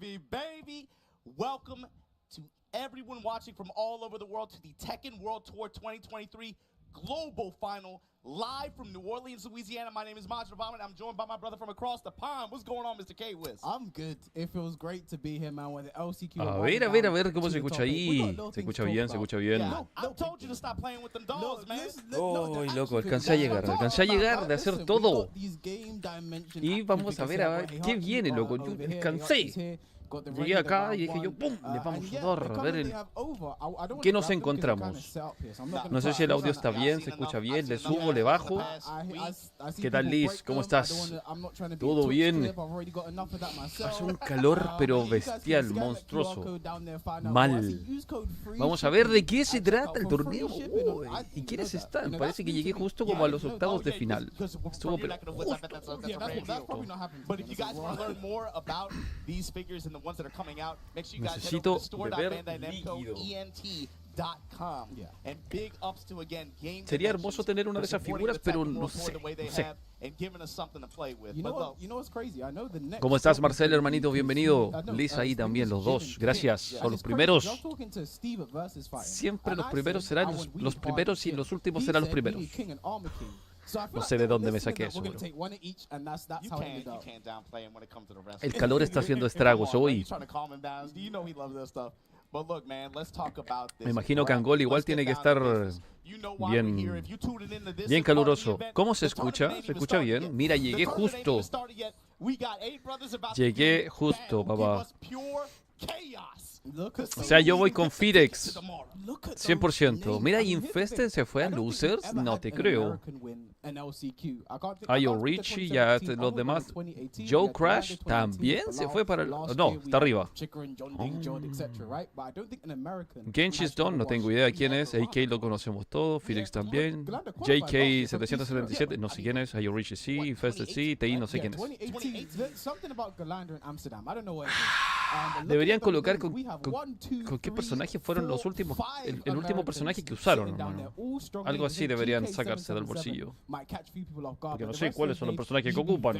TV, baby. Welcome to everyone watching from all over the world to the Tekken World Tour 2023 Global Final, live from New Orleans, Louisiana. My name is Majid Obama, and I'm joined by my brother from across the pond. What's going on, Mr. K-Wiz? I'm good. It feels great to be here, man. With the LCQ. A ver cómo se escucha ahí. Se escucha bien, se escucha bien. Yeah, I told you to stop playing with them dolls, man. Uy, loco, alcancé a llegar de hacer todo. Y vamos a ver qué viene, loco. Yo descansé. Llegué acá y dije yo, ¡pum! Le vamos a dar, a ver qué nos encontramos. No sé si el audio está bien, se escucha bien, le subo, le bajo. ¿Qué tal, Liz? ¿Cómo estás? ¿Todo bien? Hace un calor pero bestial, monstruoso. Mal. Vamos a ver de qué se trata el torneo. Uy, ¿y quiénes están? Parece que llegué justo como a los octavos de final. Estuvo pero necesito beber líquido. Sería hermoso tener una de esas figuras, pero no sé. ¿Cómo estás, Marcelo, hermanito? Bienvenido. Liz ahí también, los dos. Gracias. Son los primeros. Siempre los primeros serán los primeros y los últimos serán los primeros. No sé de dónde me saqué eso, bro. El calor está haciendo estragos hoy. Me imagino que Angol igual tiene que estar bien caluroso. ¿Cómo se escucha? ¿Se escucha bien? Mira, llegué justo. Llegué justo, papá. O sea, yo voy con Firex 100%. Mira, Infested se fue a Losers. No te creo. Ayo Richie, ya los demás. Joe Crash también se fue para el... No, está arriba. Genshis Don, no tengo idea quién es. AK lo conocemos todos. Firex también. JK 777, no sé quién es. Ayo Richie sí. Infested sí. TI no sé quién es. Deberían colocar con qué personaje fueron los últimos, el último personaje que usaron, hermano. Algo así deberían sacarse del bolsillo. Porque no sé cuáles son los personajes que ocupan.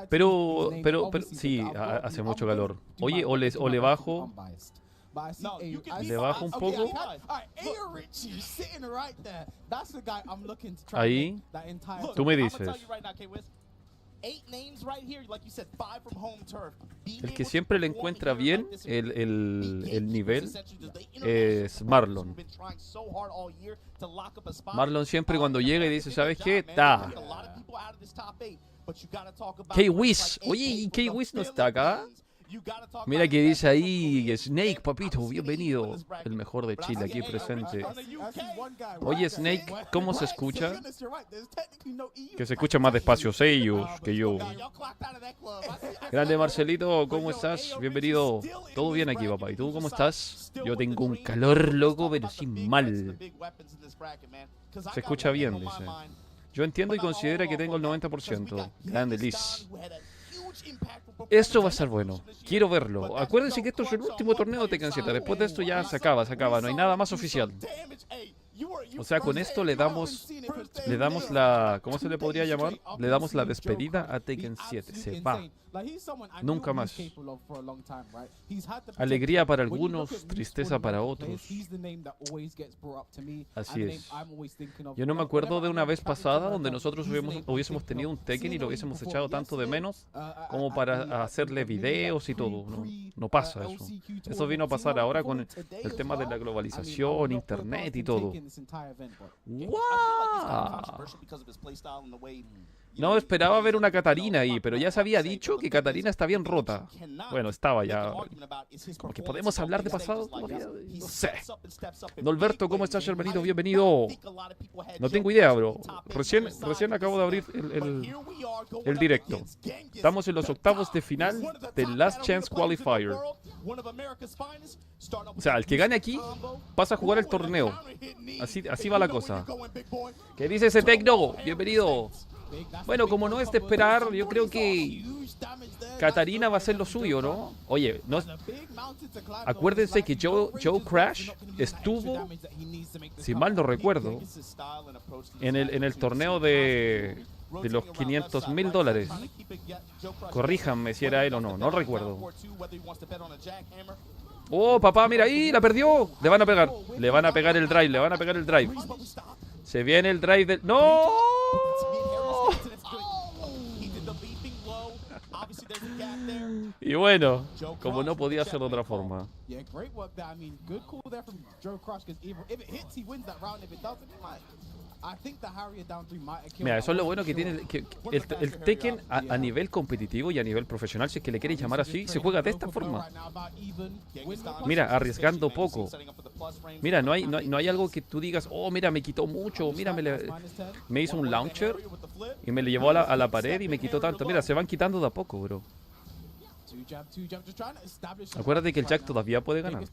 Pero sí, hace mucho calor. Oye, o le bajo. Le bajo un poco. Ahí. Tú me dices. El que siempre le encuentra bien el nivel es Marlon. Marlon siempre cuando llega y dice, ¿sabes qué? Ta. K-Wiz. Oye, ¿y K-Wiz no está acá? Mira que dice ahí Snake, papito, bienvenido. El mejor de Chile aquí presente. Oye, Snake, ¿cómo se escucha? Que se escucha más despacio ellos que yo. Grande Marcelito, ¿cómo estás? Bienvenido. Todo bien aquí, papá. ¿Y tú cómo estás? Yo tengo un calor, loco, pero sin mal. Se escucha bien, dice. Yo entiendo y considera que tengo el 90%. Grande Liz. Esto va a ser bueno. Quiero verlo. Acuérdense que esto es el último torneo de Tekken 7. Después de esto ya se acaba. No hay nada más oficial. O sea, con esto le damos la... ¿Cómo se le podría llamar? Le damos la despedida a Tekken 7. Se va. Nunca más. Alegría para algunos, tristeza para otros. Así es. Yo no me acuerdo de una vez pasada donde nosotros hubiésemos tenido un Tekken y lo hubiésemos echado tanto de menos como para hacerle videos y todo. No pasa eso. Eso vino a pasar ahora con el tema de la globalización, internet y todo. ¡Wow! No esperaba ver una Catarina ahí, pero ya se había dicho que Catarina está bien rota. Bueno, estaba ya. Como que podemos hablar de pasado todavía. No sé. Norberto, ¿cómo estás, hermanito? Bienvenido. No tengo idea, bro. Recién acabo de abrir el directo. Estamos en los octavos de final del Last Chance Qualifier. O sea, el que gane aquí pasa a jugar el torneo. Así va la cosa. ¿Qué dice ese Tecno? Bienvenido. Bueno, como no es de esperar, yo creo que Katarina va a hacer lo suyo, ¿no? Oye, no, acuérdense que Joe Crash estuvo, si mal no recuerdo, en el torneo de los $500,000. Corríjanme si era él o no, no recuerdo. Oh, papá, mira ahí, la perdió. Le van a pegar el drive, le van a pegar el drive. Se viene el drive del... ¡No! Y bueno, como no podía ser de otra forma. Mira, eso es lo bueno que tiene que el Tekken a nivel competitivo y a nivel profesional, si es que le queréis llamar así, se juega de esta forma. Mira, arriesgando poco. Mira, no hay algo que tú digas, oh, mira, me quitó mucho, mira, me hizo un launcher y me le llevó a la pared y me quitó tanto. Mira, se van quitando de a poco, bro. Acuérdate que el Jack todavía puede ganar.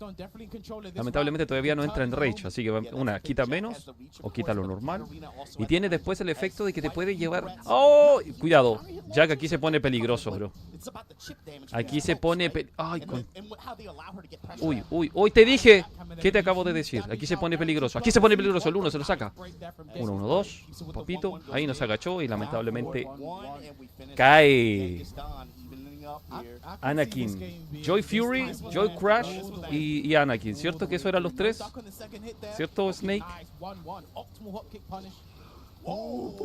Lamentablemente todavía no entra en rage, así que una, quita menos o quita lo normal. Y tiene después el efecto de que te puede llevar... ¡Oh! Cuidado, Jack aquí se pone peligroso, bro. Aquí se pone... ¡Ay! Uy, te dije. ¿Qué te acabo de decir? Aquí se pone peligroso. Aquí se pone peligroso, el 1 se lo saca. 1, 2, papito. Ahí nos agachó y lamentablemente cae. Anakin, Joy Fury, Joy Crash y Anakin. ¿Cierto que eso eran los tres? ¿Cierto, Snake?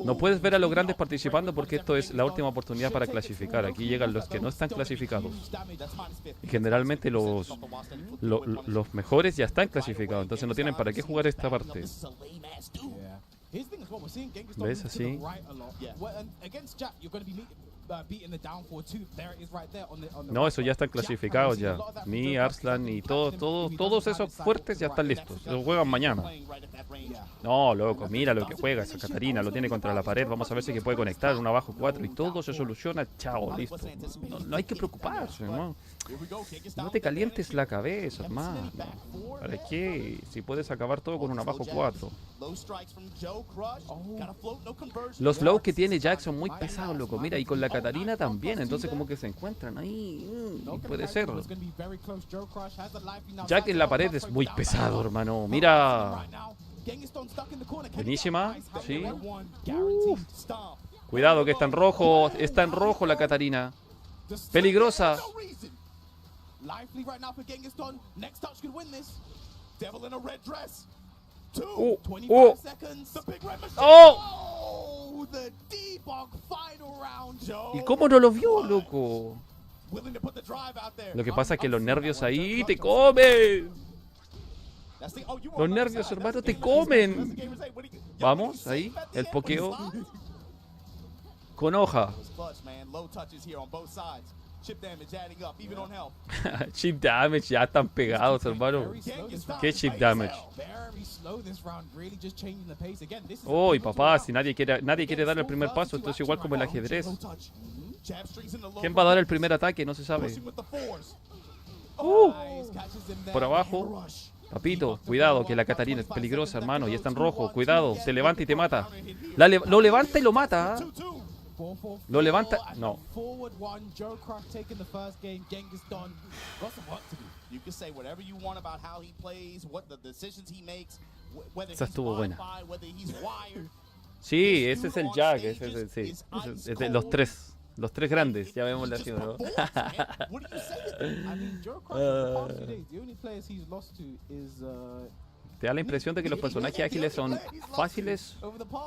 No puedes ver a los grandes participando porque esto es la última oportunidad para clasificar. Aquí llegan los que no están clasificados. Y generalmente los mejores ya están clasificados. Entonces no tienen para qué jugar esta parte. ¿Ves así? No, eso ya están clasificados ya. Ni Arslan ni todos esos fuertes ya están listos. Los juegan mañana. No, loco, mira lo que juega esa Katarina. Lo tiene contra la pared. Vamos a ver si que puede conectar. Un abajo 4 y todo se soluciona. Chao, listo. No hay que preocuparse, ¿no? No te calientes la cabeza, hermano. ¿Para qué? Si puedes acabar todo con un abajo 4. Los lows que tiene Jack son muy pesados, loco. Mira, y con la Katarina también. Entonces como que se encuentran ahí. Puede ser. Jack en la pared es muy pesado, hermano. Mira. Buenísima. Sí. Cuidado que está en rojo. Está en rojo la Katarina. Peligrosa. ¿Y cómo no lo vio, loco? Lo que pasa es que los nervios ahí te comen. Los nervios, hermano, te comen. Vamos, ahí, el pokeo. Con hoja. Chip damage, ya están pegados, hermano. ¿Qué chip damage? Oh, papá, si nadie quiere dar el primer paso, esto es igual como el ajedrez. ¿Quién va a dar el primer ataque? No se sabe. Por abajo. Papito, cuidado, que la Katarina es peligrosa, hermano. Y está en rojo, cuidado, se levanta y te mata. Lo levanta y lo mata. Lo levanta. No. Esa estuvo buena. Sí, ese es el Jack. Sí. Es de los tres. Los tres grandes, ya vemos la acción, ¿no? Te da la impresión de que los personajes ágiles son fáciles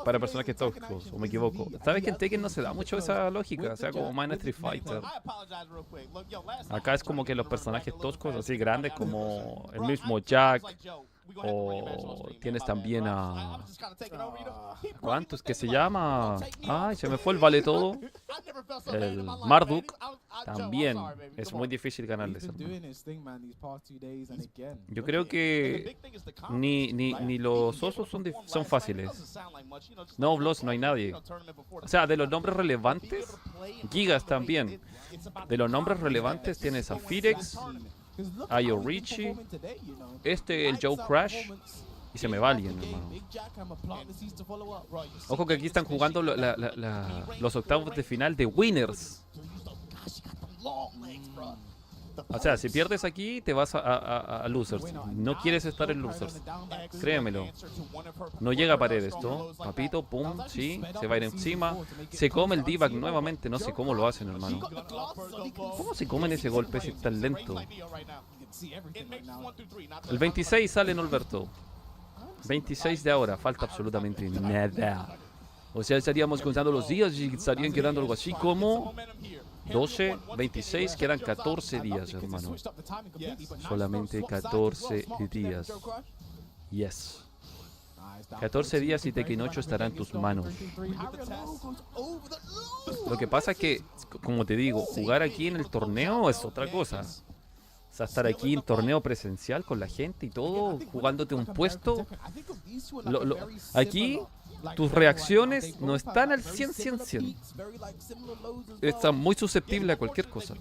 para personajes tóxicos, o me equivoco. ¿Sabes que en Tekken no se da mucho esa lógica? O sea, como más en Street Fighter. Acá es como que los personajes toscos, así grandes, como el mismo Jack. O tienes también a... ¿Cuántos que se llama? Ay, se me fue el vale todo. El Marduk. También es muy difícil ganarles. Yo creo que ni los osos son fáciles. No, Bloss, no hay nadie. O sea, de los nombres relevantes, Gigas también. De los nombres relevantes tienes a Firex, a Richie, el Joe Crash, y se me va alguien, hermano. Ojo que aquí están jugando los octavos de final de winners. O sea, si pierdes aquí, te vas a losers. No quieres estar en losers. Créemelo. No llega a pared esto. Papito, pum, sí. Se va a ir encima. Se come el D-back nuevamente. No sé cómo lo hacen, hermano. ¿Cómo se comen ese golpe si es tan lento? El 26 sale Norberto. 26 de ahora. Falta absolutamente nada. O sea, estaríamos contando los días y estarían quedando algo así como 12, 26, quedan 14 días, hermano. Solamente 14 días. Yes. 14 días y Tekken 8 estará en tus manos. Lo que pasa es que, como te digo, jugar aquí en el torneo es otra cosa. O sea, estar aquí en torneo presencial con la gente y todo, jugándote un puesto. Aquí tus reacciones no están al 100. Están muy susceptibles a cualquier cosa.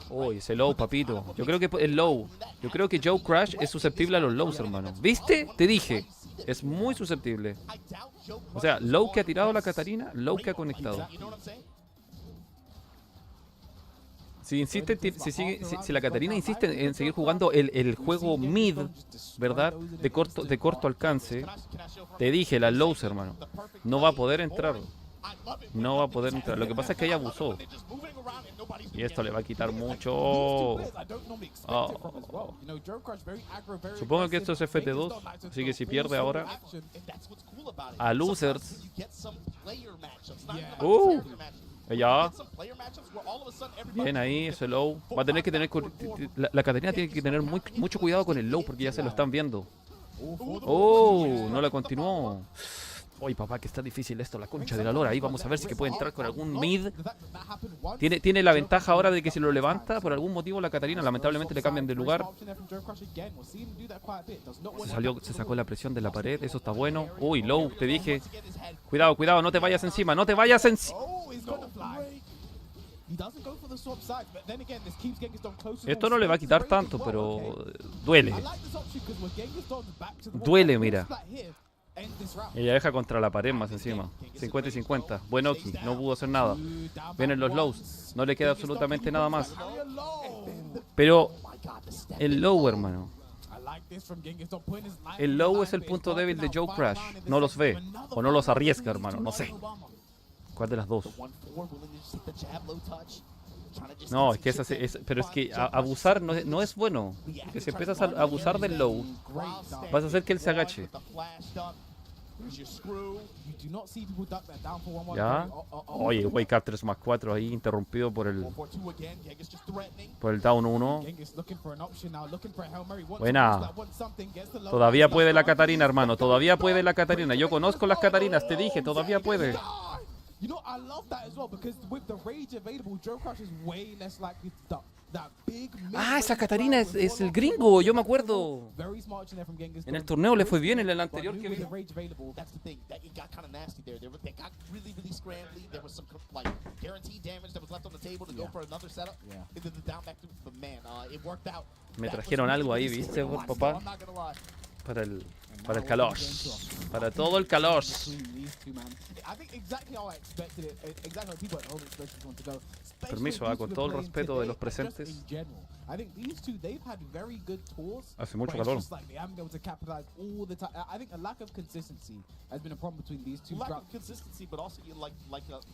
Oh, ese low, papito. Yo creo que el low. Yo creo que Joe Crash es susceptible a los lows, hermano. ¿Viste? Te dije. Es muy susceptible. O sea, low que ha tirado la Catarina, low que ha conectado. Si insiste, si la Catarina insiste en seguir jugando el juego mid, ¿verdad? De corto alcance, te dije, la lows, hermano, no va a poder entrar. No va a poder entrar. Lo que pasa es que ella abusó. Y esto le va a quitar mucho. Oh. Supongo que esto es FT2. Así que si pierde ahora a losers. Ya. Bien ahí, ese low. Va a tener que tener. La Catarina tiene que tener mucho cuidado con el low porque ya se lo están viendo. Oh, no la continuó. Uy, papá, que está difícil esto, la concha de la lora. Ahí vamos a ver si que puede entrar con algún mid. Tiene la ventaja ahora de que si lo levanta, por algún motivo la Catarina lamentablemente le cambian de lugar. Se sacó la presión de la pared, eso está bueno. Uy, low, te dije. Cuidado, cuidado, no te vayas encima, no te vayas encima. Esto no le va a quitar tanto, pero duele. Duele, mira. Ella deja contra la pared más encima. 50 y 50. Bueno, Oki, no pudo hacer nada. Vienen los lows. No le queda absolutamente nada más. Pero el low, hermano. El low es el punto débil de Joe Crash. No los ve. O no los arriesga, hermano. No sé. ¿Cuál de las dos? No, es que pero es que abusar no es bueno. Porque si empiezas a abusar del low, vas a hacer que él se agache. Ya. Oye, wake up 3+4 ahí interrumpido por el down 1. Buena. Todavía puede la Catarina, hermano. Todavía puede la Catarina. Yo conozco las Catarinas, te dije, todavía puede. Ah, esa Catarina es el gringo, yo me acuerdo. En el torneo le fue bien, en el anterior que vi. Me trajeron algo ahí, ¿viste, papá? Para el calor. Para todo el calor. Permiso, con todo el respeto de los presentes. Hace mucho calor.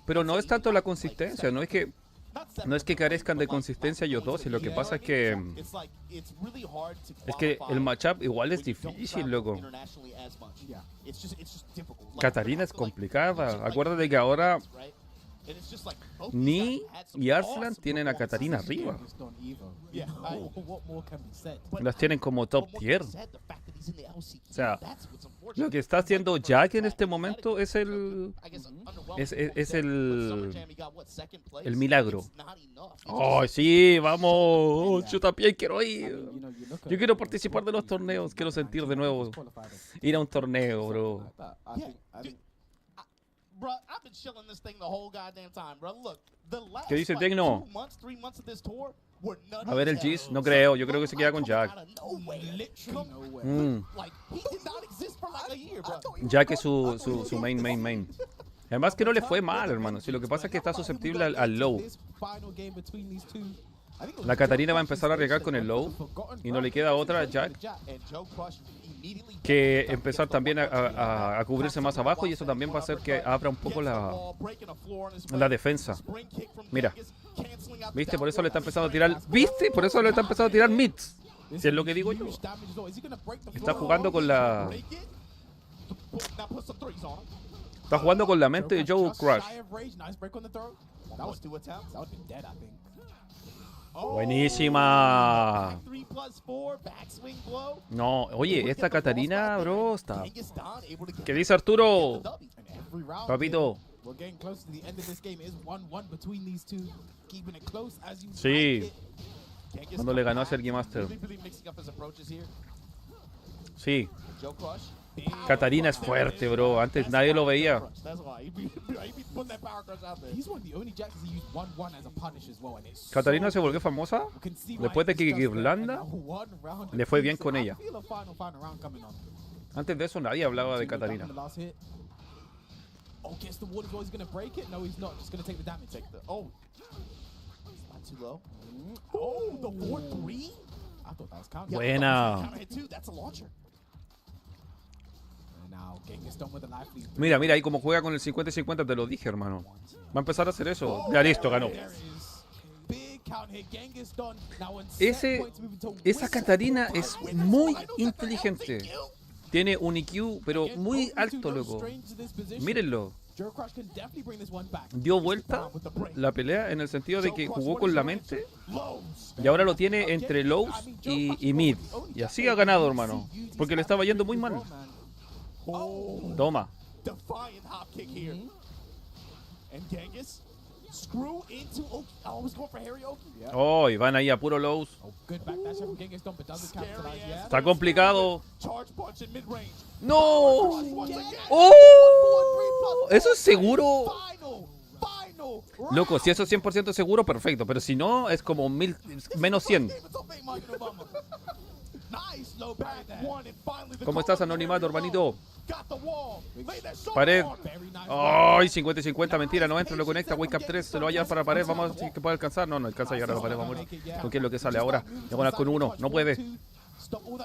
Pero no es tanto la consistencia, no es que carezcan de consistencia ellos dos, y lo que pasa es que el matchup igual es difícil, loco. Catarina es complicada. Acuérdate que ahora Ni y Arslan tienen a Catarina arriba. Las tienen como top tier. O sea, lo que está haciendo Jack en este momento es el milagro. ¡Oh, sí! ¡Vamos! Yo también quiero ir. Yo quiero participar de los torneos. Quiero sentir de nuevo ir a un torneo, bro. ¿Qué dice Tecno? A ver el G's, no creo, yo creo que se queda con Jack. Jack es su main. Además que no le fue mal, hermano. Si lo que pasa es que está susceptible al low. La Katarina va a empezar a arriesgar con el low y no le queda otra a Jack que empezar también a cubrirse más abajo, y eso también va a hacer que abra un poco la defensa. Mira, ¿viste? Por eso le está empezando a tirar. ¿Viste? Por eso le está empezando a tirar mids. Si es lo que digo yo. Está jugando con la... Está jugando con la mente de Joe Crush. Buenísima. No, oye, esta Katarina, bro, está... ¿Qué dice Arturo? Papito. Sí. Cuando le ganó a Sergi Master. Sí. Katarina es fuerte, bro. Antes nadie lo veía. Katarina se volvió famosa después de que Irlanda le fue bien con ella. Antes de eso nadie hablaba de Katarina. Buena. Mira, ahí como juega con el 50-50, te lo dije, hermano. Va a empezar a hacer eso. Ya listo, ganó. Esa Katarina es muy inteligente. Tiene un IQ, pero muy alto, loco. Mírenlo. Dio vuelta la pelea en el sentido de que jugó con la mente y ahora lo tiene entre lows y mid. Y así ha ganado, hermano. Porque le estaba yendo muy mal. Toma. Oh, y van ahí a puro lows. Está complicado. ¡No! ¡Oh! ¿Eso es seguro? Loco, si eso es 100% seguro, perfecto. Pero si no, es como menos 100. ¿Cómo estás, anonimato, hermanito? Pared. Ay, 50-50, mentira, no entra, lo conecta. Wake up 3, se lo va a llevar para la pared. Vamos a ver si puede alcanzar. No alcanza a llegar a la pared, va a morir. ¿Con qué es lo que sale ahora? Diagonal con 1, no puede.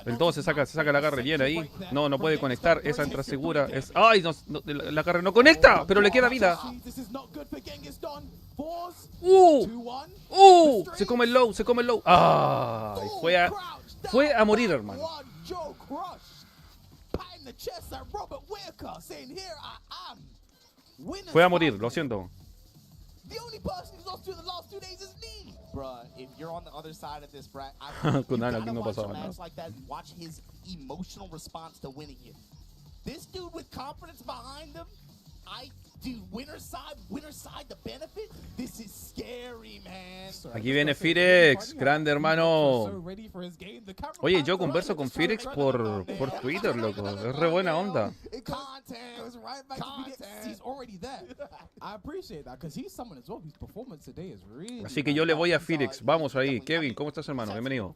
El 2 se saca el agarre bien ahí. No puede conectar. Esa entra segura. Ay, el agarre no conecta, pero le queda vida. Se come el low. Ay, fue a morir, hermano. Fue a morir, lo siento. Con Ana aquí no pasaba nada. Aquí viene Firex, grande hermano. Oye, yo converso con Firex por Twitter, loco. Es re buena onda. Así que yo le voy a Firex. Vamos ahí. Kevin, ¿cómo estás, hermano? Bienvenido.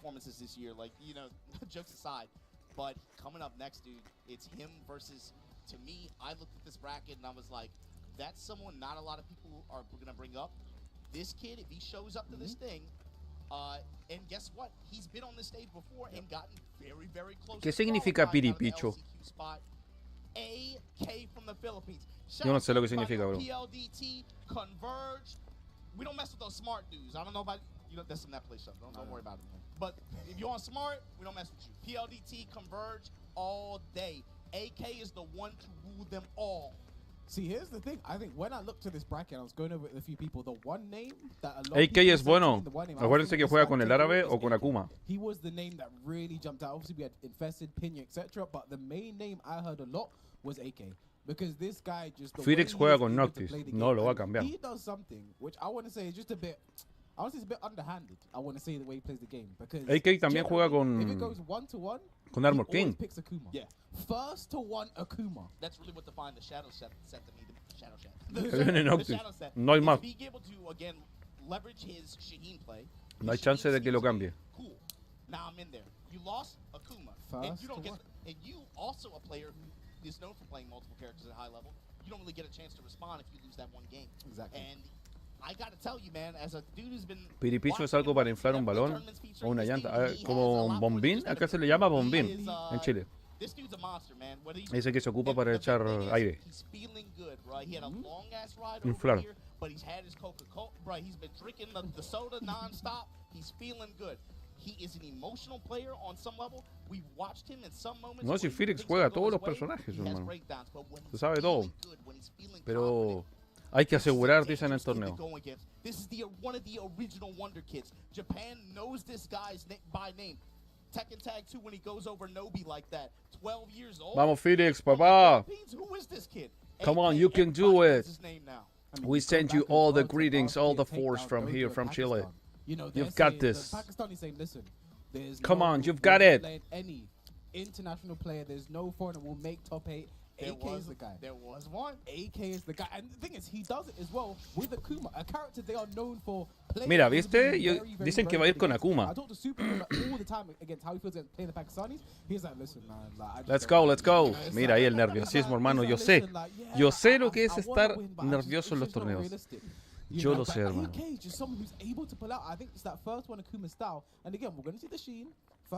To me, I looked at this bracket and I was like, that's someone not a lot of people are going to bring up. This kid, if he shows up to this thing, and guess what? He's been on this stage before and gotten very, very close. ¿Qué significa piripicho? AK from the Philippines. Yo no sé lo que significa, bro. PLDT, Converge. We don't mess with those smart dudes. I don't know about you. That's some that play stuff. Don't worry about it. But if you're on smart, we don't mess with you. PLDT, Converge, all day. AK is the one to rule them all. See, here's the thing. I think when I looked to this bracket, I was going over with a few people. The one name that a lot of AK es bueno. Acuérdense que juega con el árabe o con Akuma. He was the name that really jumped out. Obviously, we had Infested, Pinya, etc. But the main name I heard a lot was AK. Because this guy just... Firex juega con Noctis. No lo va a cambiar. He does something, which I want to say is just a bit... I want to say it's a bit underhanded. I want to say the way he plays the game. Because AK también juega if it goes 1-to-1, con Armor King. Picks Akuma. Yeah. First to one Akuma. That's really what defined the shadow set to me. The shadow set. No hay más. If he able to again leverage his Shaheen play, No hay chance de que lo cambie. Cool. Now I'm in there. You lost Akuma. And you don't get. And you also a player who is known for playing multiple characters at high level. You don't really get a chance to respond if you lose that one game. Exactly. And I gotta tell you, man, as a dude who's been. Piripicho es algo para inflar un balón o una llanta. Como un bombín. Acá se le llama bombín en Chile. Ese que se ocupa para echar aire. Inflar. No, si Felix juega a todos los personajes, hermano. Se sabe todo. Pero hay que asegurar, dicen en el torneo. Tekken tag 2 when he goes over Nobi like that. 12 years old. Vamos, Felix, papá. Who is this kid? Come on, you can do it. We send you all the greetings, all the force from here, from Chile. You've got this. Come on, you've got it. Any international player, there's no foreigner will make top 8. AK is the guy. There was one. AK is the guy. And the thing is, he does it as well with Akuma, a character they are known for playing. Mira, ¿viste? Dicen que va a ir con Akuma. I talk to Super all the time against how he feels against playing the Pakistanis. He's like, listen, man. Like, Let's go, let's go. Mira ahí el nerviosismo, hermano. Yo sé lo que es estar nervioso en los torneos. Yo lo sé, hermano.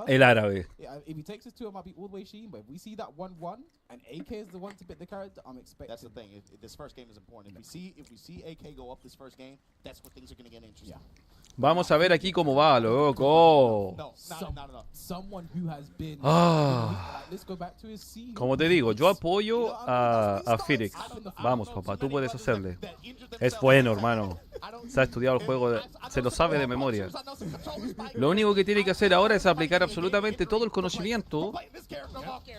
El árabe. If he takes us to it, might be all the way Sheen, but if we see that 1-1 and AK is the one to pick the character, I'm expecting. That's the thing. This first game is important. If we see AK go up this first game, that's where things are going to get interesting. Vamos a ver aquí cómo va, loco. No. Someone who has been. Let's go back to his scene. Como te digo, yo apoyo a Felix. Vamos, papá, tú puedes hacerle. Es bueno, hermano. Se ha estudiado el juego, se lo sabe de memoria. Lo único que tiene que hacer ahora es aplicar absolutamente todo el conocimiento.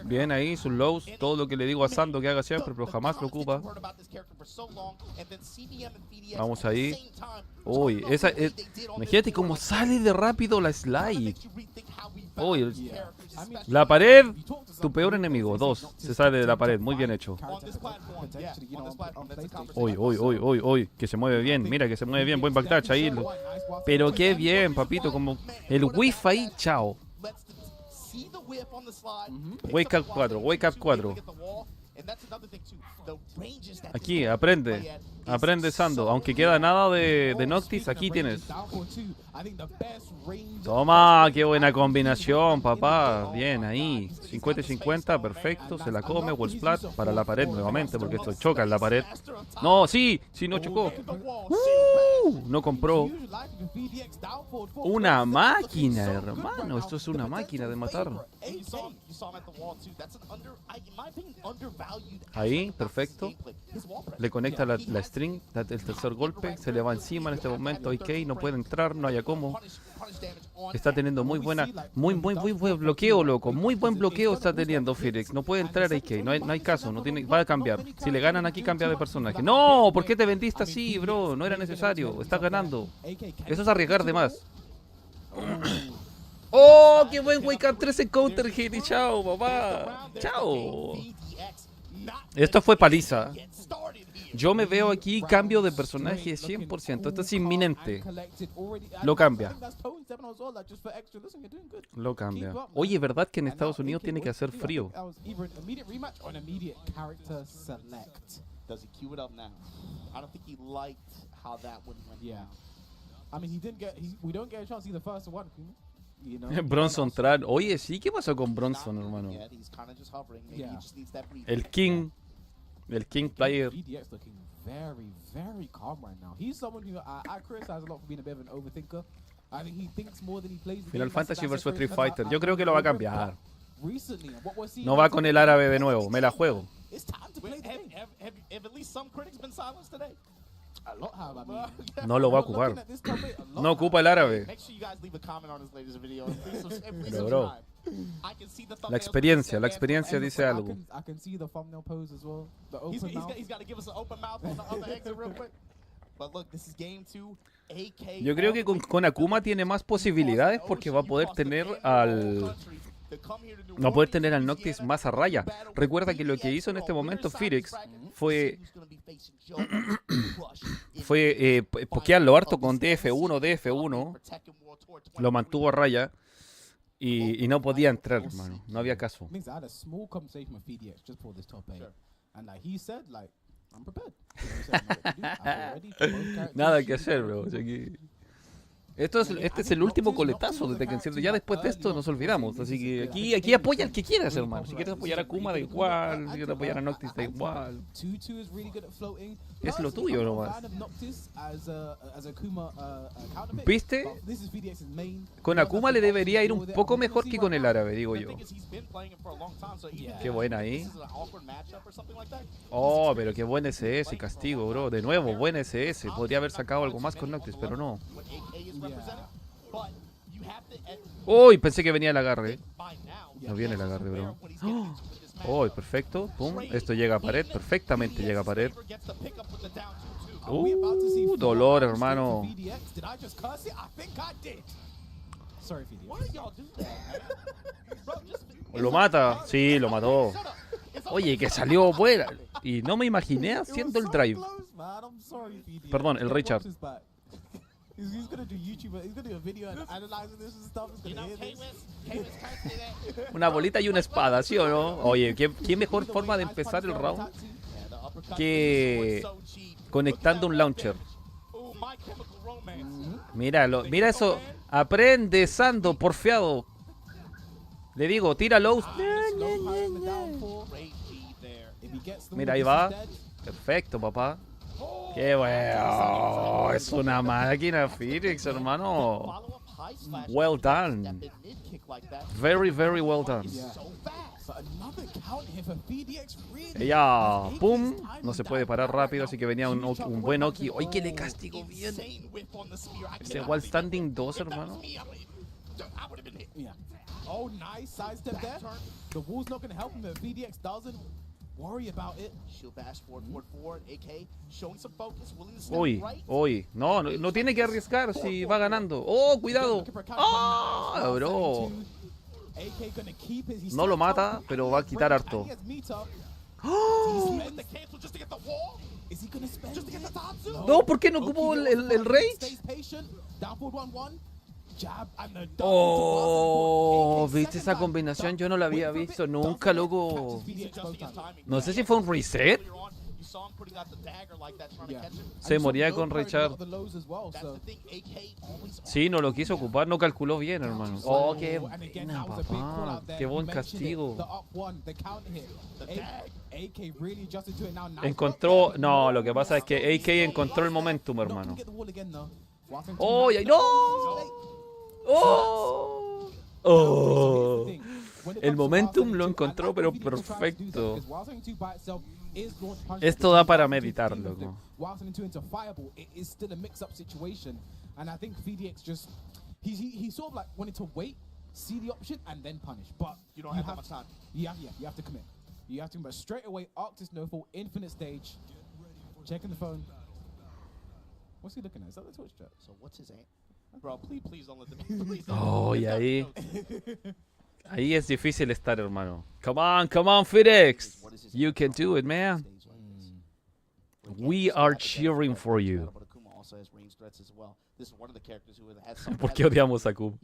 Bien ahí, sus lows, todo lo que le digo a Sando que haga siempre, pero jamás lo ocupa. Vamos ahí. Uy, imagínate cómo sale de rápido la slide. Uy, la pared, tu peor enemigo. 2, se sale de la pared, muy bien hecho. Uy, que se mueve bien, mira que se mueve bien, buen backdash ahí. Pero qué bien, papito, como el wifi, chao. Wake up 4. Aquí, aprende Sando. Aunque queda nada de Noctis, aquí tienes. Toma, qué buena combinación, papá. Bien, ahí. 50 y 50, perfecto. Se la come, wall splat para la pared nuevamente, porque esto choca en la pared. No, sí, no chocó. No compró. Una máquina, hermano. Esto es una máquina de matar. Ahí, perfecto. Le conecta la string, el tercer golpe. Se le va encima en este momento. AK no puede entrar, no haya cómo. Está teniendo muy buen bloqueo, loco. Muy buen bloqueo está teniendo Felix. No puede entrar AK, no hay caso, va a cambiar. Si le ganan aquí, cambia de personaje. No, ¿por qué te vendiste así, bro? No era necesario, estás ganando. Eso es arriesgar de más. ¡Oh, qué buen wake up 3 en counter hit! Y chao, papá. Chao. Esto fue paliza. Yo me veo aquí cambio de personaje 100%. Esto es inminente. Lo cambia. Lo cambia. Oye, ¿verdad que en Estados Unidos tiene que hacer frío? Bronson Tran. Oye, sí, ¿qué pasó con Bronson, hermano? El King player. Final Fantasy vs Street Fighter. Yo creo que lo va a cambiar. No va con el árabe de nuevo. Me la juego. No lo va a ocupar. No ocupa el árabe. Pero bro, la experiencia dice algo. Yo creo que con Akuma tiene más posibilidades porque va a poder tener No poder tener al Noctis más a raya. Recuerda que lo que hizo en este momento Phoenix fue pokearlo harto con DF1. Lo mantuvo a raya y no podía entrar, hermano. No había caso. Nada que hacer, bro. O sea que... Este es el último coletazo de Tekken, ¿cierto? Ya después de esto nos olvidamos. Así que aquí apoya al que quieras, hermano. Si quieres apoyar a Kuma, da igual. Si quieres apoyar a Noctis, da igual. Es lo tuyo nomás. ¿Viste? Con Akuma le debería ir un poco mejor que con el árabe, digo yo. Qué buena ahí. Oh, pero qué buen SS, castigo, bro. De nuevo, buen SS. Podría haber sacado algo más con Noctis, pero no. Uy, pensé que venía el agarre. No viene el agarre, bro. Oh, perfecto. Pum. Esto llega a pared. Perfectamente llega a pared. Dolor, hermano. ¿Lo mata? Sí, lo mató. Oye, que salió buena. Y no me imaginé haciendo el drive. Perdón, el Richard. He's gonna do YouTube. He's gonna do a video and analyzing this and stuff. He's gonna hear this. Una bolita y una espada, ¿sí o no? Oye, ¿qué mejor forma de empezar el round que conectando un launcher? Míralo, mira eso. Aprende, Sando, porfiado. Le digo, tira low. Mira, ahí va. Perfecto, papá. ¡Qué bueno! Es una máquina, Phoenix, hermano. Well done. Very, very well done. Ella, pum, no se puede parar rápido, así que venía un buen Oki. ¡Ay, que le castigó bien! Ese Wall Standing 2, hermano. Oh, nice sidestep there. The wall's not going to help him, but VDX doesn't worry about it. Uy, no tiene que arriesgar si va ganando. Oh, cuidado. Ah, bro. No lo mata, pero va a quitar harto. No, ¿por qué no ocupó el rage? Oh, ¿viste esa combinación? Yo no la había visto nunca, loco. No sé si fue un reset. Se moría con Richard. Sí, no lo quiso ocupar, no calculó bien, hermano. Oh, qué buena, papá. Qué buen castigo. Encontró... No, lo que pasa es que AK encontró el momentum, hermano. ¡Oh, no! ¡Oh! ¡Oh! El momentum lo encontró, pero perfecto. Esto da para meditar, loco. Oh, y ahí es difícil estar, hermano. Come on, Phoenix. You can do it, man. We are cheering for you. ¿Por qué odiamos a Kum?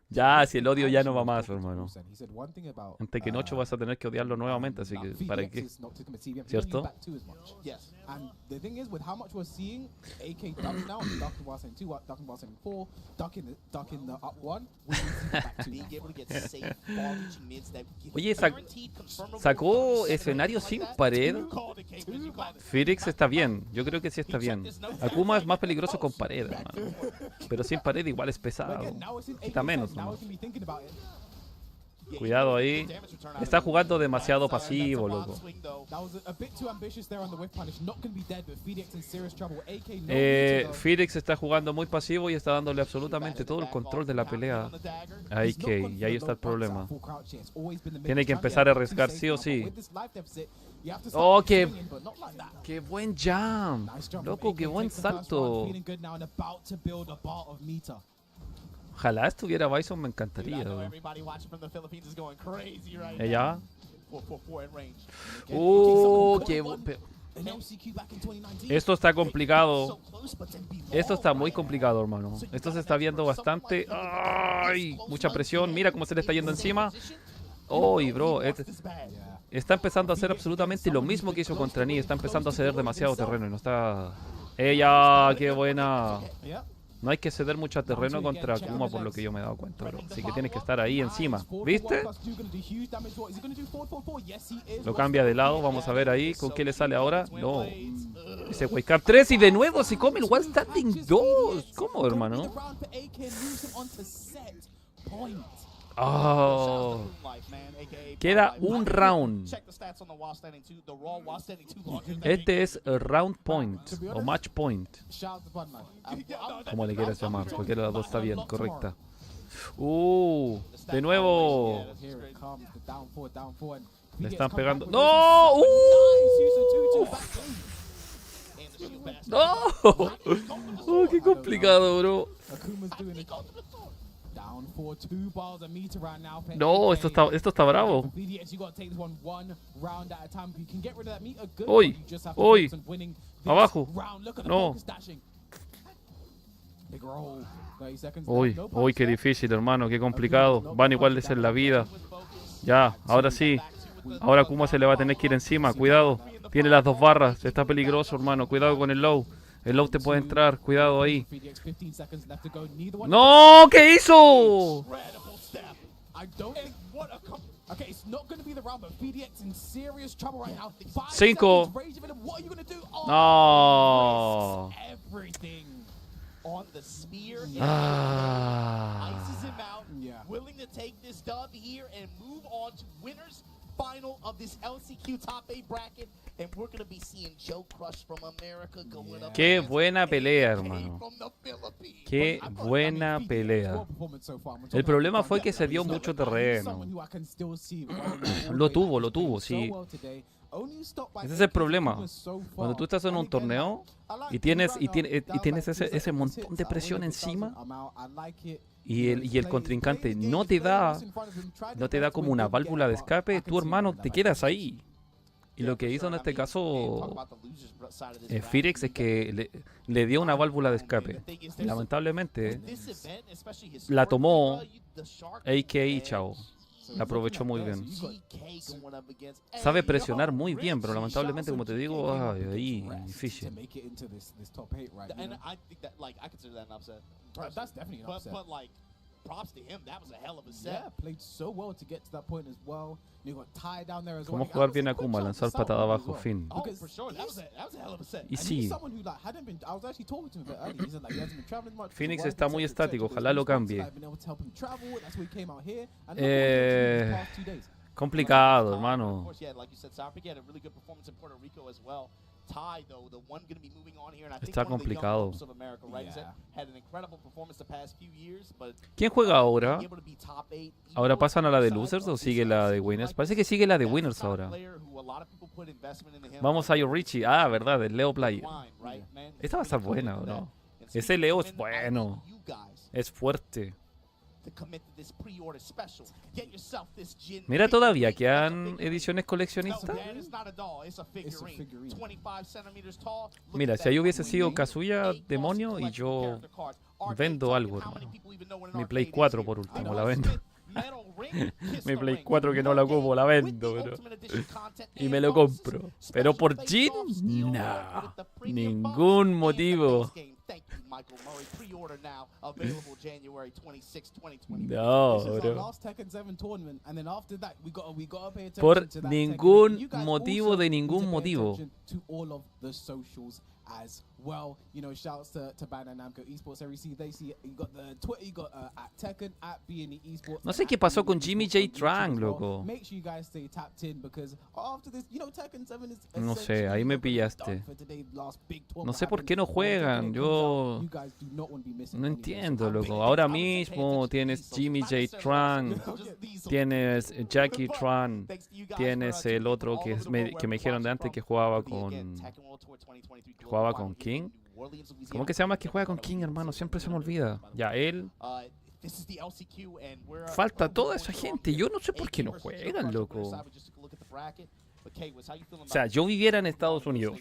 Ya, si el odio ya no va más, hermano. En Tekken 8 vas a tener que odiarlo nuevamente, así que ¿para qué? ¿Cierto? Oye, sacó escenario sin pared. Phoenix está bien, yo creo que sí está bien. Akuma es más peligroso con pared, hermano. Pero sin pared igual es pesado. Está menos, ¿no? Cuidado ahí. Está jugando demasiado pasivo, loco. Phoenix está jugando muy pasivo y está dándole absolutamente todo el control de la pelea a AK. Y ahí está el problema. Tiene que empezar a arriesgar sí o sí. Oh, qué buen jump. Loco, qué buen salto. Ojalá estuviera Bison, me encantaría. Ella. Esto está complicado. Esto está muy complicado, hermano. Esto se está viendo bastante. ¡Ay! Mucha presión. Mira cómo se le está yendo encima. ¡Ay, bro! Está empezando a hacer absolutamente lo mismo que hizo contra Ni. Está empezando a ceder demasiado terreno y no está... ¡Ella! ¡Qué buena! No hay que ceder mucho terreno contra Kuma por lo que yo me he dado cuenta, bro. Así que tienes que estar ahí encima. ¿Viste? Lo cambia de lado. Vamos a ver ahí con qué le sale ahora. No. Ese Wake Up 3 y de nuevo se come el One Standing 2. ¿Cómo, hermano? Oh. Queda un round. Este es el round point o match point, como le quieras llamar. Cualquiera de las dos está bien, correcta. De nuevo. Le están pegando. ¡No! ¡No! ¡Oh, qué complicado, bro! No, esto está bravo. ¡Uy! ¡Uy! ¡Abajo! ¡No! ¡Uy! ¡Uy! ¡Qué difícil, hermano! ¡Qué complicado! Van iguales en la vida. Ya, ahora sí. Ahora Kuma se le va a tener que ir encima. Cuidado. Tiene las dos barras. Está peligroso, hermano. Cuidado con el low. El low te puede entrar. Cuidado ahí. ¡No! ¿Qué hizo? 5. No. Final of this LCQ top 8 bracket, and we're going to be seeing Joe Crush from America going up. Qué buena pelea, hermano. Qué buena pelea. El problema fue que se dio mucho terreno. Lo tuvo, sí. Ese es el problema. Cuando tú estás en un torneo y tienes ese montón de presión encima y el contrincante no te da como una válvula de escape, tu hermano te quedas ahí. Y lo que hizo en este caso Firex es que le dio una válvula de escape. Y lamentablemente la tomó AK y chao. La aprovechó muy bien. Sabe presionar muy bien, pero lamentablemente, como te digo, ahí difícil. ¿Cómo jugar bien a Kuma? Lanzar patada abajo, fin. Y sí. Phoenix está muy estático, ojalá lo cambie. Complicado, hermano. Está complicado. ¿Quién juega ahora? ¿Ahora pasan a la de Losers o sigue la de Winners? Parece que sigue la de Winners ahora. Vamos a Richie. Ah, verdad, el Leo Player. Esta va a estar buena, ¿no? Ese Leo es bueno. Es fuerte. Mira, todavía quedan ediciones coleccionistas. Mira, si ahí hubiese sido Kazuya demonio y yo vendo algo, hermano. Mi Play 4 por último, la vendo. Mi Play 4 que no la ocupo, la vendo, pero... y me lo compro. Pero por Jin, no. Ningún motivo. No, bro. Por ningún motivo, de ningún motivo. As well, you know, shouts to Bandai Namco Esports. They see you got the Twitter, you got at Tekken, at Esports. No sé qué pasó con Jimmy J. Trang, loco. Make sure you guys stay tapped in because after this, you know, Tekken 7 is no sé, ahí me pillaste. No sé por qué no juegan. Yo no entiendo, loco. Ahora mismo tienes Jimmy J. Trang, tienes Jackie Tran, tienes el otro que me dijeron de antes que jugaba con King. ¿Cómo que se llama que juega con King, hermano? Siempre se me olvida. Ya, él. Falta toda esa gente. Yo no sé por qué no juegan, loco. O sea, yo viviera en Estados Unidos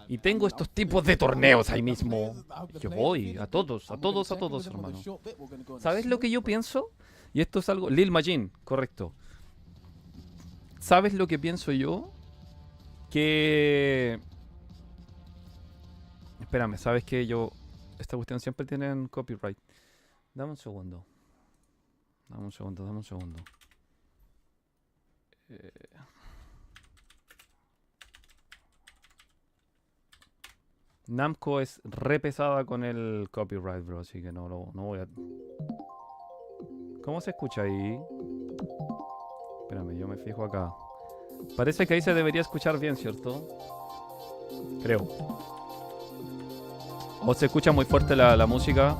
y tengo estos tipos de torneos ahí mismo. Yo voy a todos, hermano. ¿Sabes lo que yo pienso? Y esto es algo... Lil Majin, correcto. ¿Sabes lo que pienso yo? Que... Espérame, ¿sabes qué? Esta cuestión siempre tiene copyright. Dame un segundo. Namco es re pesada con el copyright, bro, así que no voy a... ¿Cómo se escucha ahí? Espérame, yo me fijo acá. Parece que ahí se debería escuchar bien, ¿cierto? Creo. ¿O se escucha muy fuerte la música?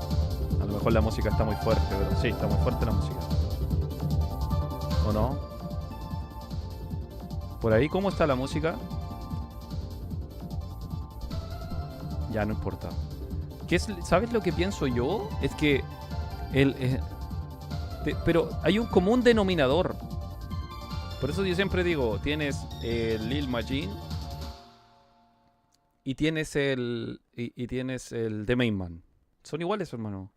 A lo mejor la música está muy fuerte, pero sí, está muy fuerte la música. ¿O no? ¿Por ahí cómo está la música? Ya, no importa. ¿Sabes lo que pienso yo? Es que... pero hay un común denominador. Por eso yo siempre digo, tienes el Lil Majin y tienes el The Main Man. Son iguales, hermano.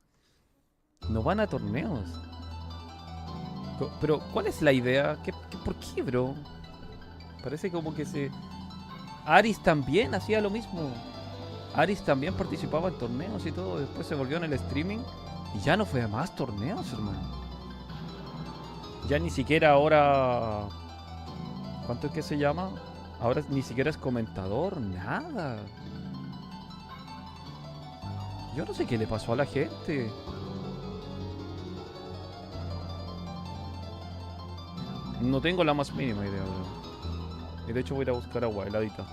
No van a torneos. Pero, ¿cuál es la idea? ¿Por qué, bro? Parece como que Aris también hacía lo mismo. Aris también participaba en torneos y todo. Después se volvió en el streaming y ya no fue a más torneos, hermano. Ya ni siquiera ahora... ¿Cuánto es que se llama? Ahora ni siquiera es comentador, nada. Yo no sé qué le pasó a la gente. No tengo la más mínima idea, bro. Y de hecho voy a ir a buscar agua heladita.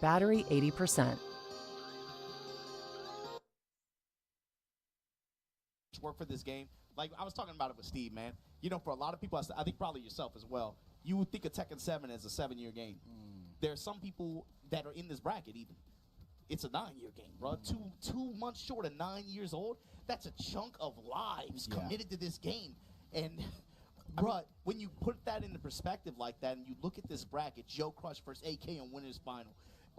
Battery 80%. Work for this game. Like I was talking about it with Steve, man. You know, for a lot of people, I think probably yourself as well, you would think of Tekken 7 as a 7-year game. There are some people that are in this bracket even. It's a 9-year game, bro. 2 months short of 9 years old. That's a chunk of lives committed to this game. And, bro, when you put that into perspective like that and you look at this bracket, Joe Crush versus AK in winners final,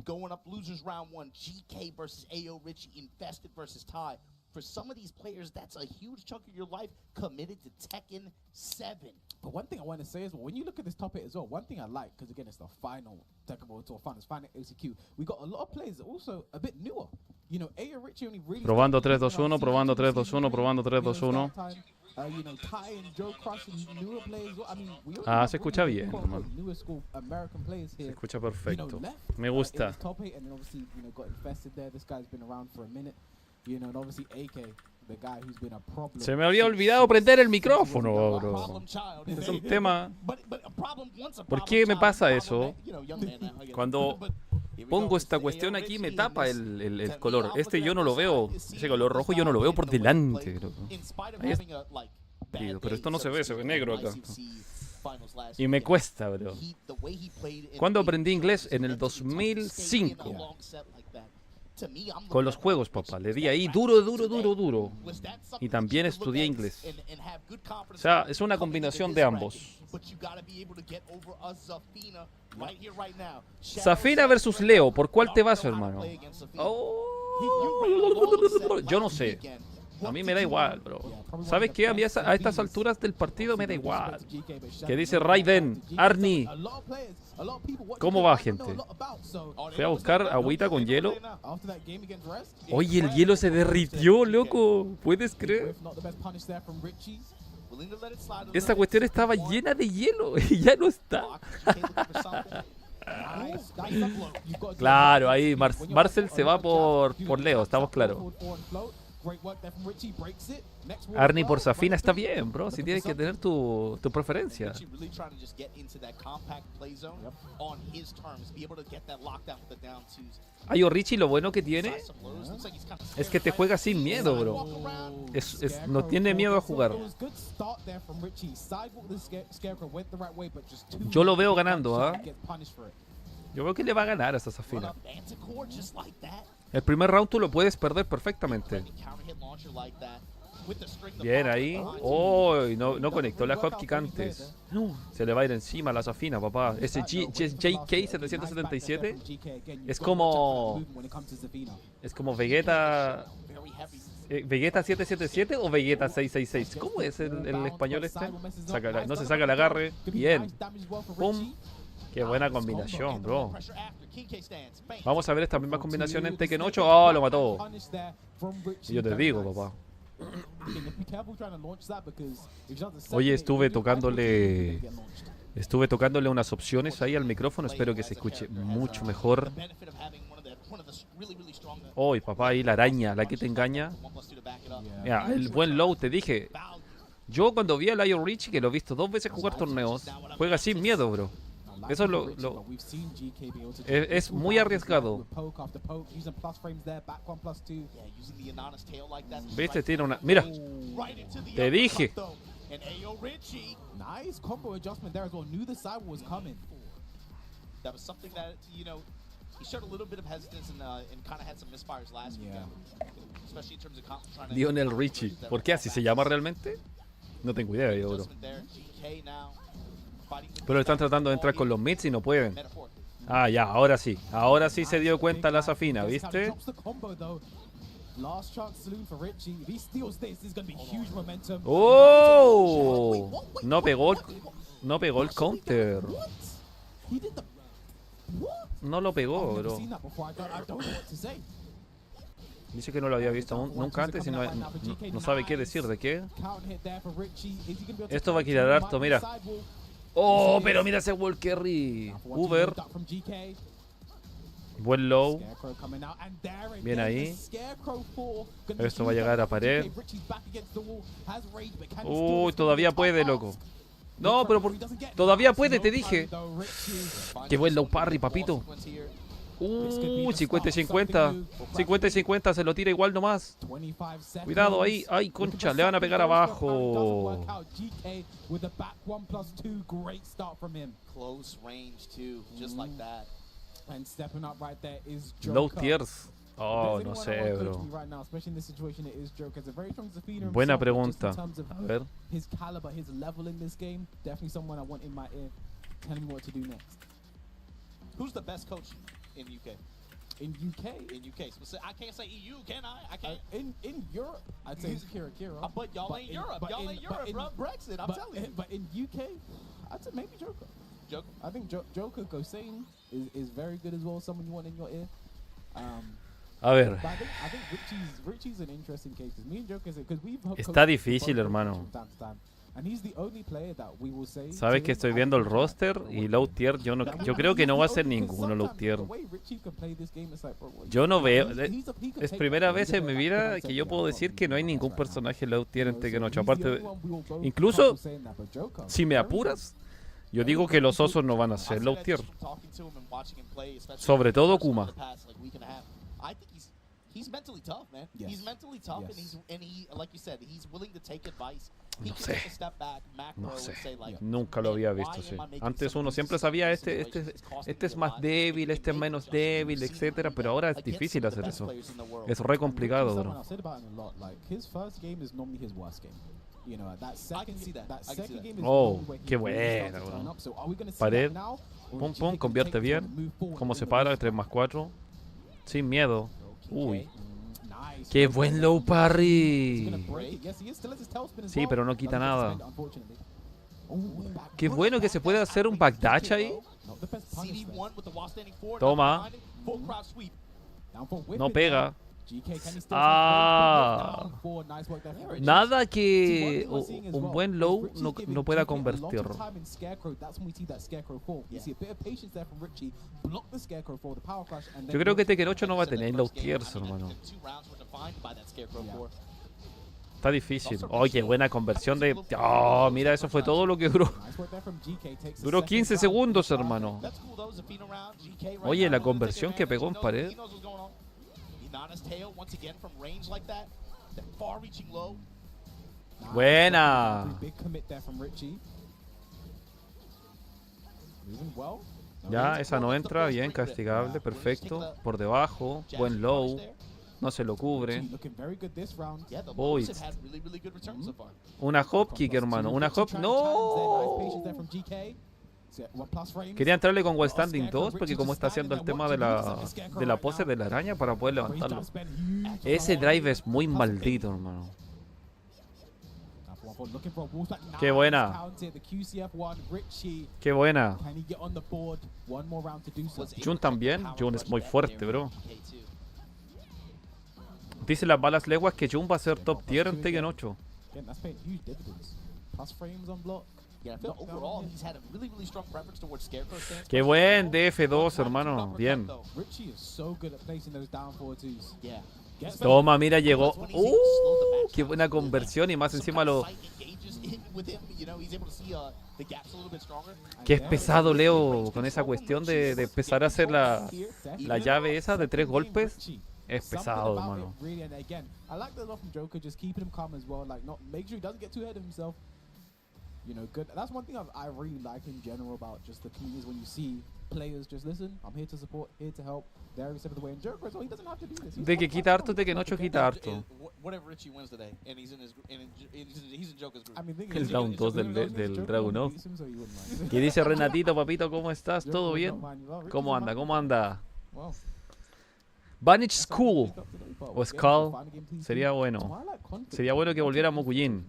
going up losers round 1, GK versus AO Richie, Infested versus Ty. For some of these players, that's a huge chunk of your life committed to Tekken 7. But one thing I want to say is, well, when you look at this topic as well, one thing I like, because again, it's the final Tekken World Tour Finals, final ACQ, we got a lot of players that are also a bit newer. You know, AO Richie only really... Probando 3-2-1, probando 3-2-1, probando 3-2-1. You know, Ty and Joe Crush and newer players. I mean, we Se escucha bien, hermano. Newer school American players here. Se escucha perfecto. You know, left, Me gusta. top 8, and then obviously, you know, got Infested there. This guy's been around for a minute. You know, and obviously AK, the guy who's been a problem. Se me había olvidado prender el micrófono, bro. Es un tema. ¿Por qué me pasa eso? Cuando pongo esta cuestión aquí me tapa el color. Yo no lo veo, ese color rojo yo no lo veo por delante. Pero esto no se ve negro acá. Y me cuesta, bro. ¿Cuándo aprendí inglés? En el 2005. Con los juegos, papá. Le di ahí duro. Y también estudié inglés. O sea, es una combinación de ambos. Zafina versus Leo. ¿Por cuál te vas, hermano? Yo no sé. A mí me da igual, bro. ¿Sabes qué? A mí a estas alturas del partido me da igual. ¿Qué dice Raiden? Arnie. ¿Cómo va, gente? Fui a buscar agüita con hielo. Oye, el hielo se derritió, loco. ¿Puedes creer? Esta cuestión estaba llena de hielo y ya no está. Claro, ahí Marcel se va por Leo, estamos claros. Arnie por Zafina está bien, bro. Si tienes que tener tu preferencia. Ayo Richie, lo bueno que tiene es que te juega sin miedo, bro. No tiene miedo a jugar. Yo lo veo ganando, ¿ah? Yo veo que le va a ganar a esta Zafina. El primer round tú lo puedes perder perfectamente. Bien ahí. Oh, no conectó la hotkey antes. Se le va a ir encima a la Zafina, papá. Ese JK777 es como Vegeta. ¿Vegeta 777 o Vegeta 666? ¿Cómo es el español este? No se saca el agarre. Bien. Pum. Qué buena combinación, bro. Vamos a ver esta misma combinación en Tekken 8. ¡Oh, lo mató! Y yo te digo, papá. Oye, estuve tocándole unas opciones ahí al micrófono. Espero que se escuche mucho mejor. Oh, papá, ahí la araña, la que te engaña. Mira, el buen low, te dije. Yo cuando vi a Lion Richie, que lo he visto 2 veces jugar torneos, juega sin miedo, bro. Eso es muy arriesgado. ¿Viste? Tiene una... Mira, te dije. Lionel Richie. ¿Por qué así se llama realmente? No tengo idea, yo, bro. Pero están tratando de entrar con los mids y no pueden. Ah, ya, ahora sí. Ahora sí se dio cuenta la Zafina, ¿viste? ¡Oh! No pegó el counter. No lo pegó, bro. Dice que no lo había visto nunca antes y no sabe qué decir de qué. Esto va a quitar harto, mira. Oh, pero mira ese wall carry. Uber. Buen low. Bien ahí. Esto va a llegar a pared. Uy, todavía puede, loco. No, pero todavía puede, te dije. Qué buen low parry, papito. 50 y 50. 50 y 50, se lo tira igual nomás. Cuidado ahí. Ay, concha, le van a pegar abajo. Low tiers. Oh, no sé, bro. Buena pregunta. A ver. Who's the best coach in UK? In UK? In UK. So I can't say EU, can I? I can't. In Europe, I'd say Kira. But y'all ain't Europe. Y'all ain't Europe, bro. Brexit, I'm telling you. But in UK, I'd say maybe Joker. Joker? I think Joker Gosain is very good as well. Someone you want in your ear. A ver. But I think Richie's an interesting case. Me and Joker, because we've Está difícil, hermano. And he's the only player that we will say. Sabes que estoy viendo el roster y low tier, yo creo que no va a ser ninguno low tier. Yo no veo, es primera vez en mi vida que yo puedo decir que no hay ningún personaje low tier en Tekken 8. Aparte de, incluso si me apuras, yo digo que los osos no van a ser low tier. Sobre todo Kuma. He's mentally tough, man. Yes. He's mentally tough, Yes. and he, like you said, he's willing to take advice. No sé. No sé. Say, like, Nunca lo había visto así. Antes uno siempre sabía este es más débil, este es menos débil, etcétera, pero ahora es difícil hacer eso. Es re complicado, bro. Oh, qué bueno, bro. Pared, pum pum, convierte bien. Cómo se para, 3+4. Sin miedo. Uy. ¡Qué buen low parry! Sí, pero no quita nada. Qué bueno que se puede hacer un backdash ahí. Toma. No pega. Ah, nada que un buen low no pueda convertir. Yo creo que Tekken 8 no va a tener low tiers, hermano. Está difícil. Oye, buena conversión de... Oh, mira, eso fue todo lo que duró. Duró 15 segundos, hermano. Oye, la conversión que pegó en pared. Buena. Ya, esa no entra. Bien, castigable. Perfecto. Por debajo. Buen low. No se lo cubre. Uy. Una hop kick, hermano. Una hop... ¡No! Quería entrarle con wall standing 2 porque como está haciendo el tema de la pose de la araña para poder levantarlo. Ese drive es muy maldito, hermano. Qué buena. Qué buena. Jun también. Jun es muy fuerte, bro. Dice las balas leguas que Jun va a ser top tier en Tekken 8. Qué buen DF2, hermano. Bien. Toma, mira, llegó. Qué buena conversión y más encima lo... Que es pesado, Leo, con esa cuestión de empezar a hacer la llave esa de 3 golpes. Es pesado, hermano. You know, good. That's one thing I really like in general about just the communities. When you see players, just listen. I'm here to support, here to help. They're every step of the way. And Joker as well, he doesn't have to do this. De que quita harto, de que no quita harto. Whatever Richie wins today, and he's in his, he's in Joker's group. I mean, El round 2 del Dragunov. ¿Qué dice Renatito, papito? ¿Cómo estás? ¿Todo bien? ¿Cómo anda? ¿Cómo anda? Vanish School o Skull sería bueno. Sería bueno que volviera Mokujin.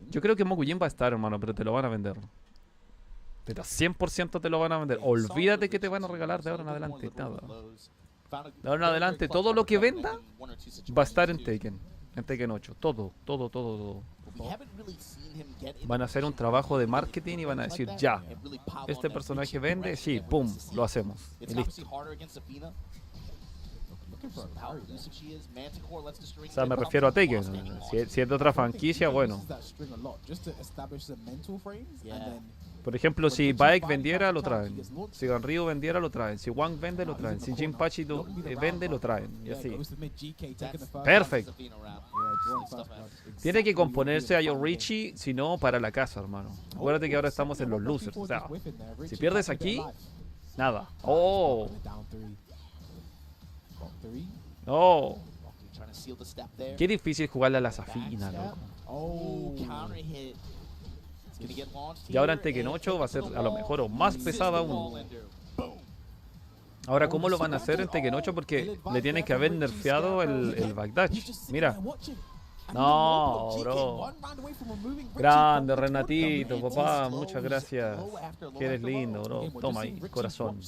Yo creo que Mokujin va a estar, hermano, pero te lo van a vender. Pero 100% te lo van a vender. Olvídate que te van a regalar de ahora en adelante. Nada. De ahora en adelante, todo lo que venda va a estar en Tekken. En Tekken 8. Todo. Van a hacer un trabajo de marketing y van a decir, ya, este personaje vende, sí, pum, lo hacemos. Y listo. O sea, me refiero a Tekken. Si es de otra franquicia, bueno. Por ejemplo, si Bike vendiera, lo traen. Si Ganryu vendiera, lo traen. Si Wang vende, lo traen. Si Jinpachi vende, lo traen. Y así. Perfecto. Tiene que componerse a Yorichi, si no, para la casa, hermano. Acuérdate que ahora estamos en los losers. O sea, si pierdes aquí, nada. Oh. Oh. Qué difícil jugarle a la Safina, loco. Y ahora en Tekken 8 va a ser a lo mejor o más pesada aún. Ahora, ¿cómo lo van a hacer en Tekken 8? Porque le tienen que haber nerfeado el backdash. Mira. No, bro. Grande, Renatito, papá. Muchas gracias. Que eres lindo, bro. Toma ahí, corazón.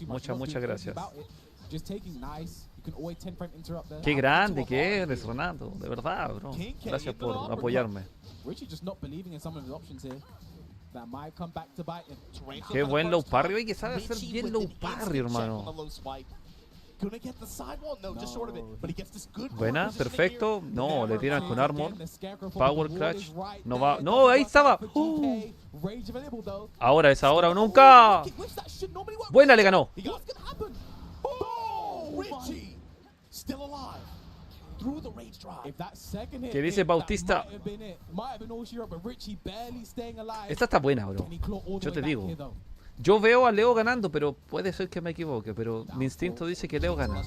Muchas gracias. Qué grande que eres, Renato. De verdad, bro. Gracias por apoyarme. Qué buen low parry. Oye, que sabe hacer bien low parry, hermano. Buena, perfecto. No, le tiran con armor. Power clutch. No va. No, ahí estaba. Ahora es ahora o nunca. Buena, le ganó. ¿Qué dice Bautista? Esta está buena, bro. Yo te digo. Yo veo a Leo ganando, pero puede ser que me equivoque. Pero mi instinto dice que Leo gana.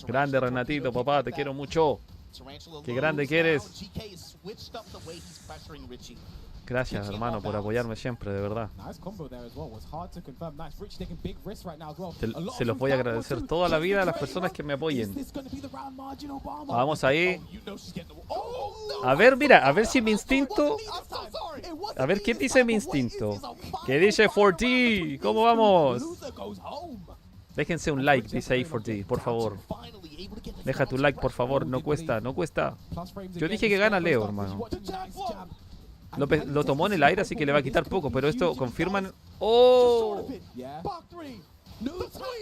Grande, Renatito, papá, te quiero mucho. Qué grande que eres. Gracias, hermano, por apoyarme siempre, de verdad. Se los voy a agradecer toda la vida a las personas que me apoyen. Vamos ahí. A ver, mira, a ver si mi instinto... A ver, ¿qué dice mi instinto? ¿Qué dice 4D? ¿Cómo vamos? Déjense un like, dice ahí 4D, por favor. Deja tu like, por favor, no cuesta, no cuesta. Yo dije que gana Leo, hermano. Lo tomó en el aire, así que le va a quitar poco, pero esto confirman... ¡Oh!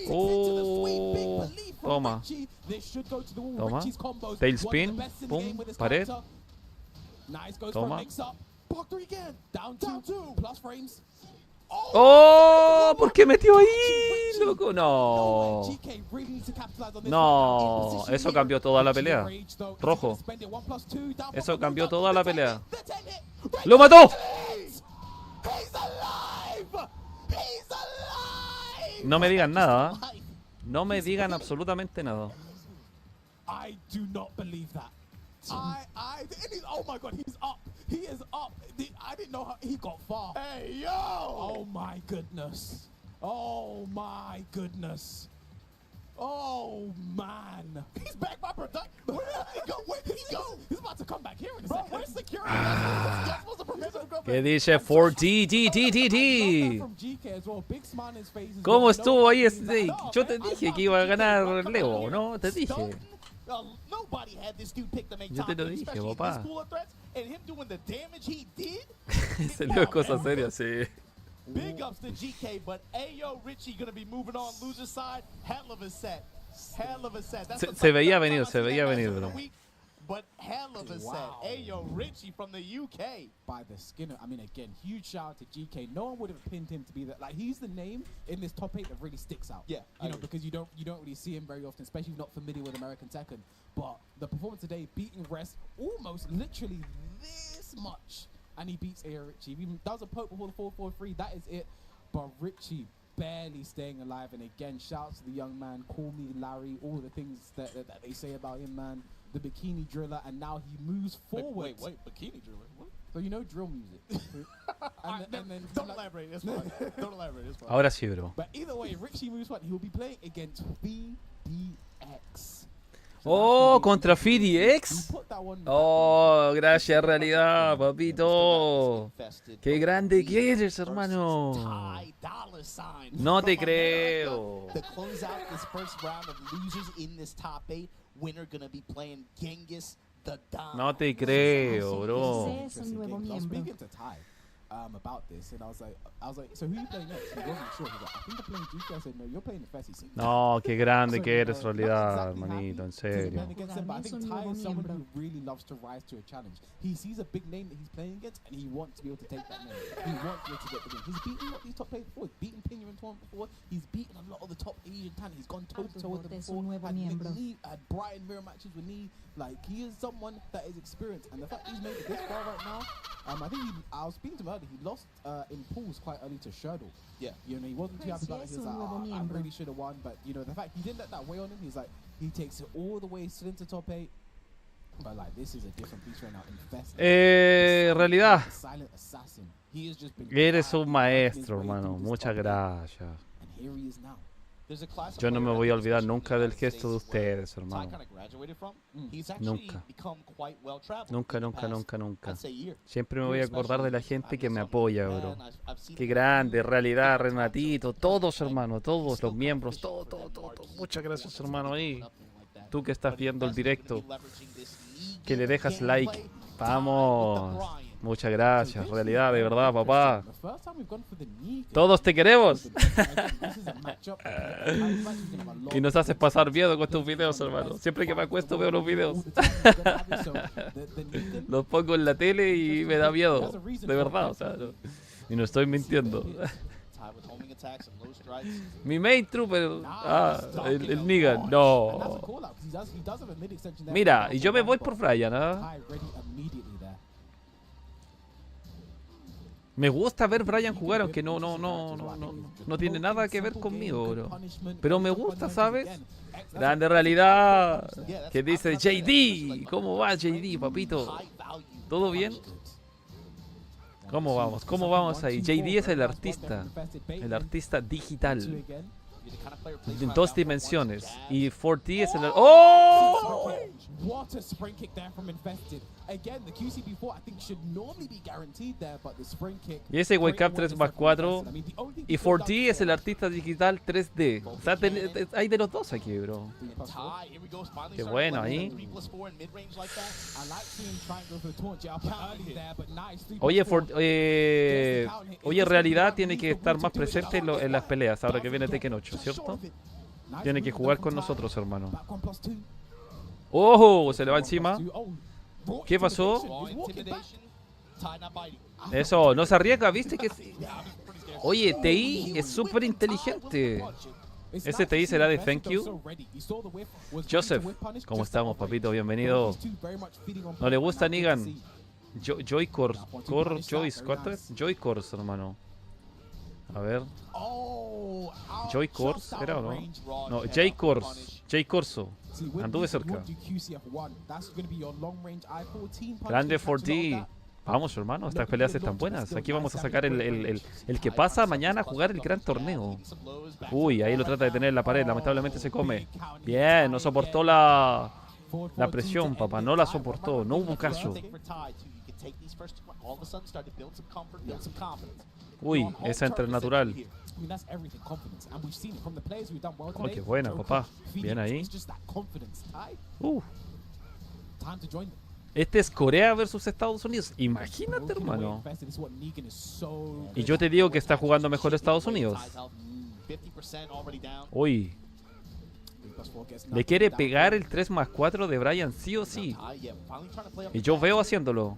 ¡Oh! Toma. Toma. Tailspin. Pum. Pared. Toma. ¡Oh! ¿Por qué metió ahí, loco? No. No. Eso cambió toda la pelea. Rojo. Eso cambió toda la pelea. ¡Lo mató! No me digan nada. No me digan absolutamente nada. Oh my god, he's up. He is up. I didn't know how he got far. Hey, yo! Oh my goodness. Oh my goodness. Oh man. He's back by production. Where did he go? Where did he go? He's about to come back here in a second. Where's security? ¿Qué dice 4D? ¿Cómo estuvo ahí Snake? Yo te dije que iba a ganar Leo, ¿no? Te dije. Yo te lo dije, papá. Se le ve cosas serias, sí. Big ups to GK, but Ayo Richie gonna be moving on loser side. Hell of a set. Hell of a set. Se veía venir, bro. But hell of a set. Ayo Richie from the UK. By the skin of, I mean, again, huge shout out to GK. No one would have pinned him to be that. Like, he's the name in this top 8 that really sticks out. Yeah, you know, because you don't really see him very often, especially if you're not familiar with American Tekken. But the performance today, beating Rest almost literally this much, and he beats Ayo Richie. Even does a poke before the 4-4-3. That is it. But Richie barely staying alive. And again, shouts to the young man. Call me Larry. All the things that they say about him, man. The bikini driller, and now he moves forward. Wait, bikini driller? What? So you know drill music. and then don't elaborate, it's fine. Don't elaborate, it's fine. Ahora sí, bro. But either way, Richie moves forward. He'll be playing against VDX. Oh, contra FDX. Oh, gracias, realidad, papito. Qué grande que eres, hermano. No te creo. No te creo, bro. about this, and I was like, so who are you playing next? He wasn't sure. He was like, I think I'm playing Juicy. I said, no, you're playing the Fessy. No, qué grande So, que eres, not realidad, exactly hermanito, en happy to serio. defend against him, but I think Para mí es un Ty nuevo is someone miembro. who really loves to rise to a challenge. He sees a big name that he's playing against, and he wants to be able to take that name. He wants to be able to get the win. He's beaten a lot of these top players before. He's beaten Pinya in tournament before. He's beaten a lot of the top Asian talent. He's gone toe to toe with them Es before. un nuevo Had miembro. Lee, had Brian mirror matches with Lee. Like, he is someone that is experienced, and the fact he's made it this far right now, I think I was speaking to him earlier. He lost in pools quite early to Sherdle. Yeah. You know, he wasn't too happy about it. He was like, Nuevo I miembro. really should have won, but you know, the fact he didn't let that weigh on him. He's like, he takes it all the way straight into top 8. But like, this is a different beast right now. Infest. Realidad, The silent assassin. He has just been eres un working his maestro, way hermano. through this Muchas top 8, gracias. and here he is now. Yo no me voy a olvidar nunca del gesto de ustedes, hermano. Nunca. Nunca, nunca, nunca, nunca. Siempre me voy a acordar de la gente que me apoya, bro. Qué grande, realidad, Renatito, todos, hermano, todos los miembros, todo, todo, todo, todo. Muchas gracias, hermano, ahí. Tú que estás viendo el directo, que le dejas like. Vamos. Muchas gracias, realidad, de verdad, papá. The first time we've gone for the knee. Todos te queremos. This is a matchup. Y nos haces pasar miedo con tus videos, hermano. Siempre que me acuesto veo los videos. Los pongo en la tele y me da miedo. De verdad, o sea, no. Y no estoy mintiendo. Mi main trooper. El Negan. No. Mira, y yo me voy por Brian, ¿ah? Me gusta ver Brian jugar, aunque no tiene nada que ver conmigo, bro. Pero me gusta, ¿sabes? Grande realidad. Que dice JD. ¿Cómo va JD, papito? ¿Todo bien? ¿Cómo vamos? ¿Cómo vamos ahí? JD es el artista digital. En 2 dimensiones. Y 4D es el... ¡Oh! What a spring kick there from Infested. Again, the QC before I think should normally be guaranteed there, but the spring kick. Y ese Wake Up 3+4. Y 4D es el artista digital 3D. O sea, hay de los dos aquí, bro. Qué bueno ahí. Oye, realidad tiene que estar más presente en las peleas ahora que viene Tekken 8, ¿cierto? Tiene que jugar con nosotros, hermano. ¡Oh! Se le va encima. ¿Qué pasó? Eso, no se arriesga, ¿viste? Que... Oye, TI es súper inteligente. Ese TI será de thank you. Joseph, ¿cómo estamos, papito? Bienvenido. ¿No le gusta Negan? Joy-Core. Joyce, ¿cuánto es? Joy-Cores, hermano. A ver. Joy-Cores, ¿era o no? No, J-Cores. J-Corso. Anduve cerca. Grande 4D. Vamos, hermano, estas peleas están buenas. Aquí vamos a sacar el que pasa mañana a jugar el gran torneo. Uy, ahí lo trata de tener en la pared. Lamentablemente se come. Bien, no soportó la presión, papá. No la soportó. No hubo caso. Uy, esa entra natural. Oh, qué buena, papá. Bien ahí. Este es Corea versus Estados Unidos. Imagínate, hermano. Y yo te digo que está jugando mejor Estados Unidos. Uy. Le quiere pegar el 3+4 de Brian, sí o sí. Y yo veo haciéndolo.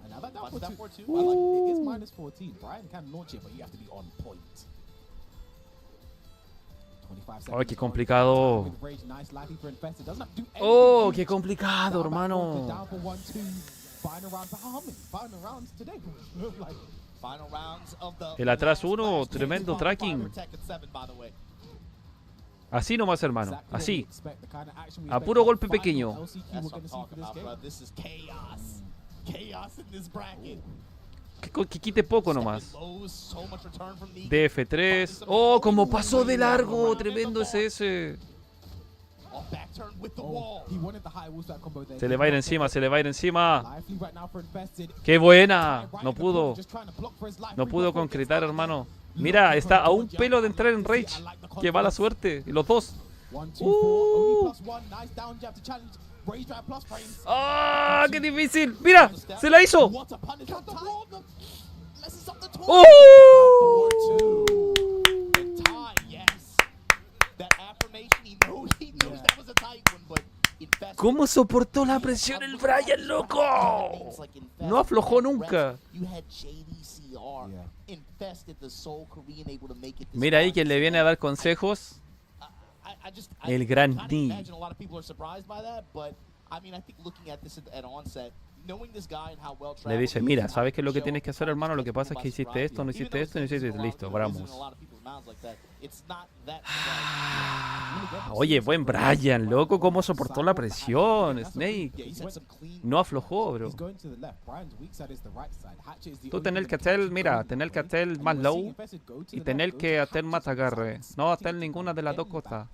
Oh, qué complicado. Oh, qué complicado, hermano. El atrás 1, tremendo tracking. Así nomás, hermano. Así. A puro golpe pequeño. Que quite poco nomás. DF3. Oh, como pasó de largo. Tremendo es ese. Se le va a ir encima, se le va a ir encima. ¡Qué buena! No pudo. No pudo concretar, hermano. Mira, está a un pelo de entrar en Rage. ¡Qué mala suerte! Y los dos. ¡Ah! ¡Qué difícil! ¡Mira! ¡Se la hizo! ¡Oh! ¿Cómo soportó la presión el Brian, loco? No aflojó nunca. Mira ahí quien le viene a dar consejos. El gran Ni. Le dice, mira, ¿sabes qué es lo que tienes que hacer, hermano? Lo que pasa es que hiciste esto, no hiciste esto, no hiciste esto. Listo, vamos. Oye, buen Brian, loco, ¿cómo soportó la presión? Snake no aflojó, bro. Tú tenés que hacer, mira, tenés que hacer más low y tenés que hacer más agarre. No hacer ninguna de las dos cosas.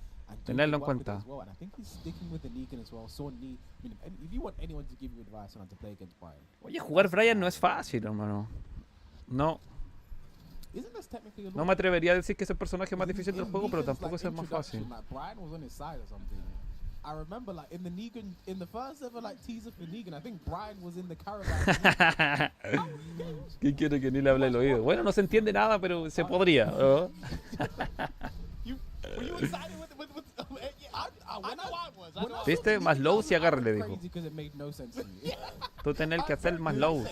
Tenerlo en cuenta. Oye, jugar Brian no es fácil, hermano. No. No me atrevería a decir que es el personaje más difícil del juego, pero tampoco es el más fácil. ¿Quién quiere que ni le hable el oído? Bueno, no se entiende nada, pero se podría, ¿no? ¿Viste? Más low si agarre, le dijo. Tú tenés que hacer más low.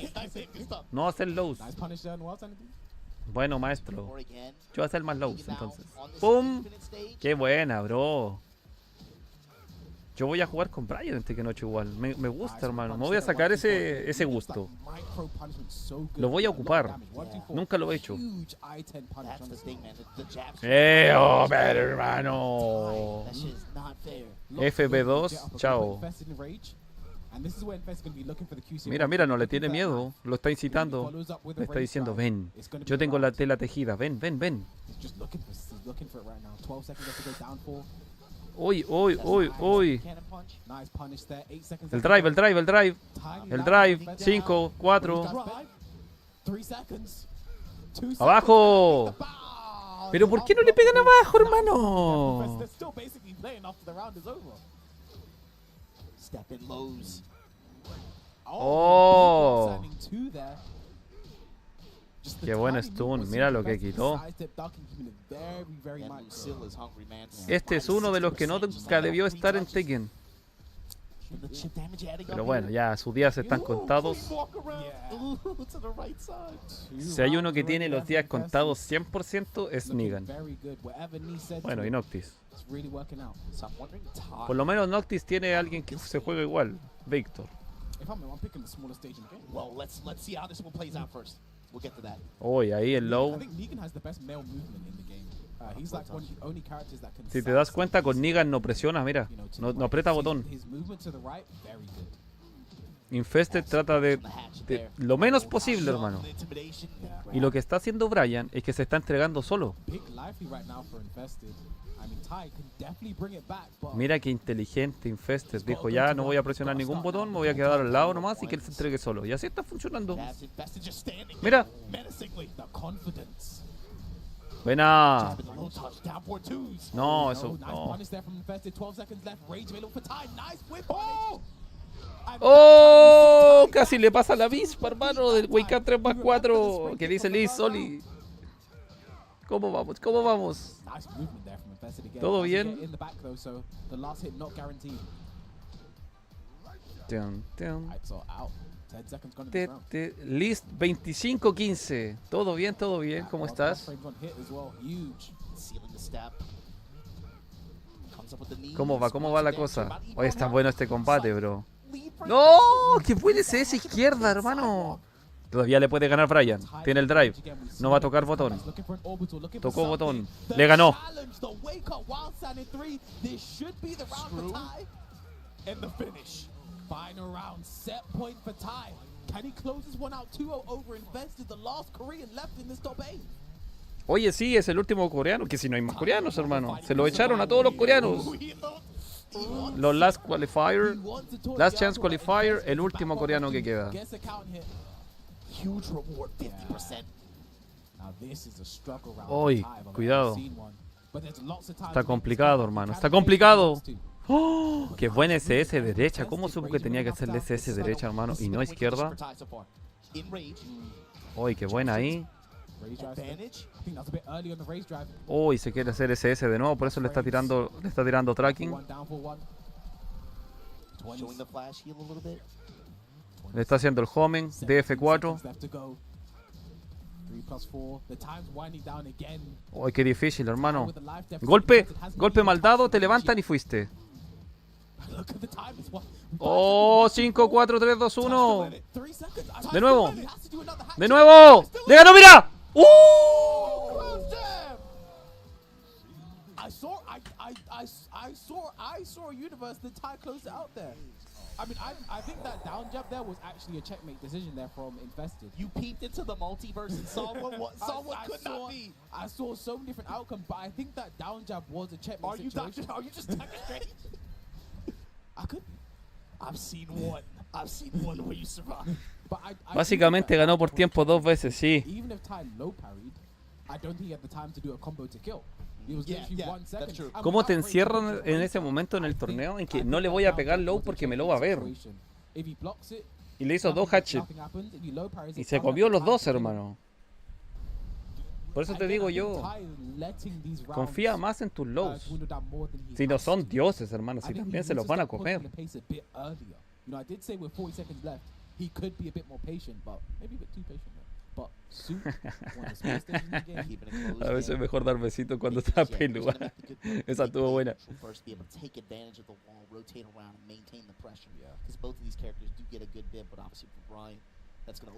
No hacer lows. Bueno, maestro. Yo voy a hacer más lows, entonces. ¡Pum! ¡Qué buena, bro! Yo voy a jugar con Brian en Tekken 8 igual. Me gusta, hermano. Me voy a sacar ese gusto. Lo voy a ocupar. Nunca lo he hecho. Hermano! FB2, chao. Mira, mira, no le tiene miedo. Lo está incitando. Le está diciendo, ven. Yo tengo la tela tejida. Ven, ven, ven. Uy, uy, uy, uy. El drive, el drive, el drive. El drive. 5, 4. ¡Abajo! ¿Pero por qué no le pegan abajo, hermano? ¡Oh! ¡Qué buen stun! Mira lo que quitó. Este es uno de los que nunca debió estar en Tekken. Pero bueno, ya sus días están contados. Si hay uno que tiene los días contados 100% es Negan. Bueno, y Noctis. Por lo menos Noctis tiene a alguien que se juega igual. Victor. Uy, ahí el low. Si te das cuenta, con Negan no presiona, mira. No aprieta botón. Infested trata de lo menos posible, hermano. Y lo que está haciendo Brian es que se está entregando solo. Mira qué inteligente Infested. Dijo, ya no voy a presionar ningún botón, me voy a quedar al lado nomás y que él se entregue solo. Y así está funcionando. Mira. Buena. No, eso no. ¡Oh! Casi le pasa la avispa, hermano, del Wake Up 3+4 que dice Liz Soli. ¿Cómo vamos? ¿Cómo vamos? ¿Todo bien? List 25-15. ¿Todo bien? ¿Todo bien? ¿Cómo estás? ¿Cómo va? ¿Cómo va la cosa? Hoy está bueno este combate, bro. ¡No! ¿Qué puede ser esa izquierda, hermano? Todavía le puede ganar Brian. Tiene el drive. No va a tocar botón. Tocó botón. Le ganó. Oye, sí, es el último coreano. Que si no hay más coreanos, hermano. Se lo echaron a todos los coreanos. Los last qualifier, last chance qualifier, el último coreano que queda. Uy, cuidado. Está complicado, hermano. Está complicado. ¡Oh! ¡Qué buen SS derecha! ¿Cómo supo que tenía que hacerle SS derecha, hermano? Y no izquierda. Uy, qué buena ahí. Uy, se quiere hacer SS de nuevo, por eso le está tirando tracking. Le está haciendo el homing, DF4. Uy, qué difícil, hermano. Golpe mal dado, te levantan y fuiste. Oh, 5, 4, 3, 2, 1. De nuevo. De nuevo. ¡Le ganó, mira! I saw a universe that Ty closed it out there. I mean, I think that down jab there was actually a checkmate decision there from Infested. You peeped into the multiverse and saw what could not be. I saw so many different outcomes, but I think that down jab was a checkmate situation. Are you just Doctor Strange? I could. I've seen one where you survive. Básicamente ganó por tiempo 2 veces, sí. Even if Ty low parried, I don't think he had the time to do a combo to kill. ¿Cómo te encierran en ese momento en el torneo? En que no le voy a pegar low porque me lo va a ver. Y le hizo 2 hatchets. Y se comió los 2, hermano. Por eso te digo yo, confía más en tus lows. Si no son dioses, hermano, si también se los van a comer. A veces es mejor dar besitos cuando está peluda. Esa estuvo buena.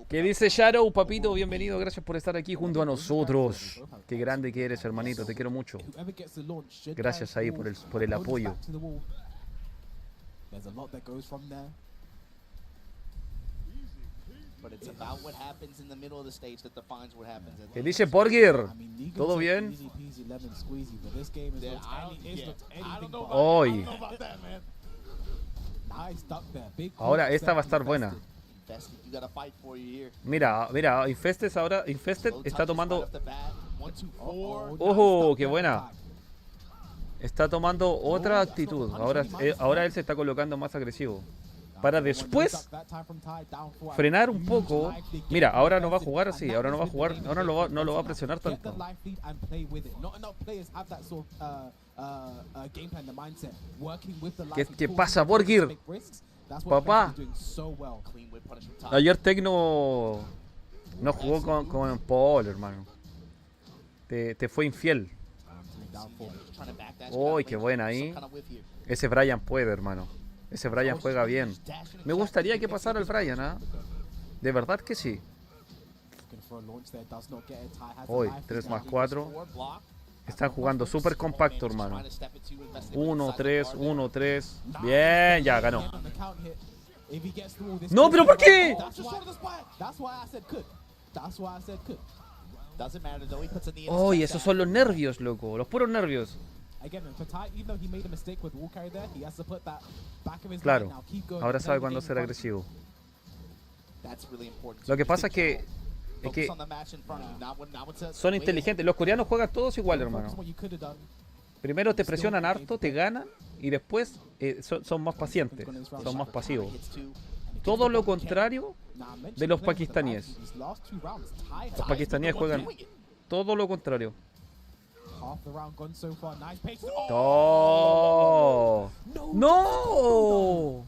¿Qué dice Shadow, papito? Bienvenido, gracias por estar aquí junto a nosotros. Qué grande que eres, hermanito, te quiero mucho. Gracias ahí por el apoyo. ¿Qué dice Borgir? ¿Todo bien? Hoy. Ahora esta va a estar buena. Mira, Infested está tomando... ¡Ojo! ¡Qué buena! Está tomando otra actitud. Ahora él se está colocando más agresivo. Para después frenar un poco. Mira, ahora no va a jugar así. Ahora no va a jugar. Ahora no lo va a presionar tanto. ¿Qué pasa, Borgir? Papá. Ayer Tecno no jugó con Paul, hermano. Te fue infiel. Uy, qué buena ahí. Ese Brian puede, hermano. Ese Brian juega bien. Me gustaría que pasara el Brian, ¿ah? De verdad que sí. Hoy, 3 más 4. Están jugando súper compacto, hermano. 1, 3, 1, 3. Bien, ya ganó. ¡No, pero por qué! Uy, esos son los nervios, loco. Los puros nervios. Claro, ahora sabe cuándo ser agresivo. Lo que pasa es que son inteligentes. Los coreanos juegan todos igual, hermano. Primero te presionan harto, te ganan y después son más pacientes, son más pasivos. Todo lo contrario de los pakistaníes. Los pakistaníes juegan todo lo contrario. ¡No! ¡No!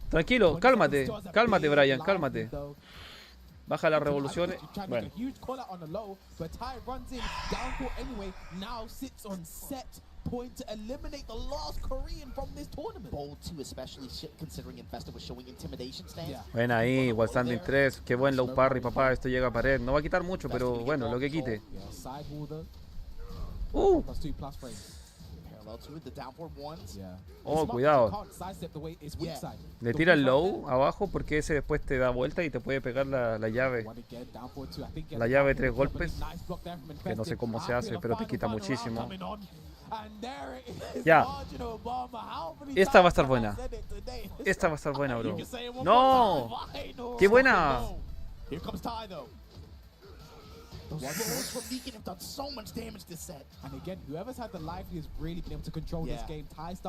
Tranquilo, cálmate, Brian, cálmate. Baja las revoluciones. Bueno. Ven ahí, Wall Standing 3. Qué buen low parry, papá. Esto llega a pared. No va a quitar mucho, pero bueno, lo que quite. Oh, cuidado. Le tira el low abajo porque ese después te da vuelta y te puede pegar la llave. La llave de 3 golpes. Que no sé cómo se hace, pero te quita muchísimo. Ya. Esta va a estar buena. Esta va a estar buena, bro. ¡No! ¡Qué buena!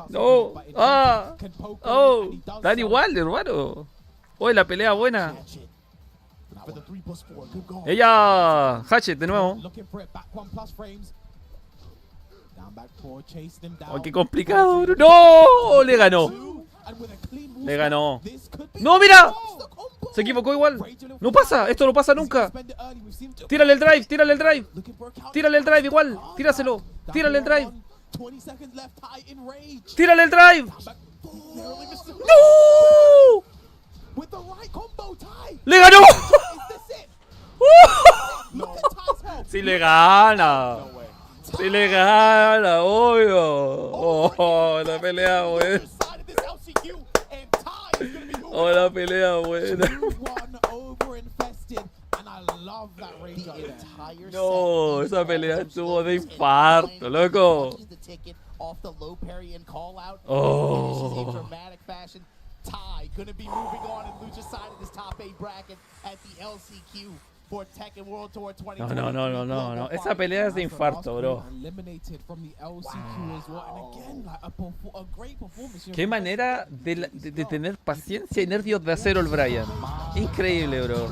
No. Ah. Oh. Dan igual, hermano. Oye, la pelea buena. Ella. Hatchet de nuevo. Oh, qué complicado, bro. ¡No! Le ganó. Le ganó. ¡No, mira! Se equivocó igual. No pasa, esto no pasa nunca. Tírale el drive, tírale el drive. Tírale el drive igual. Tíraselo. Tírale el drive. Tírale el drive. ¡No! ¡Le ganó! Si le gana. Si le gana, obvio. Oh, la pelea buena. Oh, la pelea buena. No, esa pelea estuvo de infarto, loco. Oh. Ty gonna be moving on in Lucha's side of this top 8 bracket at the LCQ for Tekken World Tour 2020. No. Esa pelea es de infarto, bro. Qué manera de tener paciencia y nervios de acero el Brian. Increíble, bro.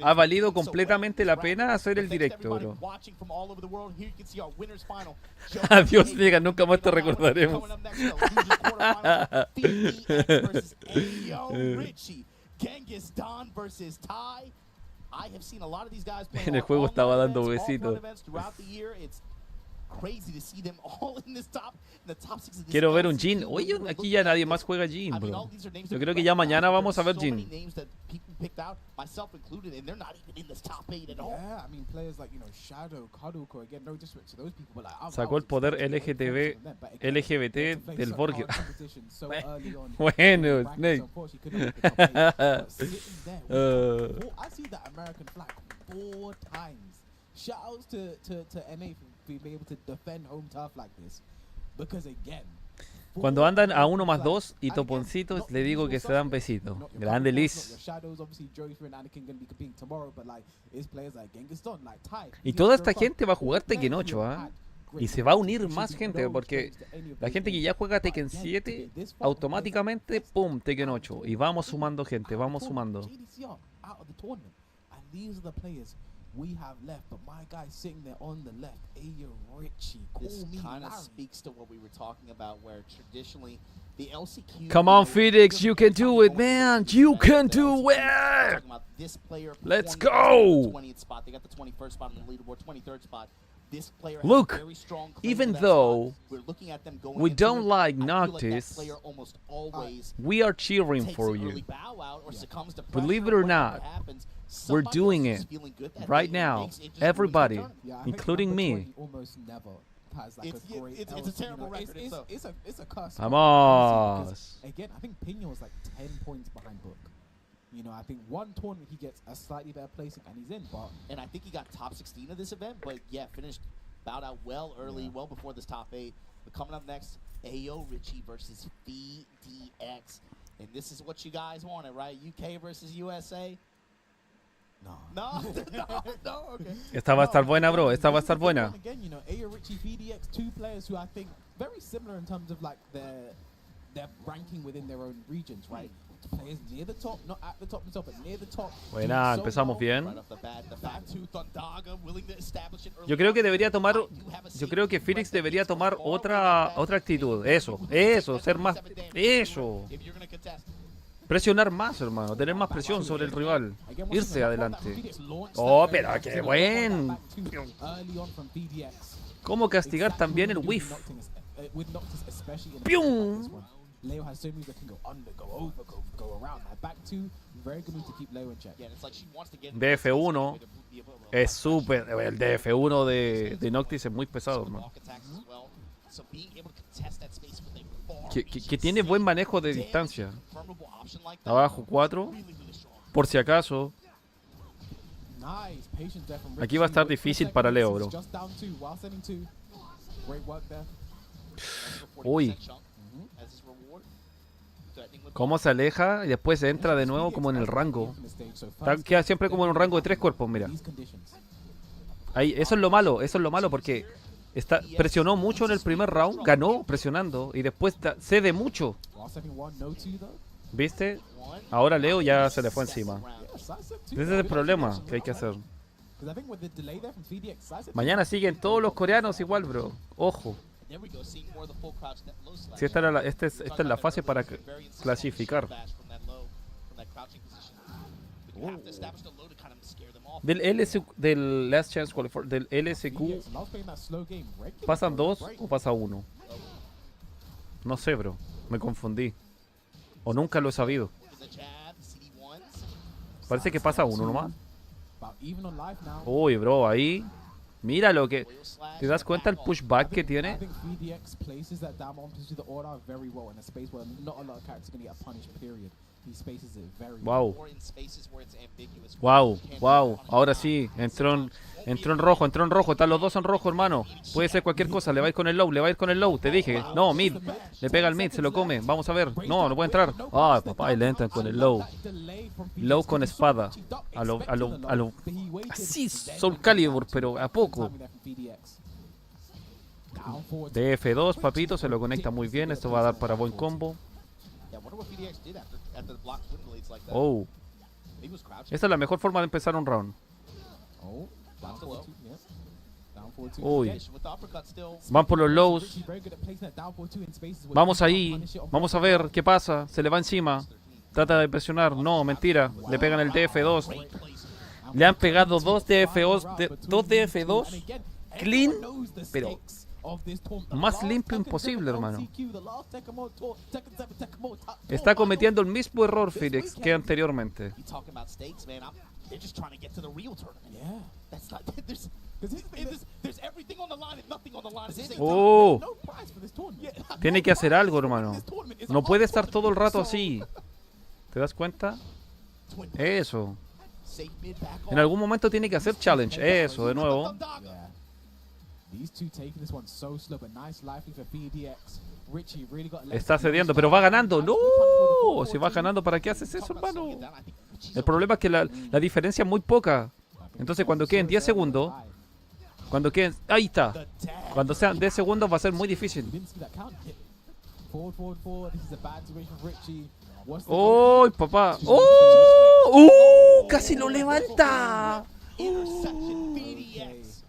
Ha valido completamente la pena hacer el directo, bro. Adiós, Vega, nunca más te recordaremos. En el juego estaba dando besitos. Quiero ver un Jin. Oye, aquí ya nadie más juega Jin, bro. Yo creo que ya mañana vamos a ver Jin. Sacó el poder LGBT del Borgia. Bueno, Snake. Shoutouts to NA for being able to defend home turf like this. Because again, cuando andan a 1+2 y toponcitos, le digo que se dan besitos. Grande Liz. Y toda esta gente va a jugar Tekken 8, ¿ah? Y se va a unir más gente, porque la gente que ya juega Tekken 7, automáticamente, pum, Tekken 8. Y vamos sumando gente, vamos sumando. We have left, but my guy sitting there on the left, Ayo Richie. This kind of speaks to what we were talking about, where traditionally the LCQ. Come on, Felix, you can do it, man. You can do it. Let's go. 20th spot. They got the 21st spot on the leaderboard, 23rd spot. This player look, has very strong even though we're looking at them going we don't like like Noctis, always we are cheering for you. Believe it or not, we're doing it right now. Everybody, including me. It's a terrible record. It's a curse. Vamos. Again, I think Pino was like 10 points behind Book. You know, I think one tournament he gets a slightly better placing and he's in, but... And I think he got top 16 of this event, but yeah, finished bowed out well early, well before this top 8. But coming up next, Ayo Richie versus VDX. And this is what you guys wanted, right? UK versus USA? No, okay. Esta va a estar buena, bro. Esta va a estar buena. Again, you know, Ayo Richie, VDX, two players who I think very similar in terms of like their ranking within their own regions, right? Players near the top, not at the top themselves, but near the top. Buena, empezamos bien. Yo creo que Felix debería tomar otra actitud. Eso, ser más, eso. Presionar más, hermano, tener más presión sobre el rival, irse adelante. Oh, pero qué buen. ¿Cómo castigar también el whiff? ¡Pium! Leo has so many that can go under, go over, go around. Back two, very good move to keep Leo in check. DF1 es súper. El DF1 de Noctis es muy pesado, hermano. Que tiene buen manejo de distancia. Abajo 4. Por si acaso. Aquí va a estar difícil para Leo, bro. Uy. Cómo se aleja y después entra de nuevo como en el rango. Queda siempre como en un rango de 3 cuerpos, mira. Ahí, eso es lo malo porque presionó mucho en el primer round, ganó presionando y después cede mucho. ¿Viste? Ahora Leo ya se le fue encima. Ese es el problema que hay que hacer. Mañana siguen todos los coreanos igual, bro. Ojo. Si esta es la fase para clasificar. Del Last Chance Qualifier, del LSQ, ¿pasan 2 o pasa 1? No sé, bro. Me confundí. O nunca lo he sabido. Parece que pasa 1 nomás. Uy, bro, ahí. Mira lo que... ¿Te das cuenta el pushback que tiene? Wow. Wow, wow. Ahora sí, entró en rojo, Están los dos en rojo, hermano. Puede ser cualquier cosa, le va a ir con el low, te dije. No, mid. Le pega al mid, se lo come. Vamos a ver. No puede entrar. Ah, papá, y le entran con el low. Low con espada. A lo así, Soul Calibur, pero a poco. DF2, papito, se lo conecta muy bien. Esto va a dar para buen combo. Oh. Esta es la mejor forma de empezar un round. Uy. Van por los lows. Vamos ahí. Vamos a ver qué pasa. Se le va encima. Trata de presionar. No, mentira. Le pegan el DF2. Le han pegado dos DF2 clean, pero más limpio imposible, hermano. Está cometiendo el mismo error Phoenix que anteriormente. Oh, tiene que hacer algo, hermano. No puede estar todo el rato así. ¿Te das cuenta? Eso. En algún momento tiene que hacer challenge. Eso, de nuevo. Está cediendo, pero va ganando. ¡No! Si va ganando, ¿para qué haces eso, hermano? El problema es que la diferencia es muy poca. Entonces, cuando queden 10 segundos, ahí está. Cuando sean 10 segundos, va a ser muy difícil. ¡Oh, papá! ¡Oh! ¡Casi lo levanta!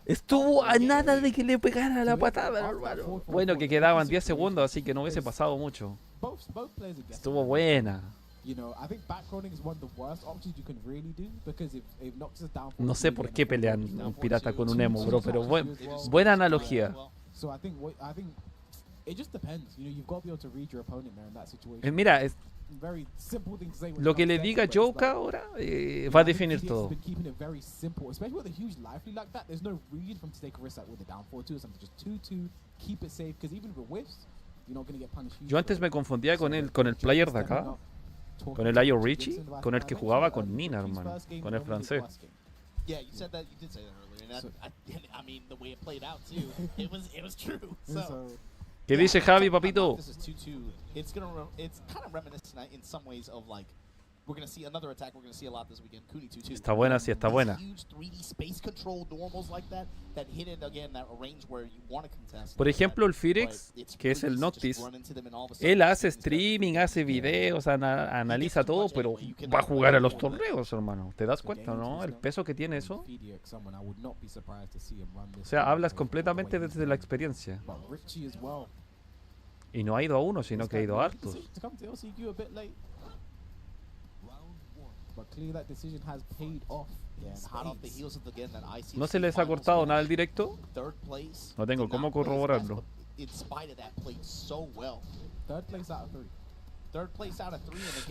Estuvo a nada de que le pegara la patada, hermano. Bueno, que quedaban 10 segundos, así que no hubiese pasado mucho. Estuvo buena. No sé por qué pelean un pirata con un emo, bro, pero buena analogía. Mira, lo que le diga Joker ahora va a definir todo. Yo antes me confundía con el player de acá, con el Ayo Richie, con el que jugaba con Nina, hermano, con el francés. ¿Qué dice Javi, papito? Está buena, sí, está buena. Por ejemplo, el Phoenix, que es el Noctis, él hace streaming, hace videos, analiza todo, pero va a jugar a los torneos, hermano. ¿Te das cuenta, no? El peso que tiene eso. O sea, hablas completamente desde la experiencia. Y no ha ido a uno, sino que ha ido a hartos. ¿No se les ha cortado nada el directo? No tengo cómo corroborarlo.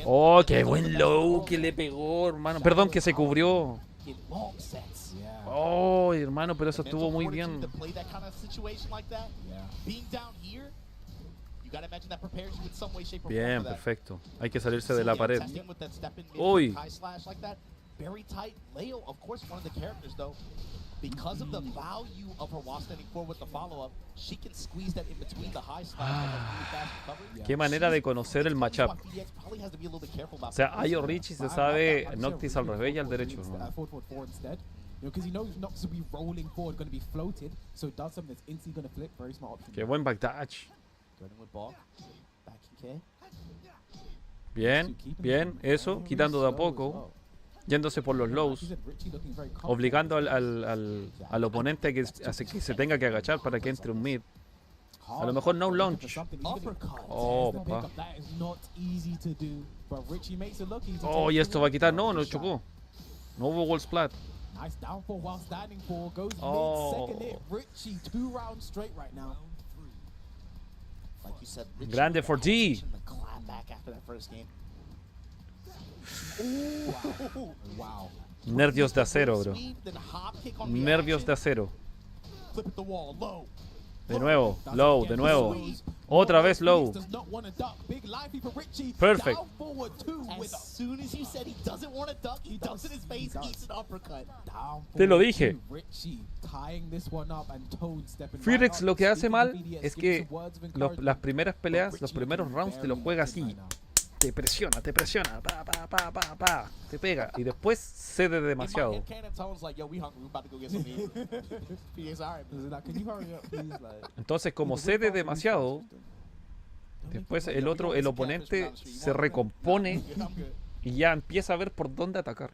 Oh, qué buen low que le pegó, hermano. Perdón, que se cubrió. Oh, hermano, pero eso estuvo muy bien. Bien, perfecto. Hay que salirse de la pared. Uy. Qué manera de conocer el matchup. O sea, Ayo Richie se sabe Noctis al revés y al derecho, ¿no? Because he knows not to be rolling forward, going to be floated. So it does something that's instantly going to flip. Very smart option. Qué buen backdash. Back Bien, bien, eso, quitando de a poco, yéndose por los lows, obligando al oponente a que se tenga que agachar para que entre un mid. A lo mejor no launch. Oh, papá. Oh, y esto va a quitar. No, no chocó. No hubo wall splat. Oh. Grande for D. Nervios de acero, bro. Nervios de acero. De nuevo, low, de nuevo. Otra vez low. Perfect. Te lo dije. Phoenix lo que hace mal es que las primeras peleas, los primeros rounds te los juega así. Te presiona, te pega y después cede demasiado. Entonces, como cede demasiado, después el oponente se recompone y ya empieza a ver por dónde atacar.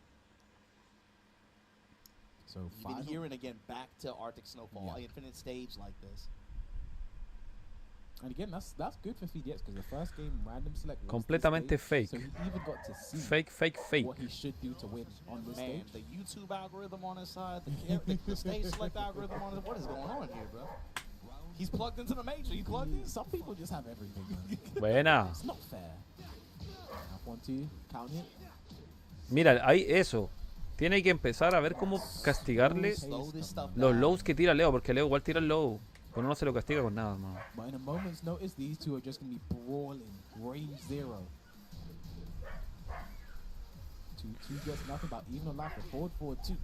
And again, that's good for FDX because the first game random select was Completamente stage, fake. so he even got to see Fake. what he should do to win on this Man, stage. the YouTube algorithm on his side, the stage select algorithm on his, what is going on here, bro? He's plugged into the matrix. He plugged in. Some people just have everything. Man. Buena. It's not fair. Up 1-2, count it. Mira, hay eso. Tiene que empezar a ver cómo castigarle los lows que tira Leo, porque Leo igual tira el low. Pero no se lo castiga con nada, hermano. But in a moment's notice, these two are just going to be brawling. Range 0. 2-2 gets nothing but even on life. Forward 2.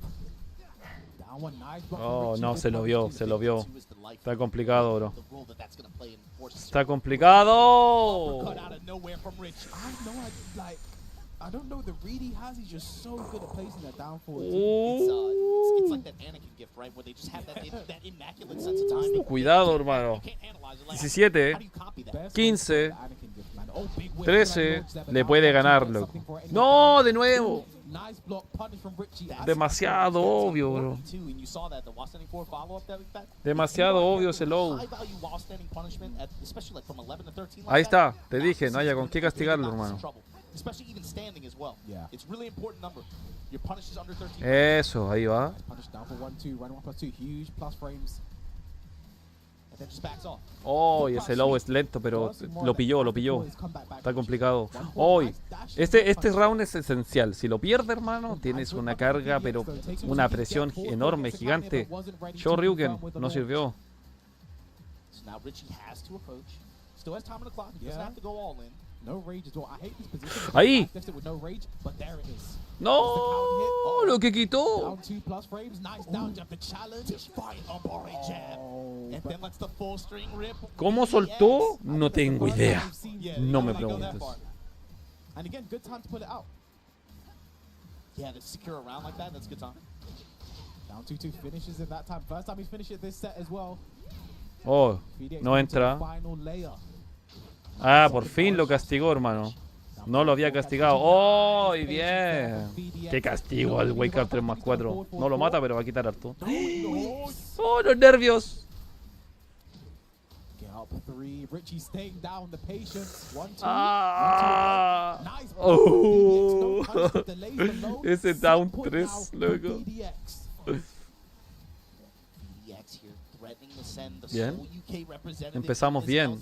Down one, nice block. Oh, no, se lo vio. Está complicado, bro. Está complicado. I don't know the read he has. He's just so good at placing that down forward. It's like that Anakin gift, right? Where they just have that immaculate sense of timing. Cuidado, hermano. 17, 15, 13. Le puede ganar, loco. No, de nuevo. Demasiado obvio, bro. Demasiado obvio ese low. Ahí está. Te dije, no haya con qué castigarlo, hermano. Especially even standing as well. Yeah. It's really important number. Your punish is under 13. Eso, ahí va. Punish down for 1-2, running 1+2, huge plus frames. And then just backs off. Oh, y ese low es lento, pero lo pilló. Está complicado. Oh, este round es esencial. Si lo pierde, hermano, tienes una carga, pero una presión enorme, gigante. Shoryuken no sirvió. So now Richie has to approach. Still has time on the clock. He doesn't have to go all in. No rage as well. I hate this position. Ahí. With no rage, but there it is. No, lo que quitó. Down 2+ frames. Nice down jump. The challenge. Fine up jab. And then lets the full string rip. ¿Cómo soltó? No tengo idea. No me preguntes. And again, good time to put it out. Yeah, to secure a round like that, that's a good time. Down 2-2 finishes it that time. First time he's finished it this set as well. Oh, no entra. Ah, por fin lo castigó, hermano. No lo había castigado. ¡Oh, y bien! ¡Qué castigo al Wake Up 3+4! No lo mata, pero va a quitar harto. ¡Oh, los nervios! ¡Ah! ¡Oh! Ese down 3, loco. Bien. Empezamos bien.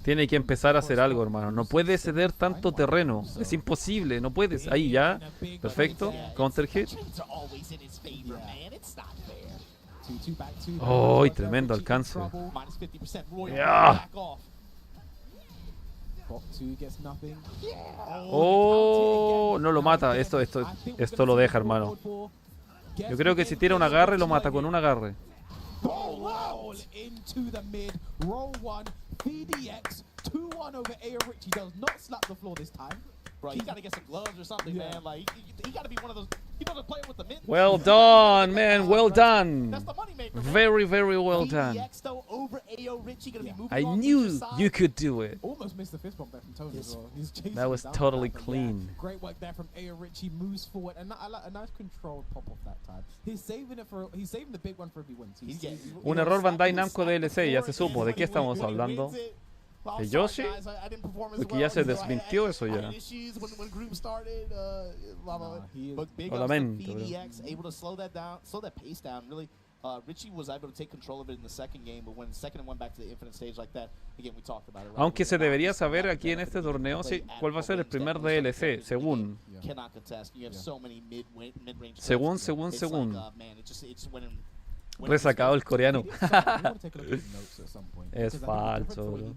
Tiene que empezar a hacer algo, hermano. No puede ceder tanto terreno. Es imposible, no puedes. Ahí ya. Perfecto. Counter hit. ¡Oh! Tremendo alcance. Yeah. ¡Oh! No lo mata. Esto lo deja, hermano. Yo creo que si tira un agarre, lo mata con un agarre. Into the mid, roll 1, PDX, 2-1 over A Richie does not slap the floor this time. Bro, he gotta get some gloves or something, man. Like, he gotta be one of those Well done, man. Well done. Very, very well done. I knew you could do it. Almost missed the fist bump there from Tony as well. That was totally clean. Great work there from Ao Richie. Moves forward and a nice controlled pop off that time. He's saving the big one for if he wins. Un error Bandai Namco DLC, ya se supo. ¿De qué estamos hablando? ¿De Yoshi? Porque ya se desmintió eso ya. Lo lamento, bro. Richie was able to take control of it in the second game, but when the second went back to the infinite stage like that, again we talked about it. Right? Aunque se debería saber aquí en este torneo cuál va a ser el primer DLC, según. Según. Resacado el coreano. Es falso, bro.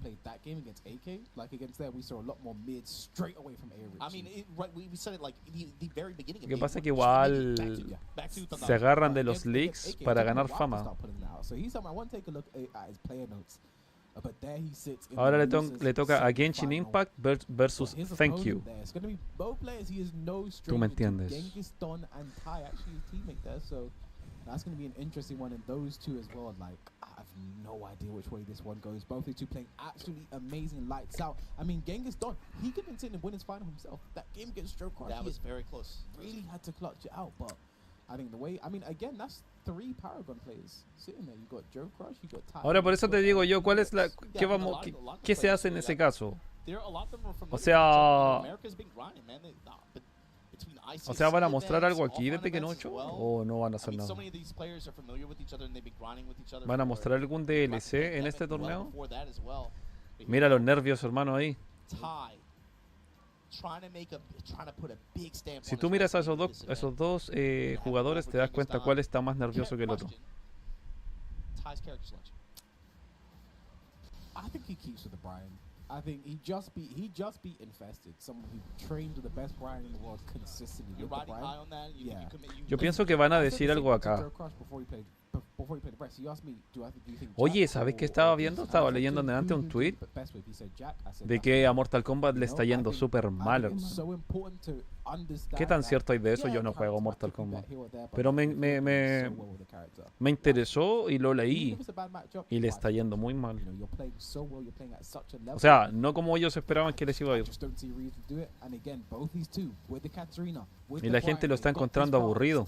Lo que pasa es que igual se agarran de los leaks para ganar fama. Ahora le toca a Genshin Impact versus Thank You. Tú me entiendes. That's going to be an interesting one, and those two as well. Like, I have no idea which way this one goes. Both the two playing absolutely amazing, lights out. I mean, Genghis Don, he could have been in winners final himself. That game against Joe Crush, that was very close. Really had to clutch it out, but I think the way, I mean, again, that's 3 Paragon players sitting there. You got Joe Crush, you got Ty. Ahora por eso te digo yo, ¿cuál es la, qué se hace en ese caso? O sea, ¿van a mostrar algo aquí de Tekken 8 o no van a hacer nada? ¿Van a mostrar algún DLC en este torneo? Mira los nervios, hermano, ahí. Si tú miras a esos dos jugadores, te das cuenta cuál está más nervioso que el otro. I think he just beat Infested, someone who trained with the best Brian in the world consistently. Yo pienso que van a decir algo acá. Oye, ¿sabes qué estaba viendo? Estaba leyendo delante un tweet de que a Mortal Kombat le está yendo súper mal, hermano. ¿Qué tan cierto hay de eso? Yo no juego Mortal Kombat, pero me interesó y lo leí y le está yendo muy mal. O sea, no como ellos esperaban que les iba a ir. Y la gente lo está encontrando aburrido.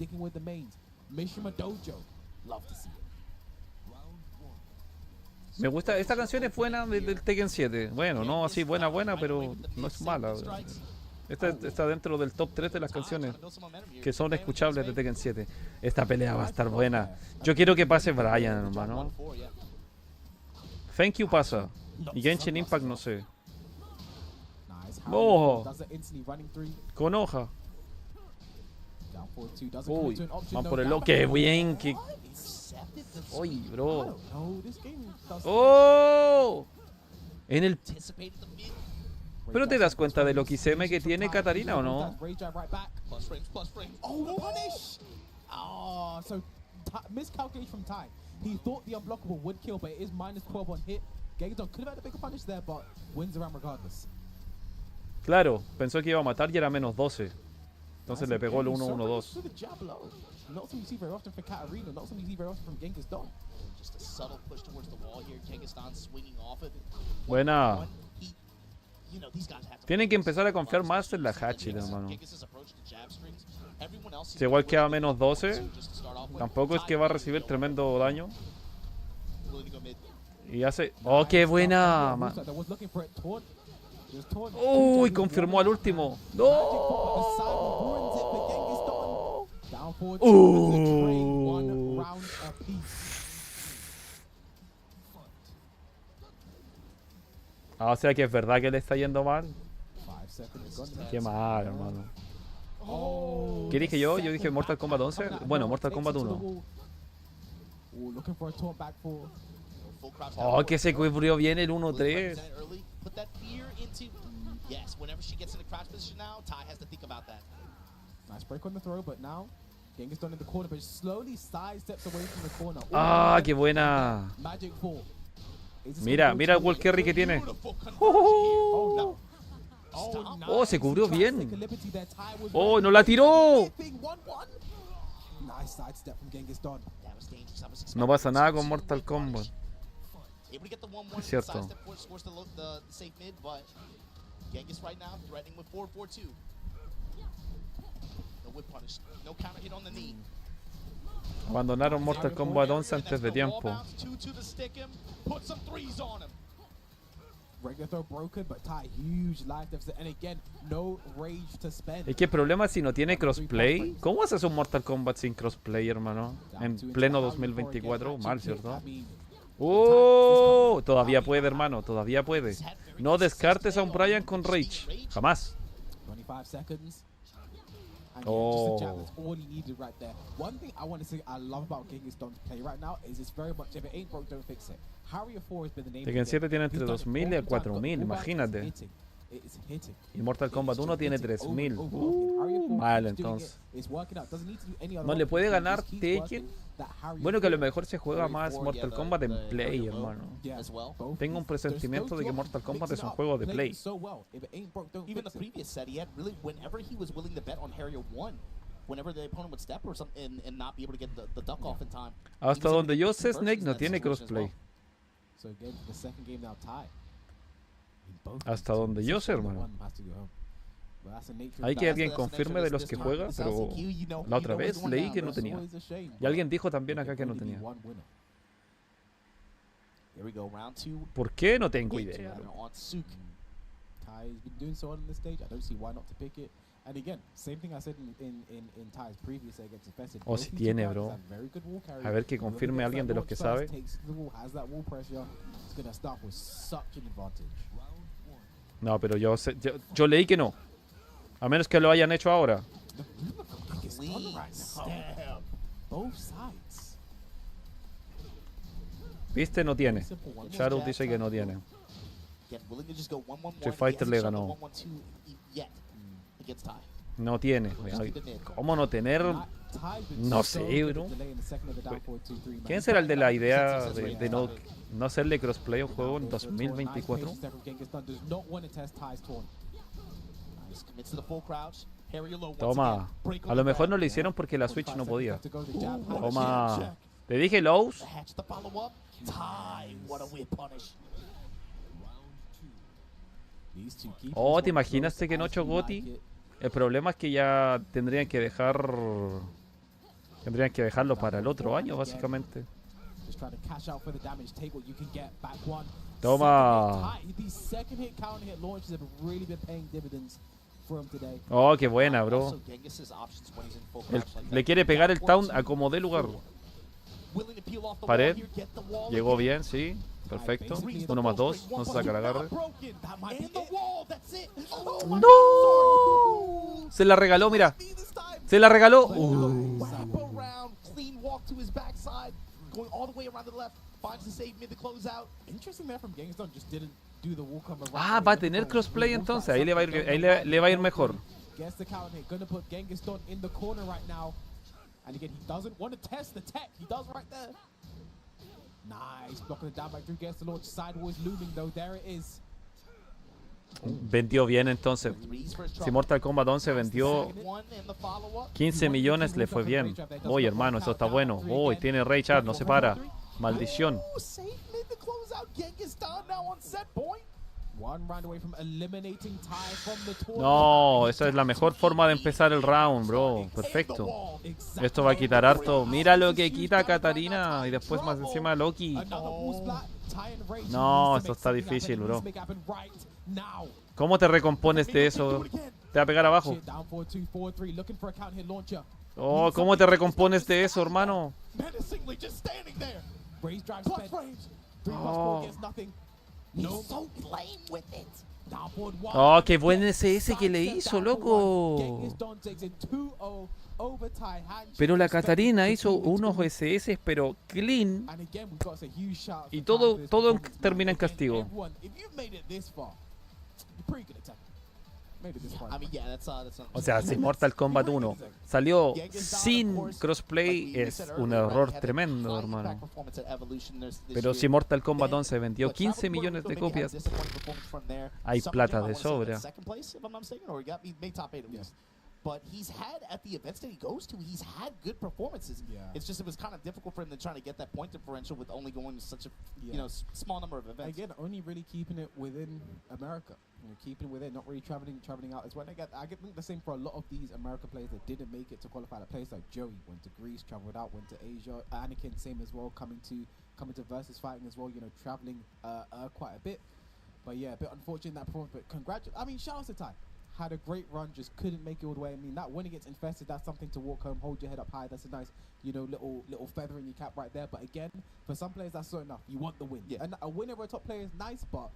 Me gusta, esta canción es buena del Tekken 7. Bueno, no así buena, pero no es mala. Esta está dentro del top 3 de las canciones que son escuchables de Tekken 7. Esta pelea va a estar buena. Yo quiero que pase Brian, hermano. Thank You pasa. Y Genshin Impact no sé. ¡Oh! Con hoja. Uy, van por el loco. ¡Qué bien! ¡Qué... ¡Uy, bro! ¡Oh! En el... ¿Pero te das cuenta de lo que se que tiene Katarina o no? Claro, pensó que iba a matar y era menos 12. Entonces le pegó el 1-1-2. Buena. Tienen que empezar a confiar más en la Hatchet, hermano. Si igual queda menos 12, tampoco es que va a recibir tremendo daño. Y hace... ¡Oh, qué buena! ¡Uy! Confirmó al último. ¡No! O sea que es verdad que le está yendo mal. Qué mal, hermano. ¿Qué dije yo? Yo dije Mortal Kombat 11. Bueno, Mortal Kombat 1. Oh, que se cubrió bien el 1-3. Ah, qué buena. Mira el wall carry que tiene. Oh, se cubrió bien. Oh, no la tiró. No pasa nada con Mortal Kombat. Es cierto. Abandonaron Mortal Kombat 11 antes de tiempo. Es que el problema es si no tiene crossplay. ¿Cómo haces un Mortal Kombat sin crossplay, hermano? En pleno 2024, mal, ¿cierto? ¡Oh! Todavía puede, hermano, todavía puede. No descartes a un Brian con Rage. Jamás. Oh. Tekken 7 tiene entre 2000 y 4000, imagínate. Y Mortal Kombat 1 tiene 3000. Mal, entonces. ¿No le puede ganar Tekken? Bueno, que a lo mejor se juega más Mortal Kombat en Play, hermano. Tengo un presentimiento de que Mortal Kombat es un juego de Play. Hasta donde yo sé, Snake no tiene crossplay. Hasta donde yo sé, hermano. Hay que alguien confirme de los que juega, pero la otra vez leí que no tenía. Y alguien dijo también acá que no tenía. ¿Por qué? No tengo idea. Oh, si tiene, bro. A ver que confirme alguien de los que sabe. No, pero yo leí que no. A menos que lo hayan hecho ahora. ¿Viste? No tiene. Shadow dice que no tiene. Street Fighter le ganó. No tiene. ¿Cómo no tener? No sé, bro. ¿Quién será el de la idea de no hacerle crossplay a un juego en 2024? Toma. A lo mejor no lo hicieron porque la Switch no podía. Toma. ¿Te dije lows? Oh, ¿te imaginaste que en 8 GOTY? El problema es que ya tendrían que dejarlo para el otro año, básicamente. Toma. Oh, qué buena, bro. Le quiere pegar el taunt a como dé lugar. Pared. Llegó bien, sí. Perfecto. 1 más 2. No se saca el agarre. ¡No! Se la regaló, mira. Se la regaló. Ah, va a tener crossplay entonces. Ahí le va a ir mejor. Vendió bien entonces. Si Mortal Kombat 11 vendió 15 millones, le fue bien. Oye, hermano, eso está bueno. Uy, tiene Ray Chat, no se para. Maldición. No, esa es la mejor forma de empezar el round, bro. Perfecto. Esto va a quitar harto. Mira lo que quita Katarina. Y después más encima Loki. No, esto está difícil, bro. ¿Cómo te recompones de eso? Te va a pegar abajo. Oh, ¿cómo te recompones de eso, hermano? Oh. Oh, qué buen SS que le hizo, loco. Pero la Katarina hizo unos SS, pero clean. Y todo termina en castigo. O sea, si Mortal Kombat 1 salió sin crossplay es un error tremendo, hermano. Pero si Mortal Kombat 11 vendió 15 millones de copias, hay plata de sobra. But he's had, at the events that he goes to, he's had good performances. Yeah. It's just, it was kind of difficult for him to try to get that point differential with only going to such a, you know, small number of events. Again, only really keeping it within America. You know, keeping it within, not really traveling out as well. I get the same for a lot of these American players that didn't make it to qualify. Like players like Joey went to Greece, traveled out, went to Asia. Anakin, same as well, coming to versus fighting as well. You know, traveling quite a bit. But yeah, a bit unfortunate in that performance. But congratulations. I mean, shout out to Ty. Had a great run, just couldn't make it all the way. I mean, that when it gets infested, that's something to walk home, hold your head up high. That's a nice, you know, little feather in your cap right there. But again, for some players, that's not enough. You want the win. Yeah. And a win over a top player is nice, but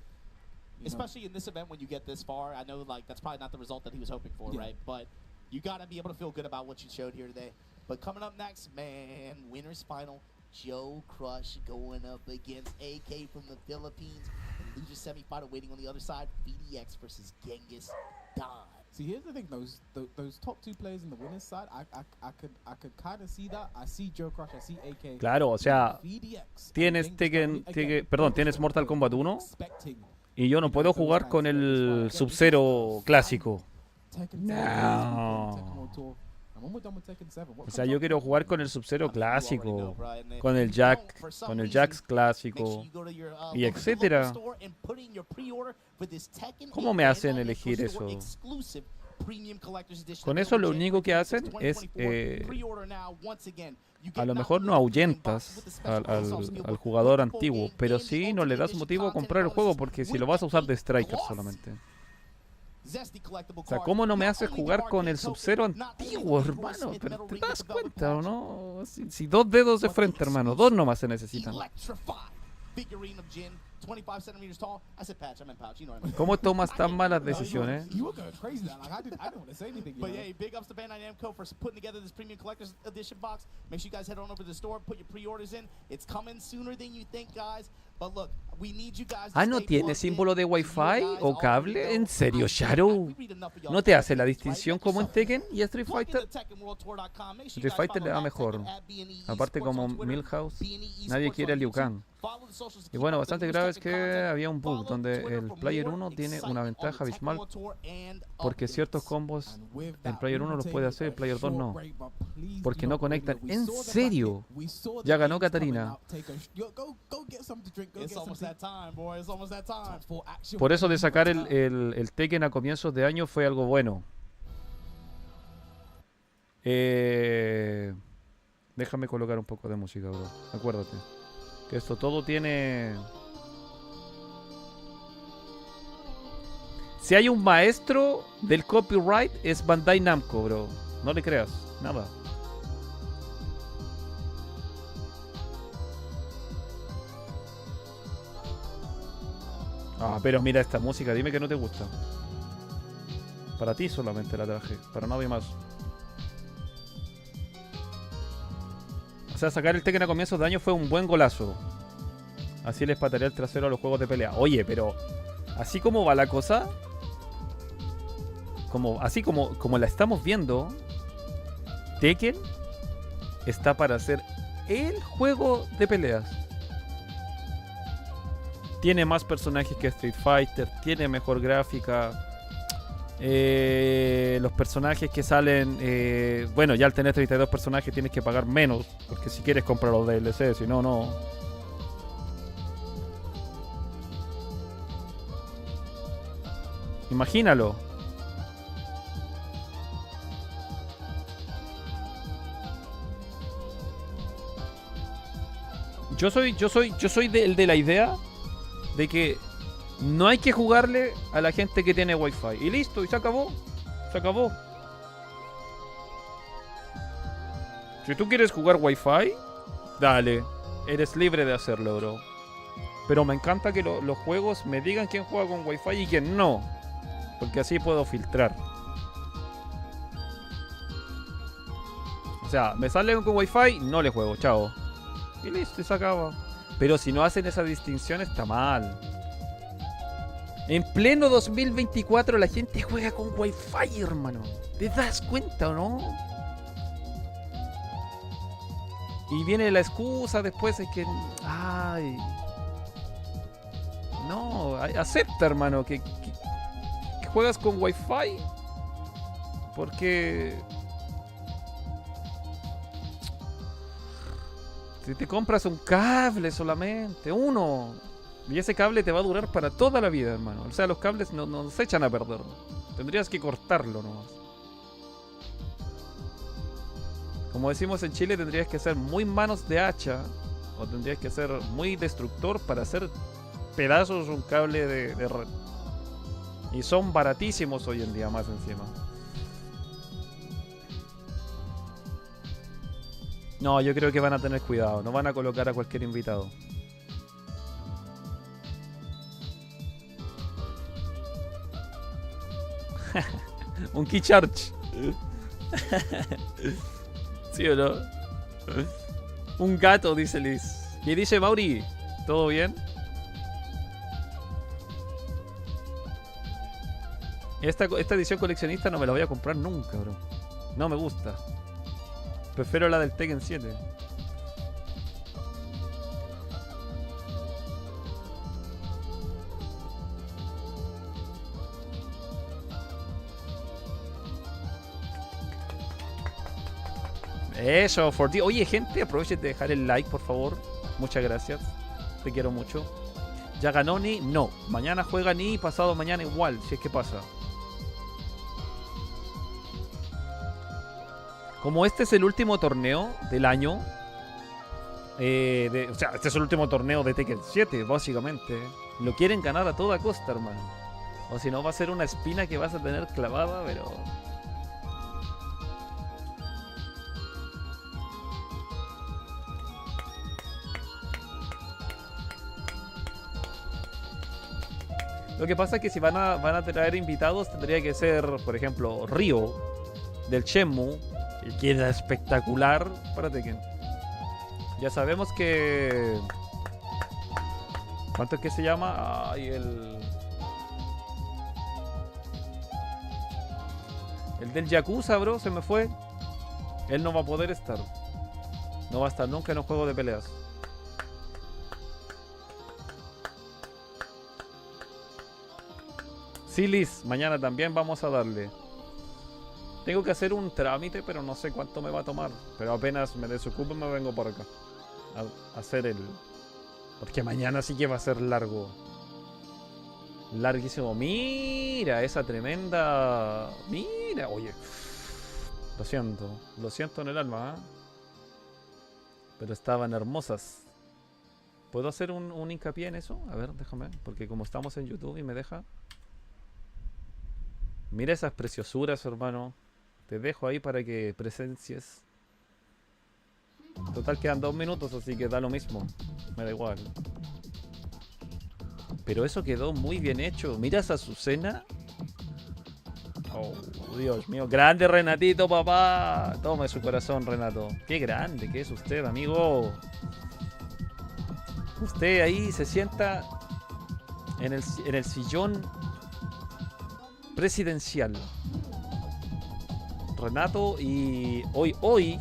especially in this event when you get this far, I know like that's probably not the result that he was hoping for, right? But you gotta be able to feel good about what you showed here today. But coming up next, man, winners final. Joe Crush going up against AK from the Philippines. And loser semifinal waiting on the other side. VDX versus Genghis Don. See, here's the thing: those top two players in the winners side, I could kind of see that. I see Joe Crush, I see AK. Claro, o sea, tienes tienes Mortal Kombat 1 y yo no puedo jugar con el Sub-Zero clásico. No. O sea, yo quiero jugar con el Sub-Zero clásico, con el Jax clásico y etcétera. ¿Cómo me hacen elegir eso? Con eso lo único que hacen es a lo mejor no ahuyentas al jugador antiguo, pero sí no le das motivo a comprar el juego, porque si lo vas a usar de striker solamente. O sea, ¿cómo no me haces jugar con el Sub-Zero antiguo, hermano? ¿Pero te das cuenta o no? Si dos dedos de frente, hermano, dos nomás se necesitan. ¿Cómo tomas tan malas decisiones? But yeah, big ups to Bandai Namco for putting together this premium collector's edition box. Make sure you guys head on over to the store, put your pre-orders in. It's coming sooner than you think, guys. But look, we need you guys to ¿no tiene símbolo de Wi-Fi o cable? ¿En serio, Shadow? ¿No te hace la distinción como en Tekken y Street Fighter? Street Fighter le va mejor. Aparte, como Milhouse, nadie quiere a Liu Kang. Y bueno, bastante grave es que había un bug donde el Player 1 tiene una ventaja abismal, porque ciertos combos el Player 1 los puede hacer, el Player 2 no, porque no conectan. ¿En serio? Ya ganó Katarina. Por eso de sacar el Tekken a comienzos de año fue algo bueno. Déjame colocar un poco de música, bro. Acuérdate que esto todo tiene... Si hay un maestro del copyright es Bandai Namco, bro. No le creas, nada. Ah, pero mira esta música, dime que no te gusta. Para ti solamente la traje, para nadie más. O sea, sacar el Tekken a comienzos de año fue un buen golazo. Así les pataría el trasero a los juegos de pelea. Oye, pero así como va la cosa, así como la estamos viendo, Tekken está para ser el juego de peleas. Tiene más personajes que Street Fighter, tiene mejor gráfica. Los personajes que salen, bueno, ya al tener 32 personajes tienes que pagar menos, porque si quieres comprar los DLC, si no, no. Imagínalo. Yo soy de la idea de que no hay que jugarle a la gente que tiene Wi-Fi. Y listo, y se acabó. Se acabó. Si tú quieres jugar Wi-Fi, dale. Eres libre de hacerlo, bro. Pero me encanta que los juegos me digan quién juega con Wi-Fi y quién no. Porque así puedo filtrar. O sea, me sale con Wi-Fi, no le juego, chao. Y listo, y se acaba. Pero si no hacen esa distinción está mal. En pleno 2024 la gente juega con Wi-Fi, hermano. ¿Te das cuenta o no? Y viene la excusa después es que... Ay... No, acepta, hermano, que juegas con Wi-Fi. Porque... Si te compras un cable solamente, uno, y ese cable te va a durar para toda la vida, hermano. O sea, los cables no se echan a perder. Tendrías que cortarlo nomás. Como decimos en Chile, tendrías que ser muy manos de hacha, o tendrías que ser muy destructor para hacer pedazos un cable de red. Y son baratísimos hoy en día, más encima. No, yo creo que van a tener cuidado. No van a colocar a cualquier invitado. Un key charge. ¿Sí o no? Un gato, dice Liz. ¿Qué dice Mauri? ¿Todo bien? Esta edición coleccionista no me la voy a comprar nunca, bro. No me gusta. Prefiero la del Tekken 7. Eso, for ti. Oye, gente, aprovechen de dejar el like, por favor. Muchas gracias. Te quiero mucho. ¿Ya ganó Ni? No. Mañana juega Ni y pasado mañana igual, si es que pasa. Como este es el último torneo del año, o sea, este es el último torneo de Tekken 7, básicamente. Lo quieren ganar a toda costa, hermano. O si no, va a ser una espina que vas a tener clavada, pero... Lo que pasa es que si van a traer invitados, tendría que ser, por ejemplo, Ryo, del Shenmue. Y queda espectacular para Tekken. Ya sabemos que... ¿Cuánto es que se llama? Ay, el del Yakuza, bro, se me fue. Él no va a poder estar. No va a estar nunca en un juego de peleas. Sí, Liz, mañana también vamos a darle. Tengo que hacer un trámite, pero no sé cuánto me va a tomar. Pero apenas me desocupe me vengo por acá a hacer el... Porque mañana sí que va a ser largo. Larguísimo. Mira, esa tremenda... Mira, oye. Lo siento en el alma, ¿eh? Pero estaban hermosas. ¿Puedo hacer un hincapié en eso? A ver, déjame. Porque como estamos en YouTube y me deja... Mira esas preciosuras, hermano. Te dejo ahí para que presencies. Total quedan 2 minutos, así que da lo mismo. Me da igual. Pero eso quedó muy bien hecho. Mira esa Azucena. Oh, Dios mío. Grande Renatito, papá. Tome su corazón, Renato. Qué grande que es usted, amigo. Usted ahí se sienta en el sillón presidencial. Renato y hoy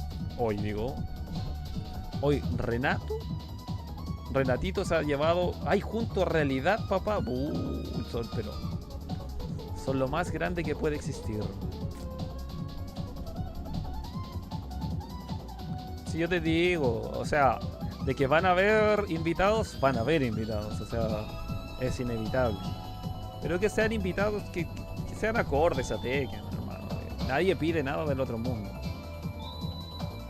Renatito se ha llevado junto a Realidad, papá. Son lo más grande que puede existir. Si yo te digo, o sea, de que van a haber invitados, o sea, es inevitable. Pero que sean invitados que sean acordes a Tekken, hermano. Nadie pide nada del otro mundo.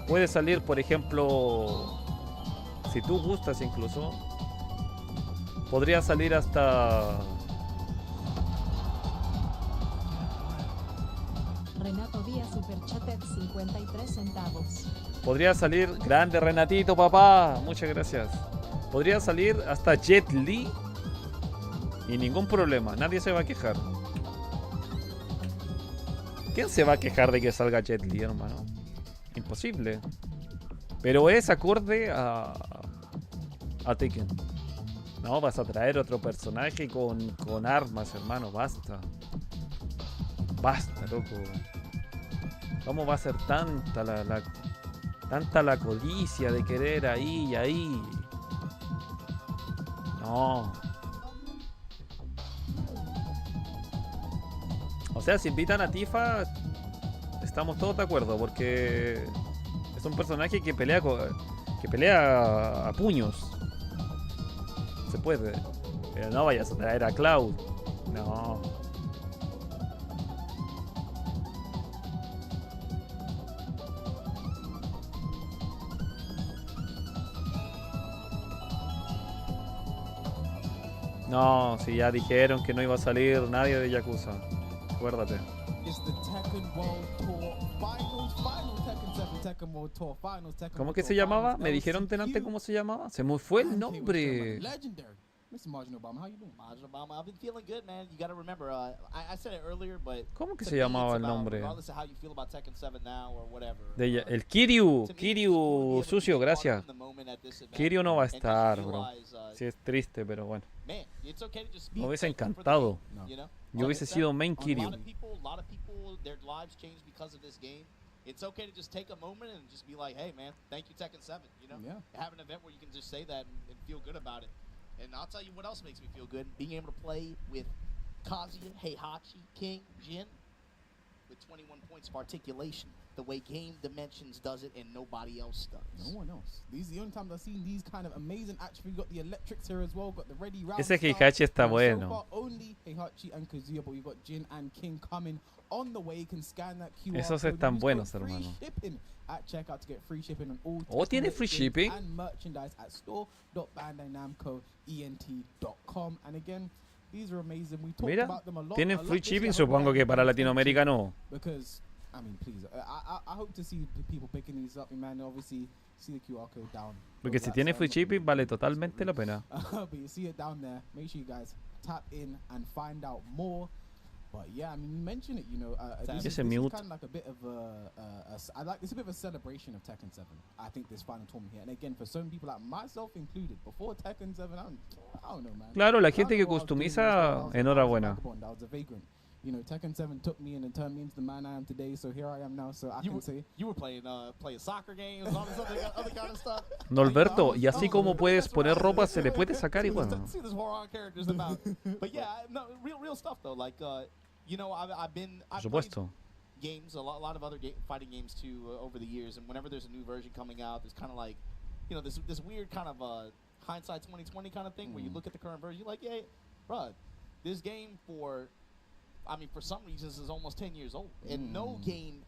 Puede salir, por ejemplo, si tú gustas incluso, podría salir hasta... Renato vía Superchat 53 centavos. Podría salir, grande Renatito, papá, muchas gracias. Podría salir hasta Jet Li y ningún problema, nadie se va a quejar. ¿Quién se va a quejar de que salga Jet Li, hermano? Imposible. Pero es acorde a Tekken. No, vas a traer otro personaje con armas, hermano. Basta. Basta, loco. ¿Cómo va a ser tanta la codicia de querer ahí y ahí? No. O sea, si invitan a Tifa, estamos todos de acuerdo, porque es un personaje que pelea a puños. Se puede. Pero no vayas a traer a Cloud. No. No, si ya dijeron que no iba a salir nadie de Yakuza. Acuérdate. ¿Cómo que se llamaba? ¿Me dijeron delante cómo se llamaba? Se me fue el nombre. ¿Cómo que se llamaba el nombre? El Kiryu sucio, gracias. Kiryu no va a estar, bro. Sí, es triste, pero bueno. Me hubiese encantado. Yo hubiese sido main Kiryu. It's okay to just take a moment and just be like, hey man, thank you Tekken 7, you know? Yeah. Have an event where you can just say that and feel good about it. And I'll tell you what else makes me feel good. Being able to play with Kazuya, Heihachi, King, Jin, with 21 points of articulation. The way Game Dimensions does it and nobody else does. No one else. These are the only times I've seen these kind of amazing attributes. We've got the electrics here as well, got the ready round. Ese Heihachi está bueno. So far only Heihachi and Kazuya, but we've got Jin and King coming on the way. You can scan that QR Esos code. están buenos, hermano. At checkout to get free shipping on all tiene free shipping and merchandise at store.bandainamcoent.com. And again, these are amazing. We talked about them a lot. Tienen free shipping, supongo que para Latinoamérica no. Because I mean, please, I hope to see people picking these up, man. Obviously, see the QR code down. Porque si tiene free shipping vale totalmente la pena. But you see it down there. Make sure you guys tap in and find out more. But yeah, I mean, you mentioned it, you know. This is kind of like a bit of it's a bit of a celebration of Tekken 7. I think this final tournament here, and again, for some people, like myself included, before Tekken 7, I don't know, man. Claro, la gente que customiza, enhorabuena. I was a vagrant. You know, Tekken 7 took me and turned me into the man I am today, so here I am now, so I can say... You were playing soccer games, all this other kind of stuff. Norberto, y así como puedes poner ropa, se le puede sacar igual. See this horror characters about. But yeah, no, real stuff though, like, you know, I've played games, a lot of other fighting games too over the years, and whenever there's a new version coming out, there's kind of like, you know, this weird kind of hindsight 2020 kind of thing, where you look at the current version, you're like, yeah, bruh, this game for some reasons is almost 10 years old, and no game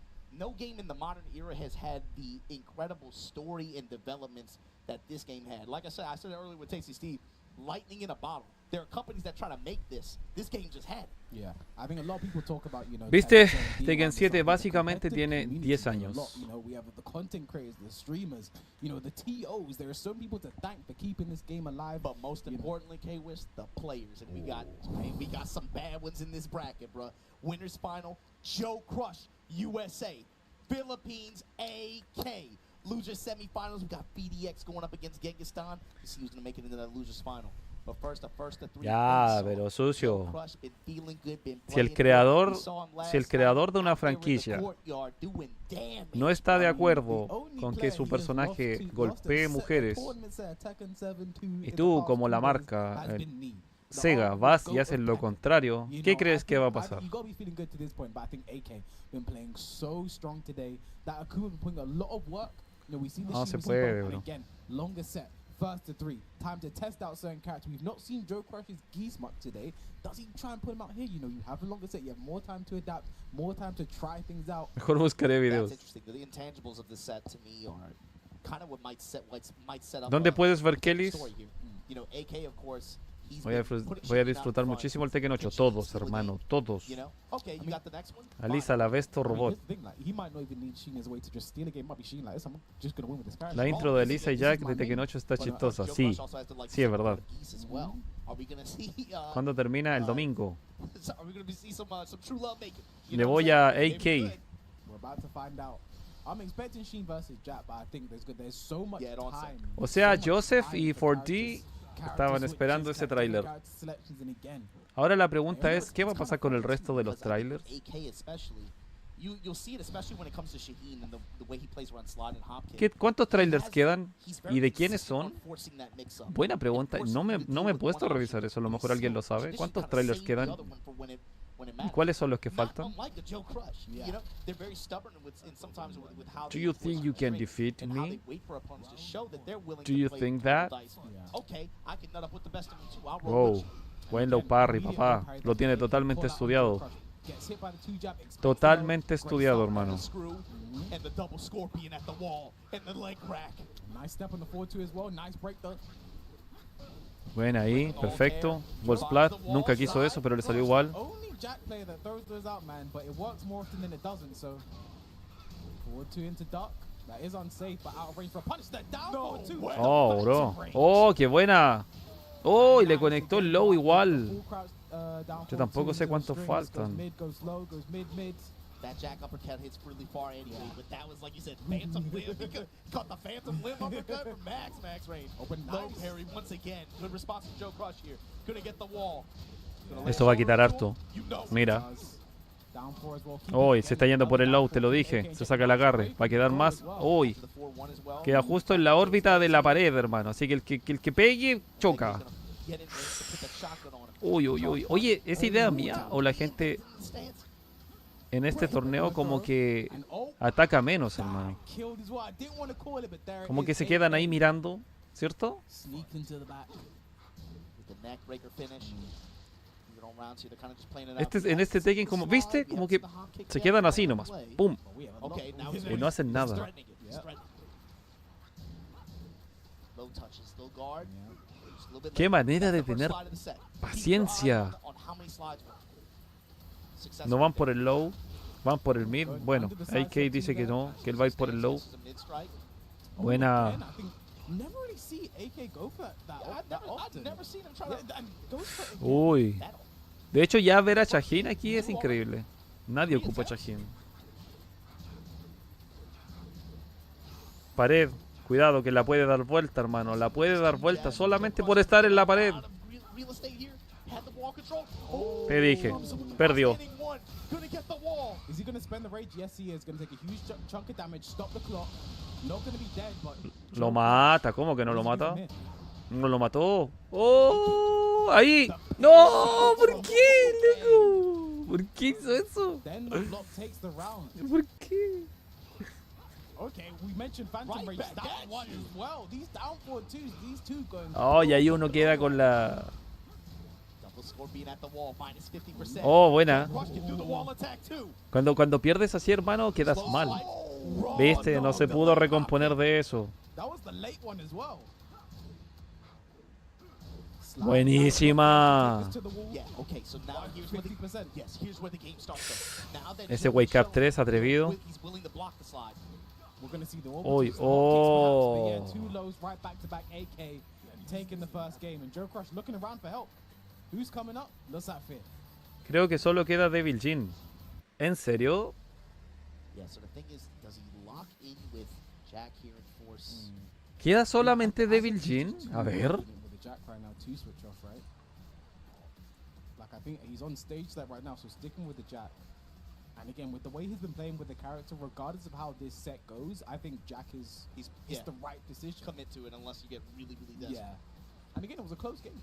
in the modern era has had the incredible story and developments that this game had. Like I said it earlier with Tasty Steve, lightning in a bottle. There are companies that try to make this. This game just had it. Yeah, I think a lot of people talk about, you know, ¿Viste? Tekken 7 básicamente tiene 10 años. You know, we have the content creators, the streamers, you know, the TOs. There are some people to thank for keeping this game alive. But most importantly, K-Wiz, the players. And we got some bad ones in this bracket, bro. Winners final, Joe Crush, USA. Philippines, AK. Losers semifinals, we got BDX going up against Genghis-Khan. You see who's going to make it into that losers final. But first, the three. Ya, pero sucio. Si el creador de una franquicia no está de acuerdo con que su personaje golpee mujeres, y tú como la marca Sega vas y haces lo contrario, ¿qué crees que va a pasar? No se puede, bro. First to 3. Time to test out certain characters. We've not seen Joe Crush's geese much today. Does he try and put him out here? You know, you have a longer set. You have more time to adapt, more time to try things out. Mejor buscaré videos. That's interesting. The intangibles of the set to me are kind of what might set up. ¿Dónde puedes ver Kellys? You know, AK of course. Voy a disfrutar muchísimo el Tekken 8. Todos, hermano, todos. Alisa, la Besto Robot. La intro de Alisa y Jack de Tekken 8 está chistosa. Sí, sí, es verdad. ¿Cuándo termina? El domingo. Le voy a AK. O sea, Joseph y 4D Estaban esperando ese tráiler. Ahora la pregunta es, ¿qué va a pasar con el resto de los trailers? ¿Cuántos trailers quedan? ¿Y de quiénes son? Buena pregunta. No me he puesto a revisar eso. A lo mejor alguien lo sabe. ¿Cuántos trailers quedan? ¿Y cuáles son los que faltan? Do you think you can defeat me? Do you think that? Wow. Buen low parry, papá. Lo tiene totalmente estudiado. Totalmente estudiado, hermano. Buena ahí, perfecto. Ball splat, nunca quiso eso, pero le salió igual. Oh, bro. Oh, qué buena. Oh, y le conectó el low igual. Yo tampoco sé cuántos faltan. That jack uppercut hits really far anyway, but that was, like you said, phantom limb. He caught the phantom limb uppercut from max range. Low parry once again. Good response from Joe Crush here. Gonna get the wall. Esto va a quitar harto. Mira. Uy, se está yendo por el low, te lo dije. Se saca el agarre. Va a quedar más. Uy. Queda justo en la órbita de la pared, hermano. Así que el que pegue, choca. Uy, uy, uy. Oye, ¿es idea mía o la gente en este torneo como que ataca menos, hermano? Como que se quedan ahí mirando, ¿cierto? En este Tekken, como, ¿viste? Como que se quedan así nomás. ¡Pum! Y no hacen nada. ¡Qué manera de tener paciencia! No van por el low, van por el mid. Bueno, AK dice que no, que él va a ir por el low. Buena. Uy. De hecho, ya ver a Shaheen aquí es increíble. Nadie ocupa a Shaheen. Pared. Cuidado que la puede dar vuelta, hermano. La puede dar vuelta solamente por estar en la pared. Te dije. Perdió. Lo mata. ¿Cómo que no lo mata? No lo mató. ¡Oh! ¡Ahí! ¡No! ¿Por qué, loco? ¿Por qué hizo eso? ¿Por qué? Oh, y ahí uno queda con la... Oh, buena. Cuando pierdes así, hermano, quedas mal. ¿Viste? No se pudo recomponer de eso. Buenísima. Ese wake up 3 atrevido. Uy, oh. Creo que solo queda Devil Jin. ¿En serio? ¿Queda solamente Devil Jin? A ver. And again, with the way he's been playing with the character, regardless of how this set goes, I think Jack is the right decision. Commit to it unless you get really desperate. Yeah. And again, it was a close game.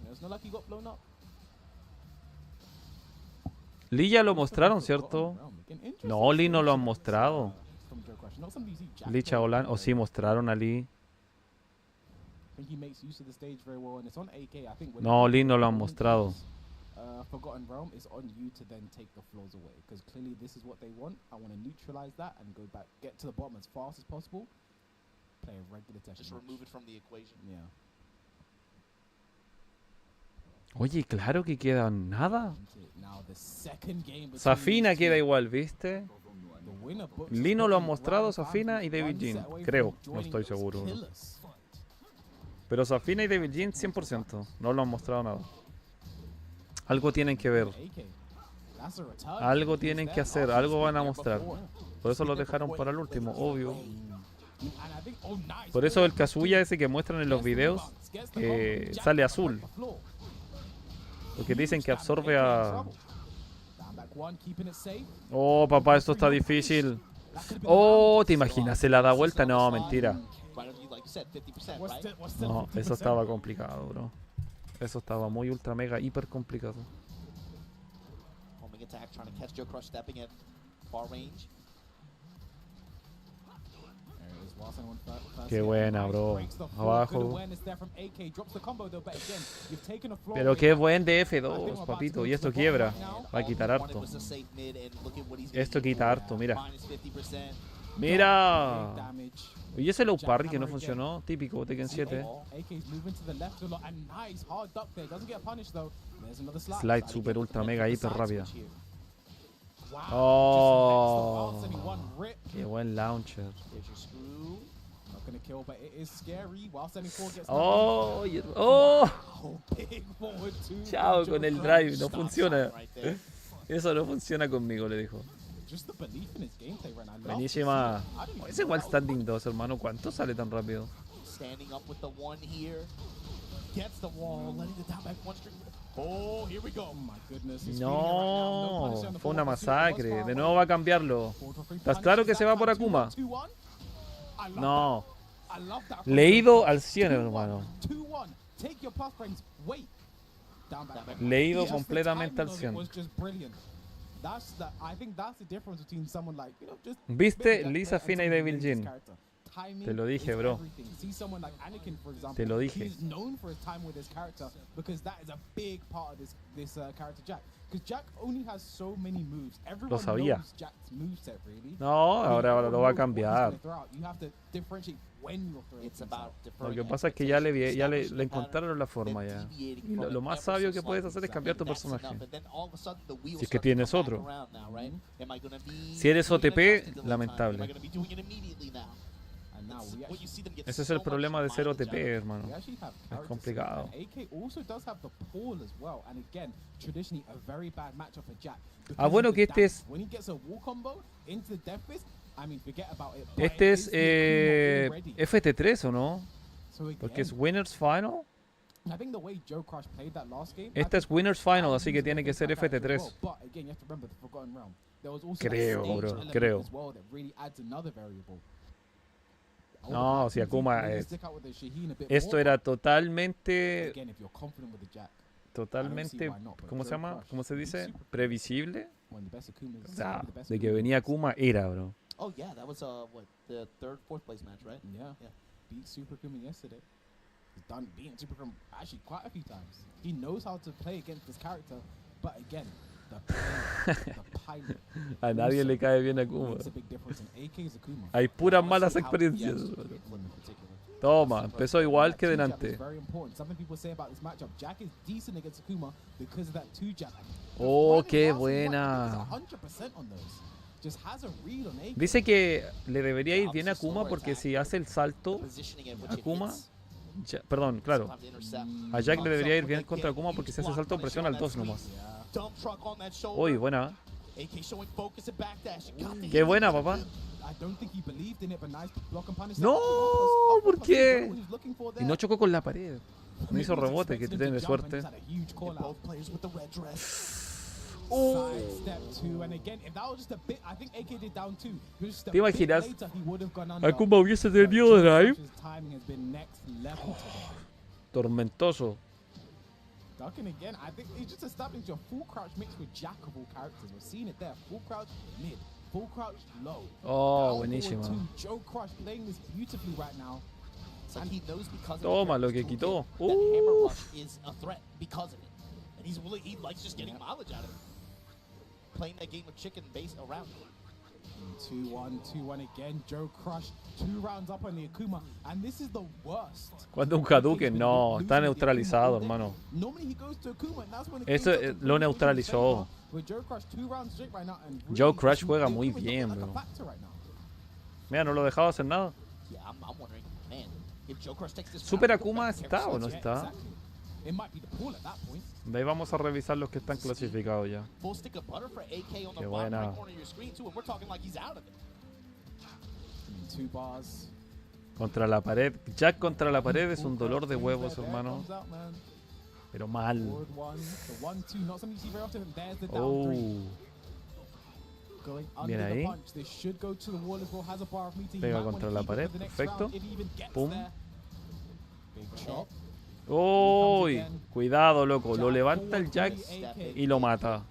You know, it's not like he got blown up. Lee ya lo mostraron, ¿cierto? No, Lee no lo han mostrado. Lee Chaolan, o sí mostraron a Lee. No, Lee no lo han mostrado. Forgotten Realm is on you to then take the flaws away, because clearly this is what they want. I want to neutralize that and go back, get to the bottom as fast as possible. Play a regular Tekken. Just remove it from the equation. Yeah. Oye, claro que queda nada. Safina queda igual, ¿viste? Lee no lo han mostrado, Safina y Devil Jin. Creo, no estoy seguro. Pero Safina y Devil Jin 100%. No lo han mostrado nada. Algo tienen que ver. Algo tienen que hacer. Algo van a mostrar. Por eso lo dejaron para el último, obvio. Por eso el Kazuya ese que muestran en los videos sale azul. Porque dicen que absorbe a... Oh, papá, esto está difícil. Oh, ¿te imaginas? ¿Se la da vuelta? No, mentira. No, eso estaba complicado, bro. Eso estaba muy ultra mega hiper complicado. Qué buena, bro. Abajo. Pero qué buen de F2, papito. Y esto quiebra. Va a quitar harto. Esto quita harto, mira. ¡Mira! Y ese low parry que no funcionó. Típico Tekken 7. Slide super ultra mega hiper rápida. Oh, qué buen launcher. Oh, oh. Chao con el drive, no funciona. Eso no funciona conmigo, le dijo. Buenísima. Es igual standing 2, hermano. ¿Cuánto sale tan rápido? No, fue una masacre. De nuevo va a cambiarlo. ¿Estás claro que se va por Akuma? No. Leído al 100, hermano. Leído completamente al 100. ¿Viste? Lisa, Fina y Devil Jin. Te lo dije, bro. Te lo dije. Lo sabía. No, ahora lo va a cambiar. Lo que pasa es que ya le encontraron la forma ya. Y lo más sabio que puedes hacer es cambiar tu personaje. Si es que tienes otro. Si eres OTP, lamentable. Ese es el problema de ser OTP, hermano. Es complicado. Ah, bueno, que este es... Este es FT3, ¿o no? Porque es Winners Final. Este es Winners Final, así que tiene que ser FT3. Creo, bro, creo. No, si Akuma esto era totalmente, ¿cómo se llama? ¿Cómo se dice? Previsible. O sea, de que venía Akuma era, bro. Oh yeah, that was what, the third, fourth place match, right? Yeah. Beat Super Kuma yesterday. He's done beating Super Kuma actually quite a few times. He knows how to play against this character, but again, the pilot. A nadie le cae bien a Akuma. Hay puras malas experiencias. Toma, empezó igual que delante. Oh, qué buena. Dice que le debería ir bien a Akuma porque si hace el salto Akuma, perdón, claro, a Jack le debería ir bien contra Akuma porque si hace el salto presiona al 2 nomás. Uy, buena. Qué buena, papá. No, ¿por qué? Y no chocó con la pared. No hizo rebote, que tiene suerte. ¿Te imaginas? Akuma hubiese tenido drive. Tormentoso. Ducking again, I think he's just established a full crouch mix with jack of all characters. We're seeing it there. Full crouch mid, full crouch low. Oh, buenísima. Joe Crush playing this beautifully right now. And he knows because toma lo que quitó. Hammer Rush is a threat because of it. And he likes just getting mileage out of it. Playing that game of chicken base around it. 2-1, 2-1 again. Joe Crush 2 rounds up on the Akuma, and this is the worst. Cuando un Hadouken, no, está neutralizado, hermano. Eso lo neutralizó. Joe Crush juega muy bien, bro. Mira, no lo dejaba hacer nada. ¿Super Akuma está o no está? De ahí vamos a revisar los que están clasificados ya. Qué buena. Contra la pared. Jack contra la pared es un dolor de huevos, hermano. Pero mal. Oh. Bien ahí. Pega contra la pared. Perfecto. Pum. Uy, cuidado, loco. Lo levanta el Jack y lo mata.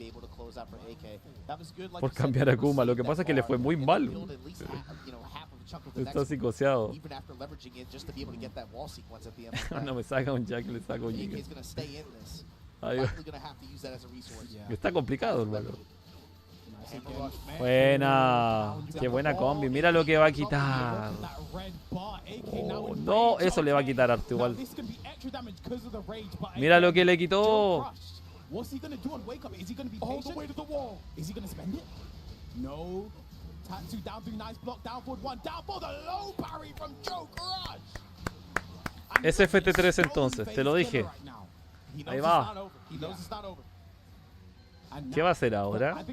Por cambiar a Kuma. Lo que pasa es que le fue muy mal. Está psicoseado. No me saca un Jack, le saco un Jack. Está complicado, hermano. Buena. Qué buena combi. Mira lo que va a quitar. Oh, no, eso le va a quitar harto igual. Mira lo que le quitó. Es FT3 entonces, te lo dije. Ahí va. ¿Qué va a hacer ahora?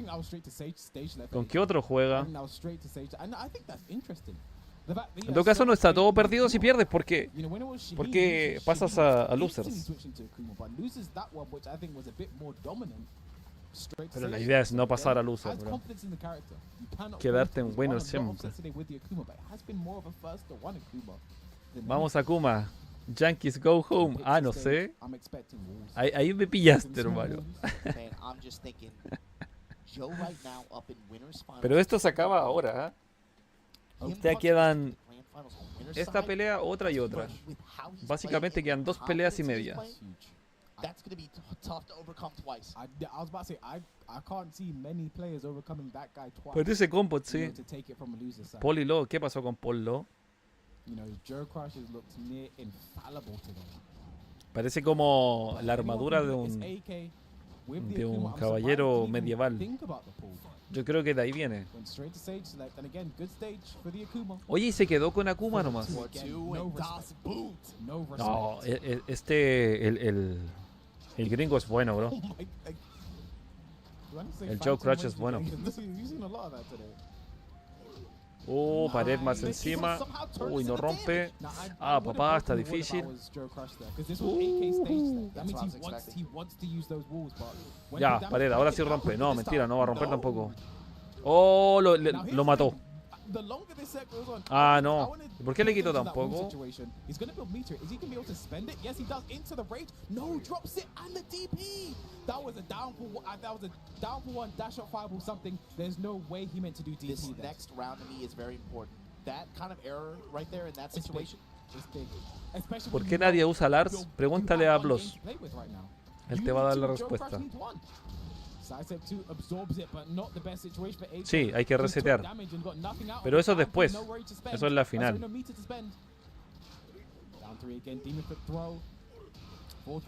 ¿Con qué otro juega? En todo caso no está todo perdido si pierdes, porque pasas a losers. Pero la idea es no pasar a loser, bro. Quedarte en winners siempre. Vamos a Kuma. Yankees go home. Ah, no sé. Ahí me pillaste, hermano. Pero esto se acaba ahora, ¿eh? Ya quedan esta pelea, otra y otra. Básicamente quedan 2 peleas y media. Parece combo, sí. Paul y Lo, ¿qué pasó con Paul Lo? Parece como la armadura de un caballero medieval. Yo creo que de ahí viene. Oye, y se quedó con Akuma nomás. No, el gringo es bueno, bro. El Joe Crush es bueno. Pared más encima. Uy, no rompe. Ah, papá, está difícil. Ya, pared, ahora sí rompe. No, mentira, no va a romper tampoco. Oh, lo mató. Ah, no. ¿Y por qué le quitó tampoco? That was a down for one dash up 5 or something. There's no way he meant to do DP. This next round to me is very important. That kind of error right there in that situation. ¿Por qué nadie usa Lars? Pregúntale a Blos. Él te va a dar la respuesta. Sí, hay que resetear. Pero eso es después. Eso es la final.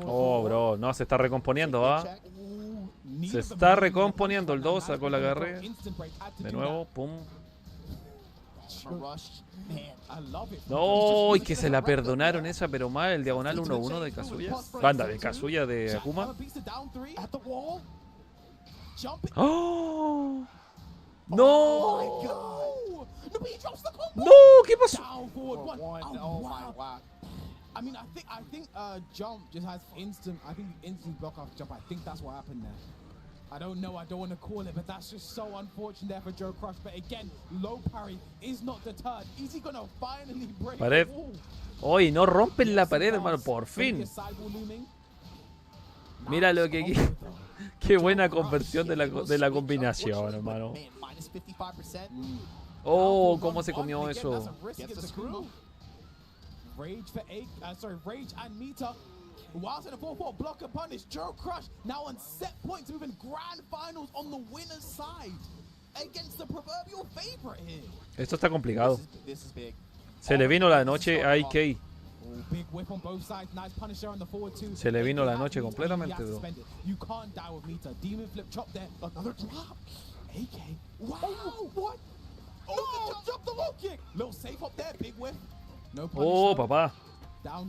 Oh, bro, no, se está recomponiendo, ¿va? Se está recomponiendo el 2, sacó la agarre. De nuevo, pum. No, y que se la perdonaron esa, pero mal, el diagonal 1-1 de Kazuya. Banda de Kazuya de Akuma. ¡Oh! ¡No! ¡No! ¿Qué pasó? I mean, I think jump just has instant. I think instant block off jump. I think that's what happened there. I don't know. I don't want to call it, but that's just so unfortunate there for Joe Crush. But again, low parry is not deterred. Is he gonna finally break pared? Hoy no rompen la pared, hermano. Por fin. Mira lo que. Qué buena conversión de la combinación, hermano. Oh, cómo se comió eso. Rage for Rage and Mita. Whilst in the 4-4 block and punish, Joe Crush now on set points, moving grand finals on the winner's side against the proverbial favorite here. Esto está complicado. Se le vino la noche a IK. Se le vino la noche completamente, bro. You can't die with Mita. Demon flip chop there. Another drop. AK. Wow. What? Oh, no, jump the low kick. Little safe up there, big whiff. Oh, papá. Va a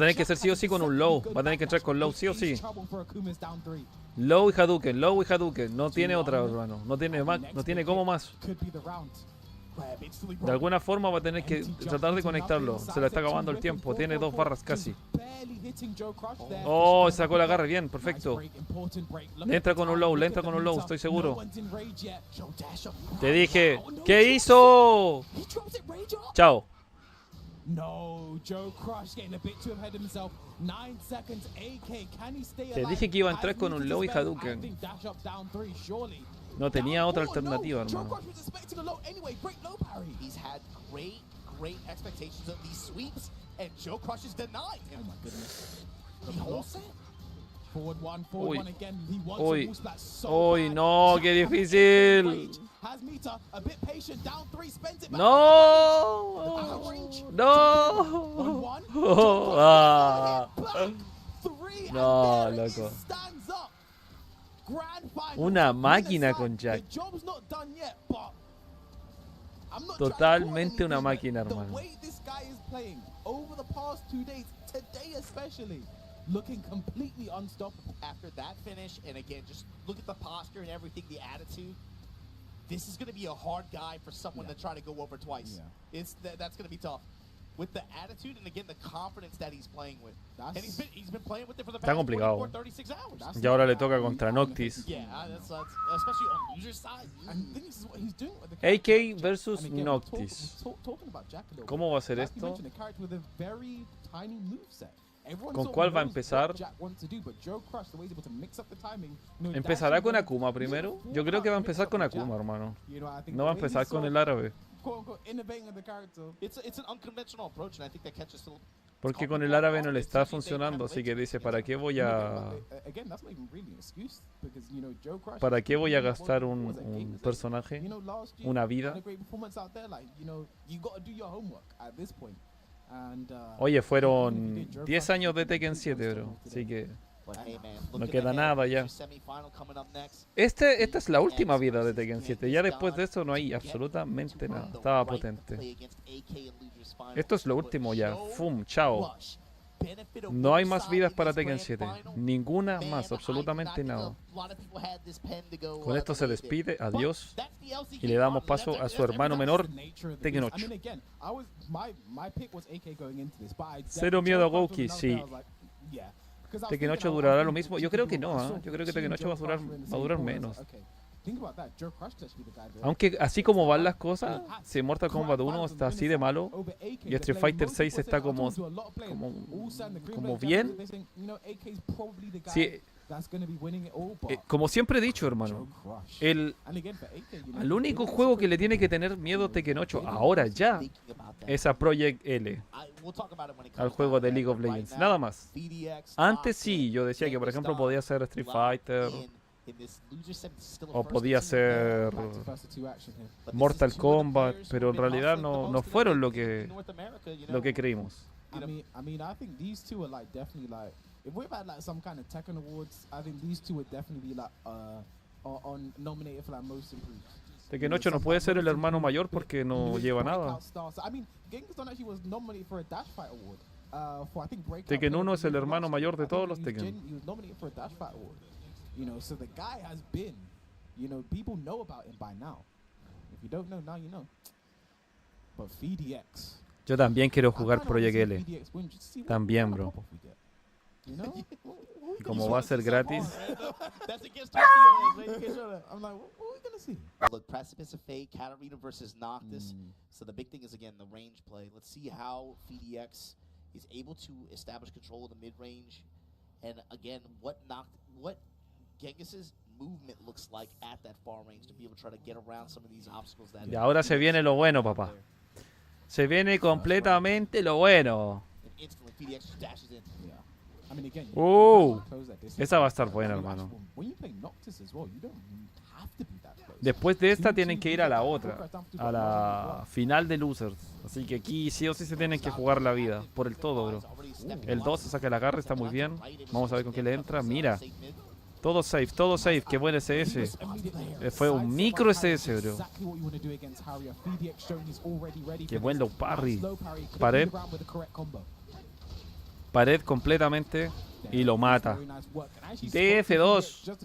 tener que ser sí o sí con un low. Va a tener que entrar con low sí o sí. Low y Hadouken, low y Hadouken. No tiene otra, hermano. No tiene cómo más. De alguna forma va a tener que tratar de conectarlo. Se le está acabando el tiempo. Tiene 2 barras casi. Oh, sacó la garra. Bien, perfecto. Le entra con un low, le entra con un low, estoy seguro. Te dije. ¿Qué hizo? Chao. Te dije que iba a entrar con un low y Hadouken. No tenía otra alternativa, hermano. Great expectations of these sweeps, and Joe Crush is denying him. Oh my goodness. The whole set. Forward one again. He wants to boost that so Uy, no, qué difícil. Has Mita a bit patient, down 3, spends it back. No. No. Ah. No, loco. Una máquina con Jack. Totalmente una máquina, hermano. Looking completely unstoppable after that finish, and again, just look at the posture and everything, the attitude. This is going to be a hard guy for someone to try to go over twice. Yeah. That's going to be tough. With the attitude and again the confidence that he's playing with, and he's been playing with it for the past 24, 36 hours. Y ahora le toca contra Noctis. Yeah, that's especially on user side. And this is what he's doing with the AK versus Noctis. ¿Cómo va a ser esto? ¿Con cuál va a empezar? ¿Empezará con Akuma primero? Yo creo que va a empezar con Akuma, hermano. No va a empezar con el árabe. Porque con el árabe no le está funcionando, así que dice, ¿para qué voy a gastar un personaje? Una vida. Oye, fueron 10 años de Tekken 7, bro. Así que no queda nada ya. Esta es la última vida de Tekken 7. Ya después de eso no hay absolutamente nada. Estaba potente. Esto es lo último ya. Fum, chao. No hay más vidas para Tekken 7. Ninguna más, absolutamente nada. Con esto se despide, adiós. Y le damos paso a su hermano menor, Tekken 8. Cero miedo a Gouki, sí. Tekken 8 durará lo mismo. Yo creo que no, ¿eh? Yo creo que Tekken 8 va a durar menos. Aunque así como van las cosas, si Mortal Kombat 1 está así de malo y Street Fighter 6 está como bien, sí, como siempre he dicho, hermano, el único juego que le tiene que tener miedo Tekken 8 ahora ya es a Project L, al juego de League of Legends, nada más. Antes sí, yo decía que por ejemplo podía ser Street Fighter o podía ser Mortal Kombat, pero en realidad no fueron lo que creímos. If we're about like some kind of Tekken awards, I think these two would definitely be like on nominated for like most improved. Tekken 8 no puede ser el hermano mayor porque no lleva nada. Tekken 1 es el hermano mayor de todos los Tekken. You know, so the guy has been, you know, people know about him by now. If you don't know, now you know. But VDX. Yo también quiero jugar Project L. También, bro. Y como va a ser gratis. Look, Precipice of Fate, Katarina versus Noctis. So the big thing is again the range play. Let's see how VDX is able to establish control of the mid range, and again what Genghis's movement looks like at that far range to be able to try to get around some of these obstacles that. Y ahora se viene lo bueno, papá. Se viene completamente lo bueno. Esa va a estar buena, hermano. Después de esta tienen que ir a la otra, a la final de losers. Así que aquí sí o sí se tienen que jugar la vida, por el todo, bro. El 2 se saca la garra, está muy bien. Vamos a ver con qué le entra. Mira, todo safe, qué buen SS. Fue un micro SS, bro. Qué buen low parry. Pared. Pared completamente y lo mata. DF2.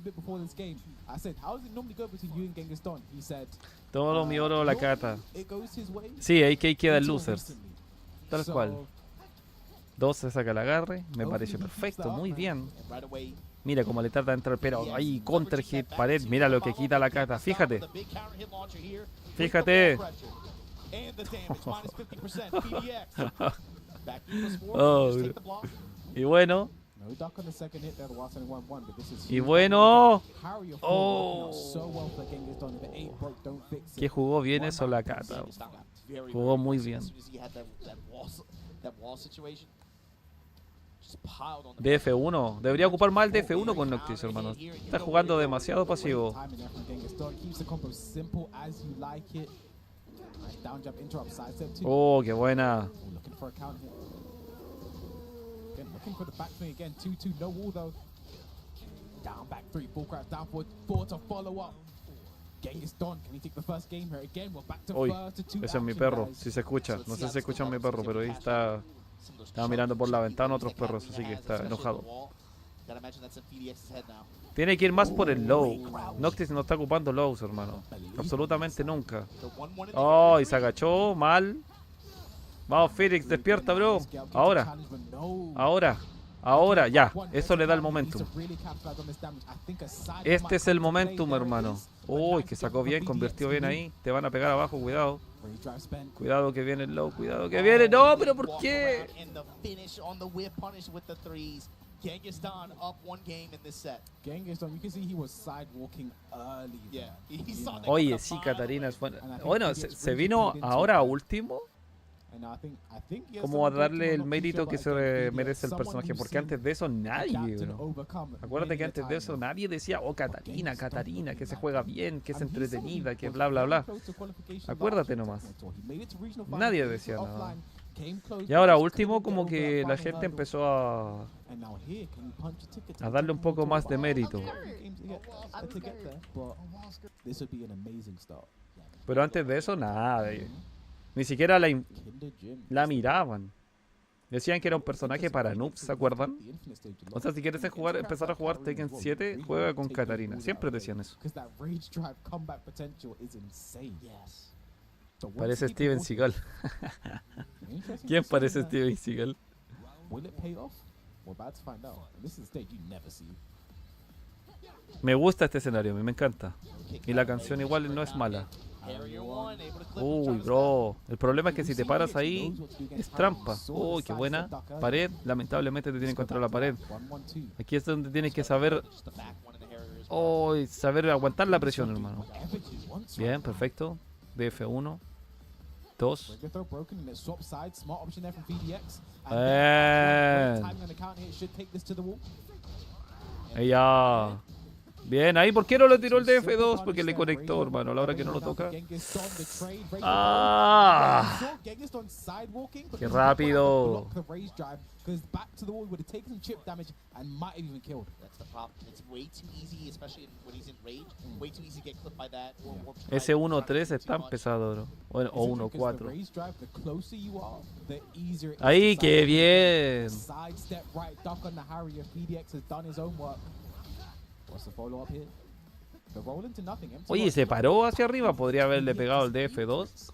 Todo mi oro la cata. Sí, ahí que queda el losers. Tal cual. 2 se saca el agarre. Me pareció perfecto, muy bien. Mira cómo le trata de entrar, pero ahí counter hit, pared. Mira lo que quita la cata. Fíjate. Fíjate. Oh, y bueno. Y bueno. Oh. Que jugó bien eso la cata. Jugó muy bien. DF1. Debería ocupar más el DF1 con Noctis, hermano. Está jugando demasiado pasivo. Oh, qué buena. Uy, ese es mi perro, si se escucha. No sé si se escucha mi perro, pero ahí está. Estaba mirando por la ventana otros perros, así que está enojado. Tiene que ir más por el low. Noctis no está ocupando lows, hermano. Absolutamente nunca. Oh, y se agachó mal. Vamos, Phoenix, despierta, bro. Ahora. Ahora. Ahora, ya. Eso le da el momentum. Este es el momentum, hermano. Uy, que sacó bien, convirtió bien ahí. Te van a pegar abajo, cuidado. Cuidado que viene el low, cuidado que viene. No, pero ¿por qué? Oye, sí, Katarina es buena. Bueno, se vino ahora a último. Como a darle el mérito que se merece el personaje, porque antes de eso nadie, bro. Acuérdate que antes de eso nadie decía, oh, Katarina, Katarina, que se juega bien, que es entretenida, que bla, bla, bla. Acuérdate nomás. Nadie decía nada. Y ahora último, como que la gente empezó a darle un poco más de mérito. Pero antes de eso, nada. Ni siquiera la miraban. Decían que era un personaje para noobs, ¿se acuerdan? O sea, si quieres empezar a jugar Tekken 7, juega con Katarina. Siempre decían eso. Parece Steven Seagal. ¿Quién parece Steven Seagal? Me gusta este escenario, a mí me encanta. Y la canción igual no es mala. Uy, bro. El problema es que si te paras ahí, es trampa. Uy, qué buena. Pared. Lamentablemente te tienen contra la pared. Aquí es donde tienes que saber. Uy, saber aguantar la presión, hermano. Bien, perfecto. DF1. 2. Ya. Bien, ahí, ¿por qué no lo tiró el DF2? Porque le conectó, hermano, a la hora que no lo toca. ¡Ah! ¡Qué rápido! Ese 1-3 es tan pesado, bro. Bueno, o 1-4. ¡Ahí, qué bien! Oye, se paró hacia arriba. Podría haberle pegado el DF2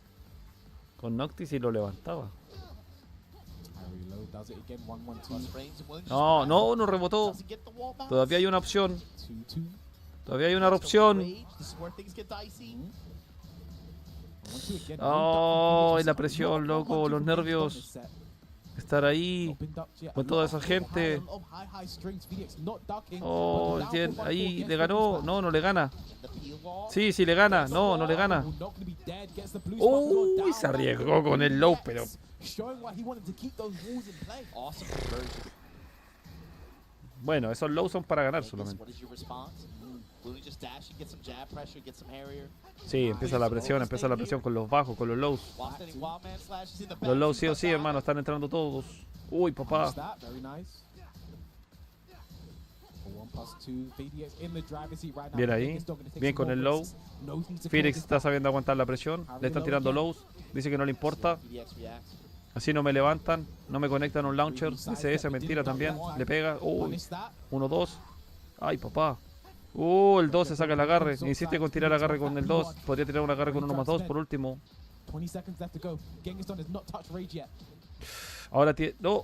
con Noctis y lo levantaba. No, no, no rebotó. Todavía hay una opción. Todavía hay una opción. Oh, la presión, loco, los nervios. Estar ahí con toda esa gente. Oh, bien, ahí le ganó. No, no le gana. Sí, sí le gana. No, no le gana. Uy, se arriesgó con el low, pero. Bueno, esos lows son para ganar solamente. Sí, empieza la presión con los bajos, con los lows. Los lows sí o sí, hermano, están entrando todos. Uy, papá. Bien ahí, bien con el low. Phoenix está sabiendo aguantar la presión. Le están tirando lows, dice que no le importa. Así no me levantan, no me conectan un launcher. SS, mentira también. Le pega. Uy. 1-2. Ay, papá. El 2 se saca el agarre. Insiste con tirar agarre con el 2. Podría tirar un agarre con 1+2 por último. Ahora tiene... No.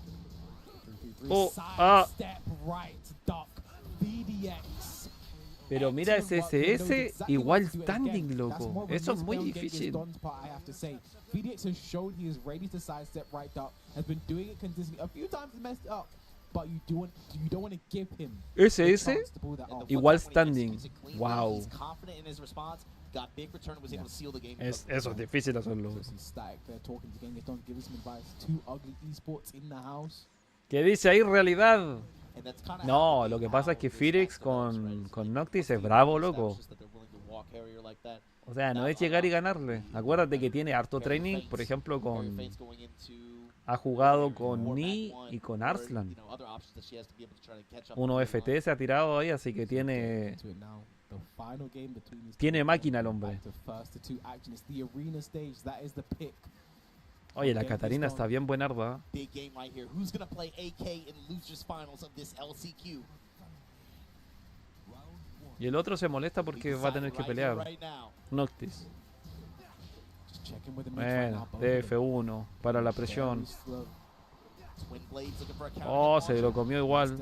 Pero mira ese SS, igual standing, loco. Eso es muy difícil. VDX has shown he is ready to sidestep right duck, has been doing it consistently. A few times messed up, but you don't want to give him SS, igual standing. Wow. Eso es difícil hacerlo. ¿Qué dice ahí realidad? No, lo que pasa es que Phoenix con Noctis es bravo, loco. O sea, no es llegar y ganarle. Acuérdate que tiene harto training, por ejemplo, con... Ha jugado con Ni y con Arslan. Uno FT se ha tirado ahí, así que tiene... Tiene máquina el hombre. Oye, la Katarina está bien buenarda. Y el otro se molesta porque va a tener que pelear. Noctis. Bueno, TF1 para la presión. Oh, se lo comió igual.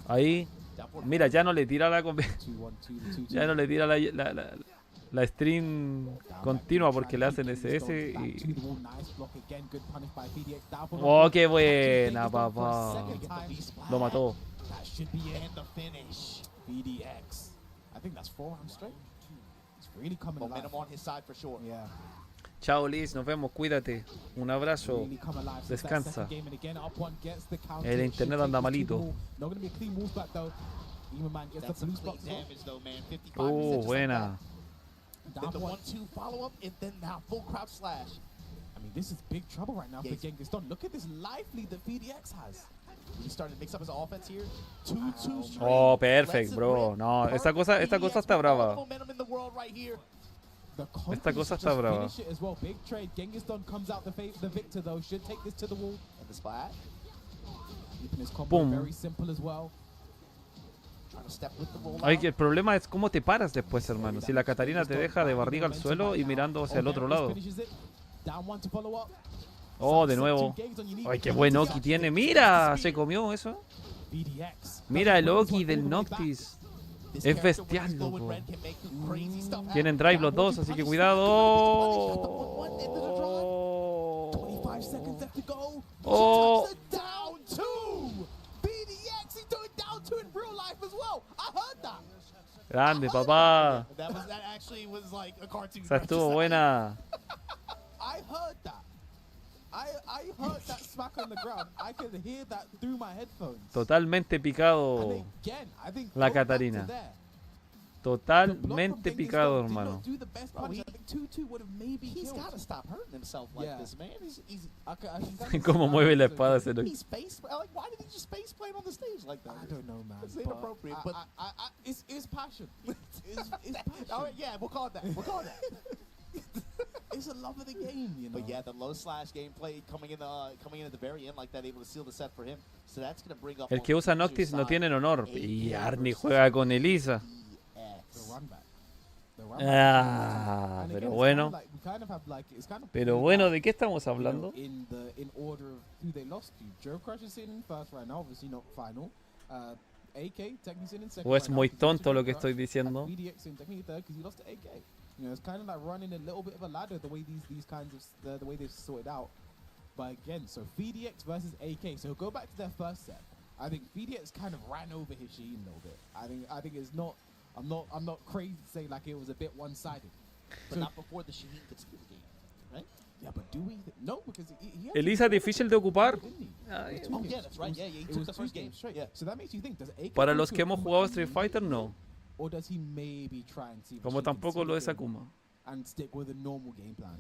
Ahí. Mira, ya no le tira la... Ya no le tira la stream continua porque le hacen SS y... Oh, qué buena, papá. Lo mató. Chao, Liz, nos vemos, cuídate. Un abrazo. Descansa. El internet anda malito. Buena. Then the 1-2 follow-up, and then now full crouch slash. I mean, this is big trouble right now for Genghis Khan. Look at this life lead that VDX has. He started to mix up his offense here. 2-2 straight. Oh, perfect, bro. No, esta cosa está brava. Esta cosa está brava. Big trade. Genghis Khan comes out the victor though. Should take this to the wall. And the splat. Keeping his combo very simple as well. Ay, que el problema es cómo te paras después, hermano. Si la Katarina te deja de barriga al suelo y mirando hacia el otro lado. Oh, de nuevo. Ay, qué buen Oki tiene. Mira, se comió eso. Mira el Oki del Noctis. Es bestial, loco. Tienen drive los dos, así que cuidado. Oh. Grande, papá. Esa estuvo buena. Totalmente picado la Katarina. Totalmente picado, hermano. Cómo mueve la espada ese loco. It's passion. Yeah, we'll call it that. We'll call it that. It's a love of the game, you know. But yeah, the low slash gameplay coming in at the very end like that, able to seal the set for him. So that's gonna bring up. El que usa Noctis no tiene honor. Y Arnie juega con Elisa. Pero bueno. Pero bueno, ¿de qué estamos hablando? ¿O es muy tonto lo que estoy diciendo? You know, it's kind of like running a little bit of a ladder the way these kinds of the way they've sorted out. But again, so VDX versus AK. So go back to their first set. I think VDX kind of ran over his Sheen a little bit. I think it's not. I'm not crazy to say like it was a bit one-sided. But so, not before the Sheen could steal the game, right? Yeah, but do we? No, because he Elisa difícil de ocupar. Oh yeah, that's right. Yeah, he took the first game straight. Yeah. So that makes you think. Does AK Para los que hemos jugado Street Fighter, no. Or does he maybe try and see Como tampoco lo es Akuma. And stick with a normal game plan?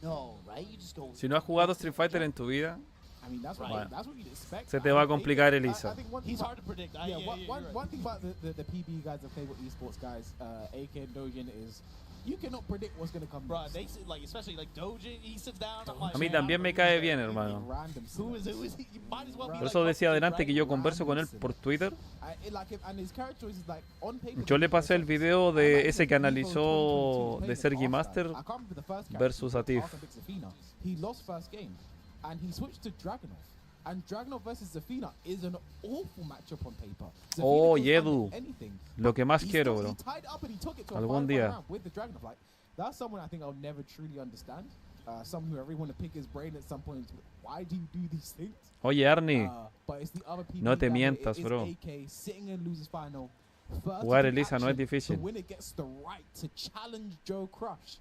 No, right? You just go. Si no has jugado Street Fighter en tu vida, I mean, that's right. That's what you'd expect. Se te va a complicar Elisa. He's hard to predict. One thing about the PB guys, the favorite esports guys, AK and Dojin is You cannot predict what's gonna come. Bro, next. they like, especially like Doji, he sits down. I'm like, A mí man, también I me don't cae really bien, know. hermano. Random Who is selects. he? You might as well be Por like eso decía fucking adelante que yo right? converso con él por Twitter. And his character choices, like, on paper, Yo le pasé el video I de like ese him que in Evo analizó 2022 de Sergi playing Master Arsenal. I can't remember the first character versus he played, Atif. Arsenal against Zafina. He lost first game, and he switched to Dragunov. And Dragunov versus Zafina is an awful matchup on paper. Zafina Oh, goes Yedu. under anything. Lo que más He quiero, still- bro. he tied it up and he took it to a Algún 5-1 día. round with the Dragunov. Like, that's someone I think I'll never truly understand. Someone who everyone to pick his brain at some point. Why do you do these things? Oye, Arnie, But it's the other people no te down there. mientas, It is bro. AK sitting in losers final. First Jugar to Elisa no es action, difícil. The winner gets the right to challenge Joe Crush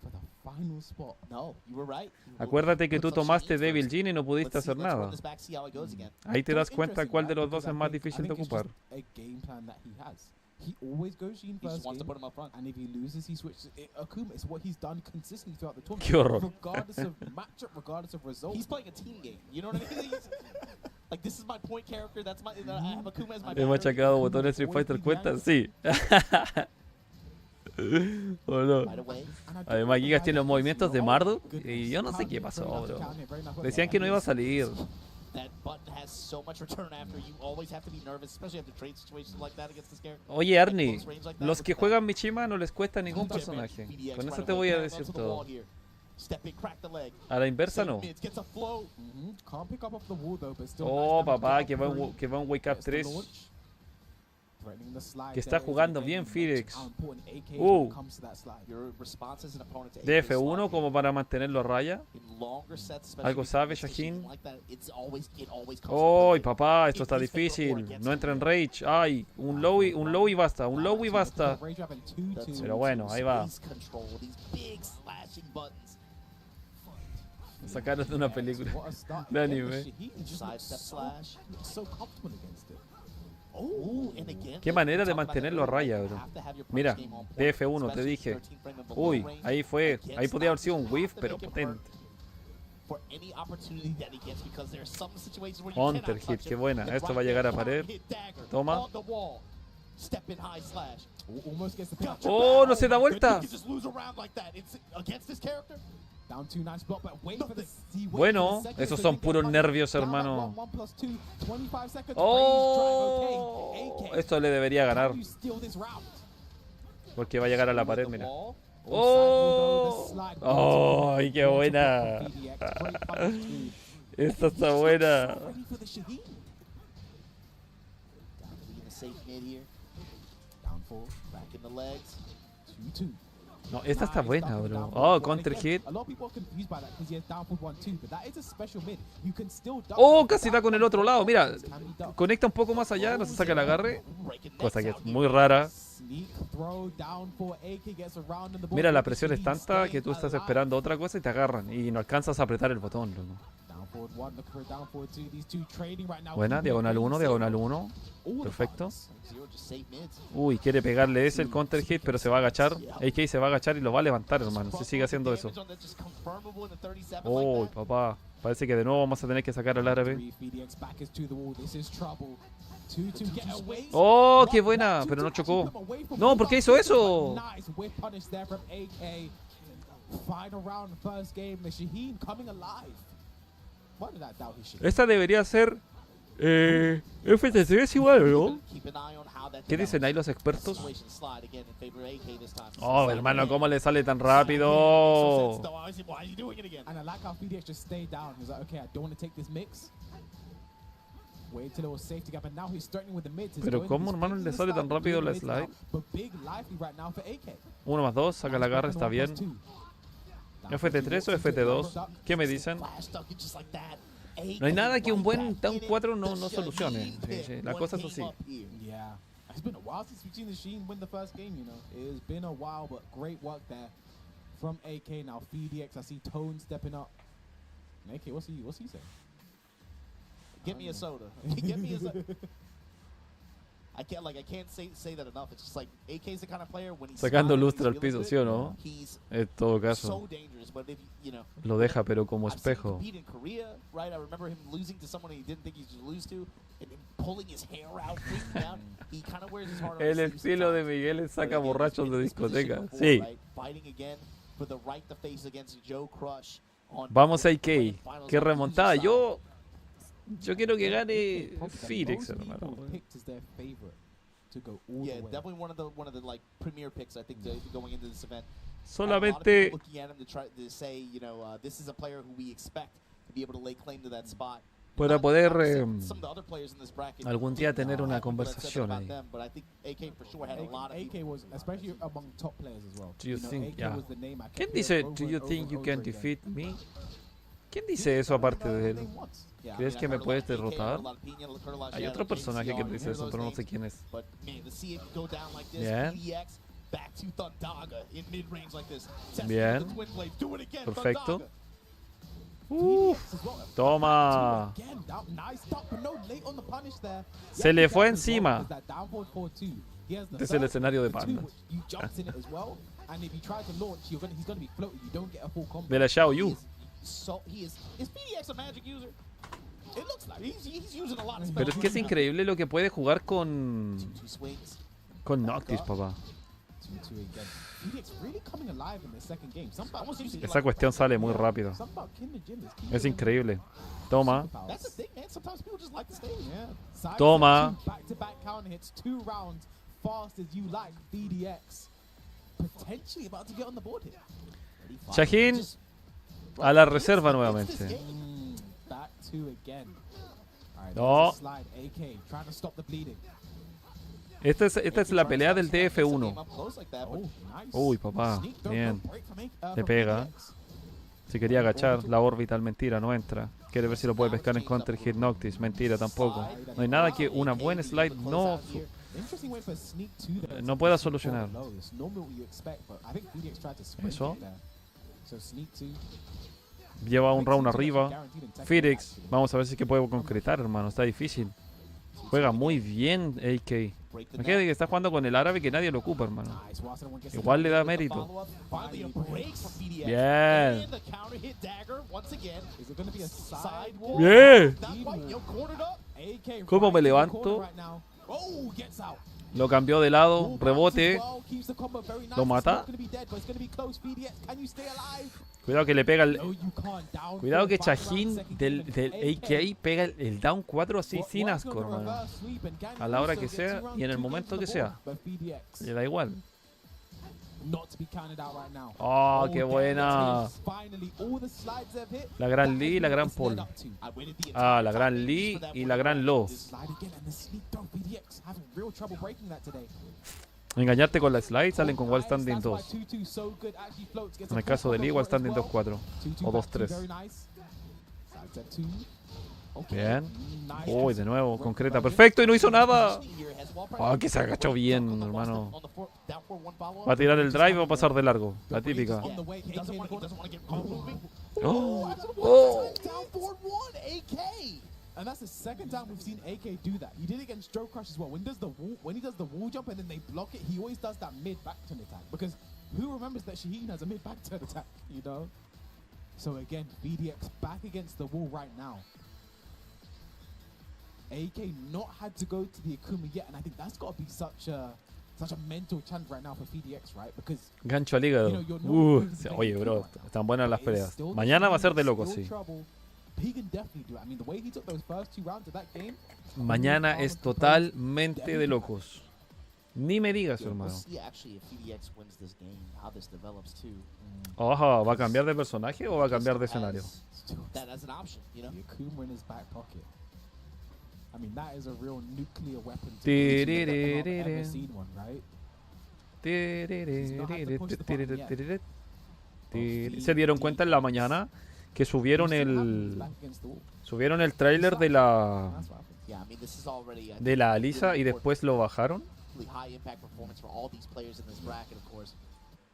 for the final spot. No, you were right. acuérdate que tú Puts up tomaste Shaheen Devil first. Jin y no pudiste Let's see, hacer let's run nada. this back, see how it goes again. Ahí te So das it's cuenta interesting, cuál de right? los dos Because es I más think- difícil I de think it's ocupar. just a game plan that he has. He always goes Sheen He just first wants to game, put him up front. and if he loses, he switches. Akuma, it's what he's done consistently throughout the tournament. Qué horror. Regardless of matchup, regardless of result. He's playing a team game. You know what I mean? Like, this is my point character. That's my. I have Akuma as my. He battery. machacado botones Street Fighter, ¿cuenta? Sí. ¿O no? Right away. Además, Gigas tiene los movimientos de Marduk y yo no sé qué pasó, bro. Decían que no iba a salir. That button has so much return after. You always have to be nervous, especially after trade situations like that against this character. Oye, Arnie, Close range like that, los que look at juegan Michima no les cuesta ningún that. personaje. BDX Con eso right te away. voy a Back decir onto the wall todo. here. Step in, crack the leg. A la inversa Save no. mids, gets a flow. Can't pick up off the wall though, but still. Oh, nice damage papá, to que va Valkyrie. un, que va un Wake Up Gets the 3. launch. Threatening the slide Que está there, jugando again, bien you mentioned Phoenix. how important AK is when Uh. it comes to that slide. Your response as an opponent to De AK F1 slide como para mantenerlo a raya. in longer sets, especially Algo if sabe, it's Shaheen. like that, it always comes ¡Ay, into play. papá! Esto If está he's favor or difícil. against No entra en him. rage. ¡Ay! Un low y basta. Un low y basta. Rage up in 2-2. That's Pero bueno, ahí va. space control, these big slashing buttons. Sacaron de una película. What a start. de Again, anime. Shaheen just Side looks step so- slash. looks so comfortable against it. Oh, and again, Qué manera de mantenerlo a raya, bro. Mira, DF1, te dije. Uy, ahí fue. Ahí podía haber sido un whiff, pero potente. For any opportunity that he gets, because there are some situations where you Hunter cannot hit, touch qué him. buena. The Esto right va a llegar a hand pared. hit dagger Toma. on the wall. Step in high slash. Almost gets the pin. Gotcha Oh, back. no se da my vuelta. goodness, you just lose around like that. It's against this character. Down 2, nice block, but wait for the he waits Bueno, for the second esos so son he can puros get nervios, down at hermano. 1, 1+2, 25 seconds. Oh, Raise drive, okay. AK, esto le debería ganar. can you steal this round? Porque va a llegar a la pared, The mira. wall. ¡Oh! ¡Ay, qué buena! Esta está buena. Ready for the Shaheen. Down to be in the safe mid here. Down 4, Back in the legs. 2-2. No, esta está Nice, buena, down bro. for Oh, one. counter Again, hit. A lot of people are confused by that because he has down for 1-2, but that is a special mid. You can still duck Oh, down casi for da con el otro lado. Mira, can be ducked. conecta un poco más allá, no se saca el agarre. Breaking Cosa necks que out es here. muy rara. Sneak throw down for AK gets around in the Mira, la board. presión es tanta que tú estás esperando otra cosa y te agarran. Y no alcanzas a apretar el botón, loco. Down forward 1, looking for down forward 2. These two trading right now. Buena, diagonal 1, diagonal 1. All the Perfecto. buttons. Zero, just safe mids. Uy, quiere pegarle ese el counter hit, pero se va a agachar. AK se va a agachar y lo va a levantar, hermano. Si sigue haciendo eso. Damage on that, just confirmable in the 37 Uy, like that. papá. Parece que de nuevo vamos a tener que sacar al árabe. 3, FDX back is to the wall. This is trouble. 2-2 get away. Oh, qué buena, pero no chocó. No, ¿por qué hizo eso? Nice whip punish there from AK. Final round, first game. The Shaheen coming alive. Why did I doubt his Shaheen? Esta debería ser FTC es igual, ¿no? Keep an eye on how that ¿Qué dicen ahí develops. los expertos? Situation slide again in favor of AK this time. Oh, Slide hermano, again. ¿cómo le sale tan Makes no sense, rápido? though. Why is he doing it again? And I like how FDX just stayed down. He's like, okay, I don't want to take this mix. Wait till it was safety gap, and now he's starting with the mids. He's Pero going- ¿cómo, he's hermano, picking le the sale tan slide, rápido doing la mids now, slide? But big lively right now for AK. 1 más 2, saca la garra, está bien. FT3 o FT2, ¿qué me dicen? Flash duck it just like that. No hay nada que un buen Right back down in it. 4 no The solucione. Shaheen Sí, pit, sí, la one cosa es game así. up here. Yeah. It's been a while since we've seen the Sheen win the first game, you know. It's been a while, but great work there from AK. Now FDX, I see Tone stepping up. AK, what's he saying? Get me a soda. Get me a soda. I can't say that enough. It's just like AK's the kind of player when he's Sacando smiling, lustre al he's feeling piso, good, ¿sí o no? He's En todo so caso, dangerous, but if you know, lo deja pero como I've seen him espejo. compete in Korea, right? I remember him losing to someone he didn't think he should lose to, and El estilo de Miguel es saca borrachos de discoteca. Sí. Vamos AK. Qué remontada. Yo quiero que gane Phoenix, hermano. Solamente para poder algún día tener una conversación ahí. Do you think, yeah. ¿Quién dice, do you think you can defeat me? ¿Quién dice eso aparte de él? ¿Crees que me puedes derrotar? Hay otro personaje que dice eso, pero no sé quién es. Bien. Bien. Perfecto. Toma. Se le fue encima. Este es el escenario de Panda. De la Xiao Yu. Pero es que es increíble lo que puede jugar con Noctis, papá. Esa cuestión sale muy rápido. Es increíble. Toma. Toma. Shaheen a la reserva nuevamente. No. Esta es la pelea del TF1. Uy, papá. Bien. Le pega. Si quería agachar la orbital, mentira, no entra. Quiere ver si lo puede pescar en counter hit Noctis. Mentira, tampoco. No hay nada que una buena slide no pueda solucionar. Eso. Lleva un round arriba. Phoenix. Vamos a ver si es que puede concretar, hermano. Está difícil. Juega muy bien AK. Imagínate que está jugando con el árabe que nadie lo ocupa, hermano. Igual le da mérito. Bien. Bien. ¿Cómo me levanto? Lo cambió de lado. Rebote. Lo mata. Cuidado que le pega el... Cuidado que Shaheen del AK pega el down 4 así sin asco, hermano. A la hora que sea y en el momento que sea. Le da igual. Oh, qué buena. La gran Lee y la gran Paul. Ah, la gran Lee y la gran Lo. Engañarte con la slide, salen con wall standing 2. En el caso de Lee, wall standing 2-4 o 2-3. Bien. Uy, de nuevo, concreta. Perfecto, y no hizo nada. Oh, que se agachó bien, hermano. Va a tirar el drive o va a pasar de largo. La típica. Oh. Oh. And that's the second time we've seen AK do that. He did it against Joe Crush as well. When he does the wall jump and then they block it, he always does that mid back turn attack. Because who remembers that Shaheen has a mid back turn attack, you know? So again, VDX back against the wall right now. AK not had to go to the Akuma yet, and I think that's got to be such a mental challenge right now for VDX, right? Because gancho al hígado. Oye, bro, están buenas las peleas. Mañana va a ser de locos, sí. Mañana es totalmente de locos. Ni me digas, hermano. Ojo, ¿va a cambiar de personaje o va a cambiar de escenario? ¿Se dieron cuenta en la mañana que subieron el tráiler de la Alisa y después lo bajaron?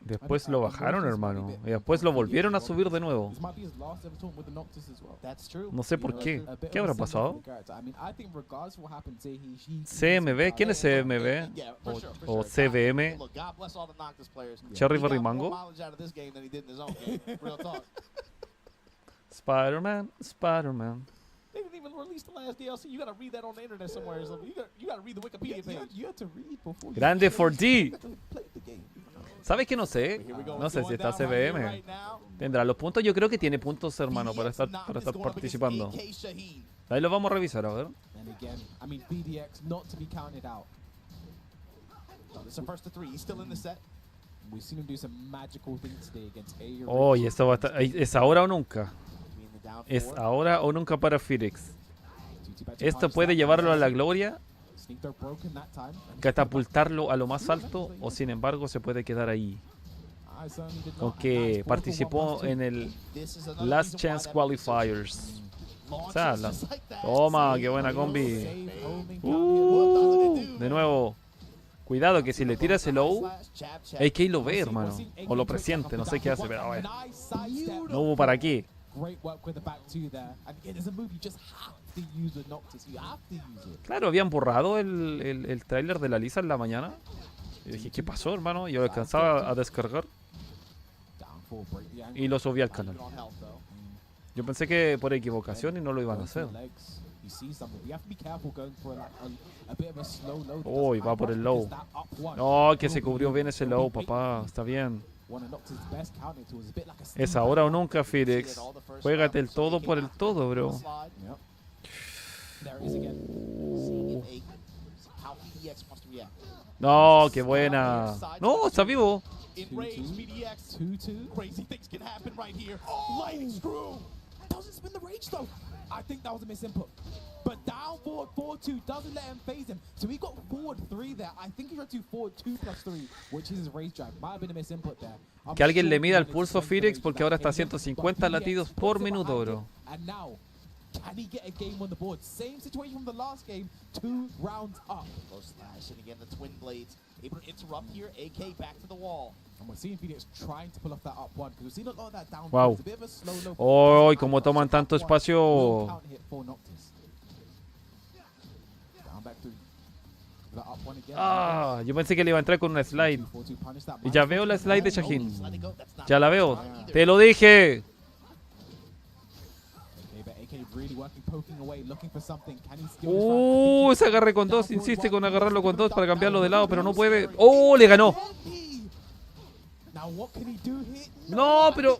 Después lo bajaron, hermano. Y después lo volvieron a subir de nuevo. No sé por qué. ¿Qué habrá pasado? CMB. ¿Quién es CMB? O CBM. Cherry Berry Mango. Spider-Man, Spider-Man. They didn't even release the last DLC. You gotta read that on the internet somewhere. You gotta read the Wikipedia page. You had to read before. Grande 4D. Play the game. ¿Sabes qué? No sé. No sé si está CBM. Tendrá los puntos. Yo creo que tiene puntos, hermano, para estar participando. Ahí lo vamos a revisar, a ver. And again, I mean, BDX not to be counted out. It's a first to 3. He's still in the set. We've seen him do some magical things today against A. Oh, y esto va a estar... ¿Es ahora o nunca? Es ahora o nunca para Phoenix. Esto puede llevarlo a la gloria, catapultarlo a lo más alto, o sin embargo se puede quedar ahí. Aunque participó en el Last Chance Qualifiers. O sea, toma, qué buena combi. De nuevo. Cuidado que si le tiras el low, AK lo ve, hermano. O lo presiente, no sé qué hace, pero a ver. No hubo para qué. Claro, habían borrado el tráiler de la Lisa en la mañana. Y dije, ¿qué pasó, hermano? Yo alcanzaba a descargar y lo subí al canal. Yo pensé que por equivocación y no lo iban a hacer. Uy, va por el low. No, que se cubrió bien ese low, papá. Está bien. Es ahora o nunca, Phoenix. Juégate el todo por el todo, bro. No, qué buena. No, está vivo. I think that was a misinput. But down forward 4-2 doesn't let him phase him. So he got forward 3 there. I think he tried to forward 2+3, which is his raise drive. Might have been a misinput there. Que alguien le mida el pulso a Phoenix porque ahora está a 150 latidos por minuto, bro. And now, can he get a game on the board? Same situation from the last game, 2 rounds up. Close slash, and again the twin blades able to interrupt here. AK back to the wall. And we're seeing Phoenix trying to pull off that up one because we've seen a lot of that down. Wow. It's a bit of a slow low. Oh, como toman tanto espacio. Ah, yo pensé que le iba a entrar con una slide. Y ya veo la slide de Shaheen. Ya la veo. Te lo dije. Se agarre con 2. Insiste con agarrarlo con 2 para cambiarlo de lado, pero no puede. Oh, le ganó. No, pero...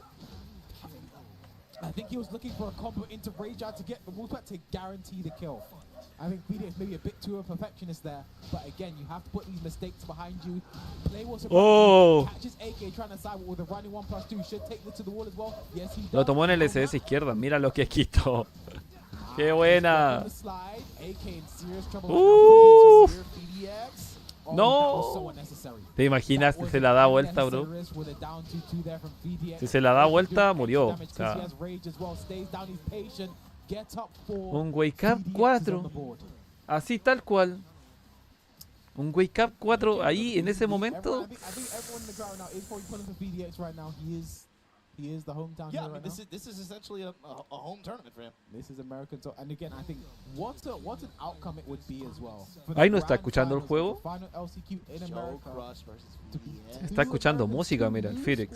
I think he was looking for a combo into Rage out to get the Wolfpack to guarantee the kill. I think BD is maybe a bit too a perfectionist there, but again, you have to put these mistakes behind you. Play what's catches AK trying to side with a running 1+2. Should take this to the wall as well. Yes, he does. Lo tomó en el SS izquierda. Mira lo que quitó. ¡Qué buena! ¡No! ¿Te imaginas si se la da vuelta, bro? Si se la da vuelta, murió. O sea, un Wake Up 4. Así tal cual. Un Wake Up 4 ahí en ese momento. He is the hometown hero right now. This is essentially a home tournament for him. This is American, so, and again, I think what an outcome it would be as well. Ahí no está escuchando el juego. Está escuchando música, mira, el Phoenix.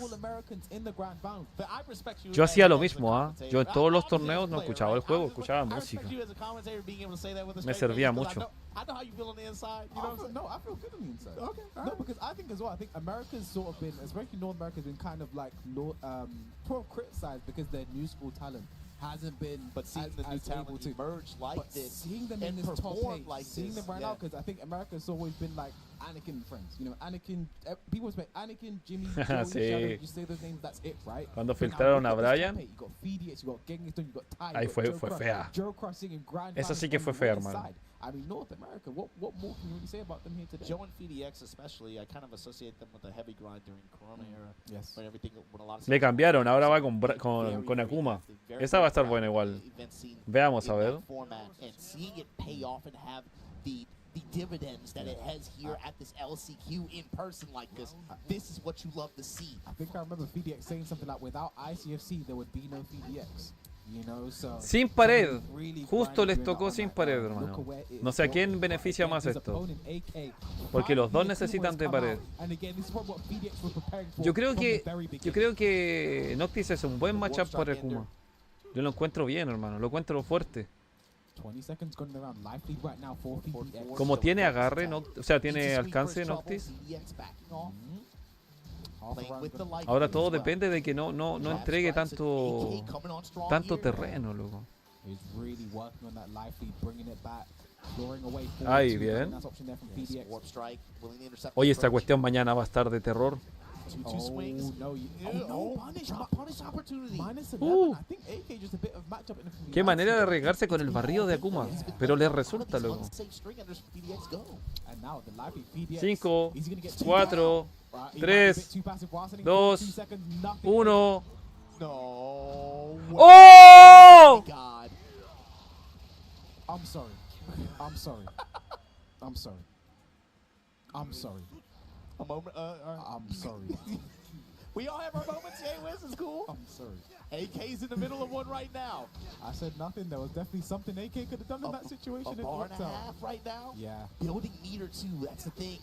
Yo hacía lo mismo, ¿ah? Yo en todos los torneos no escuchaba el juego, escuchaba música. Me servía mucho. I know how you feel on the inside. You know what I'm saying? No, I feel good on the inside. Okay. No, because I think as well, I think America's sort of been, especially North America's been kind of like criticized because their new school talent hasn't been seeing the new talent emerge like this, seeing them in this top 8, like seeing them right now, because I think America's always been like Anakin and friends. You know, Anakin, people expect Anakin, Jimmy, Joey, Shadow, you say those names, that's it, right? Cuando filtraron a Brian, ahí fue fea. Esa sí que fue fea, hermano. I mean, North America, what more can you really say about them here today? Joe and FDX especially, I kind of associate them with the heavy grind during Corona era. Yes. When everything, when a lot of Le cambiaron, ahora va con Akuma. Esa va a estar buena igual. Veamos, a ver. And seeing it pay off and have the dividends that it has here at this LCQ in person like this. This is what you love to see. I think I remember FDX saying something like, without ICFC, there would be no FDX. You know, so sin pared, justo les tocó sin pared, hermano. No sé a quién beneficia más esto, porque los dos necesitan de pared. Yo creo que Noctis es un buen matchup para Akuma. Yo lo encuentro bien, hermano, lo encuentro fuerte. 20 seconds going around. Life lead right now for VDX. Como tiene agarre, no, o sea, tiene alcance Noctis. Ahora todo depende de que no entregue tanto terreno, loco. Ahí, bien. Oye, esta cuestión mañana va a estar de terror. Qué manera de arriesgarse con el barrido de Akuma. Pero le resulta, loco. 5, 4, 3, 2, 1. ¡Oh! I'm sorry. I'm sorry. I'm sorry. I'm sorry. A moment. I'm sorry. We all have our moments. Hey, Wiz, it's cool. I'm sorry. AK's in the middle of one right now. I said nothing. There was definitely something AK could have done in that situation. A bar and a half right now. Yeah. Building meter too. That's the thing.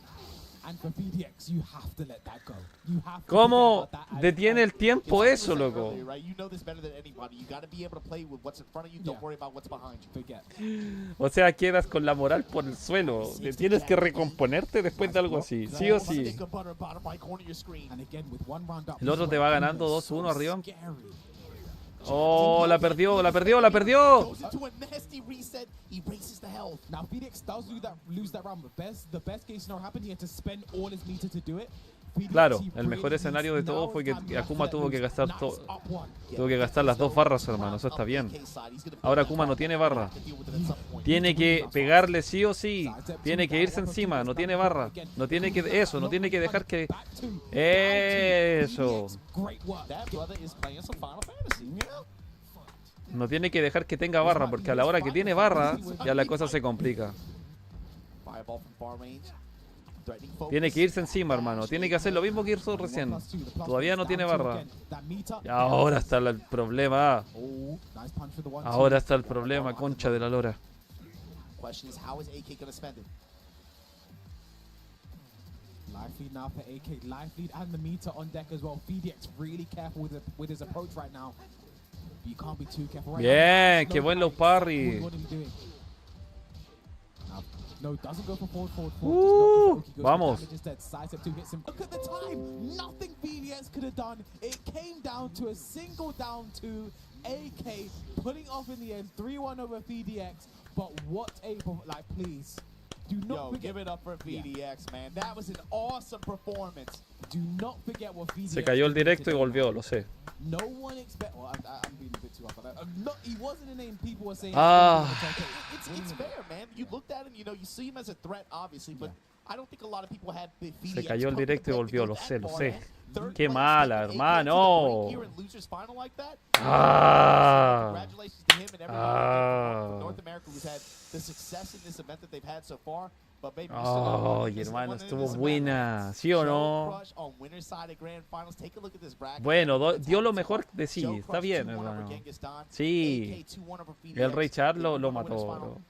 And for VDX, you have to let that go. You have to ¿Cómo detiene el tiempo eso, loco? You know this better than anybody. You got to be able to play with what's in front of you. Don't worry about what's behind you. Forget. O sea, quedas con la moral por el suelo. Te tienes que recomponerte después de algo así, sí o sí. El otro te va ganando 2-1 arriba. Oh, la perdió, la perdió, la perdió. Now VDX does lose that round, but the best case scenario happened. He had to spend all his meter to do it. Claro, el mejor escenario de todo fue que Akuma tuvo que gastar las 2 barras, hermano. Eso está bien. Ahora Akuma no tiene barra. Tiene que pegarle sí o sí. Tiene que irse encima. No tiene barra. No tiene que eso. No tiene que dejar que eso. No tiene que dejar que tenga barra, porque a la hora que tiene barra ya la cosa se complica. Tiene que irse encima, hermano. Tiene que hacer lo mismo que hizo recién. Todavía no tiene barra. Y ahora está el problema. Ahora está el problema, concha de la lora. Life lead now for AK. Life lead and the meter on deck as well. VDX really careful with his approach right now. You can't be too careful right Bien, now. qué buen low parry. No, doesn't go for forward. Vamos. Look at the time. Nothing VDX could have done. It came down to a single down to AK pulling off in the end. 3-1 over VDX. But what a like, please. Do not give it up for VDX, man. That was an awesome performance. Do not forget what VDX. Se cayó el directo y volvió, lo sé. No one expect. Well, I'm being a bit too off. He wasn't a name people were saying. It's fair, man. You looked at him, you see him as a threat, obviously, but I don't think a lot of people had VDX. Se cayó el directo y volvió, lo sé, lo sé. Qué mala, hermano. Ay, hermano, estuvo buena, ¿sí o no? Bueno, dio lo mejor de sí, está bien, hermano. Sí, el Rey Charles lo mató.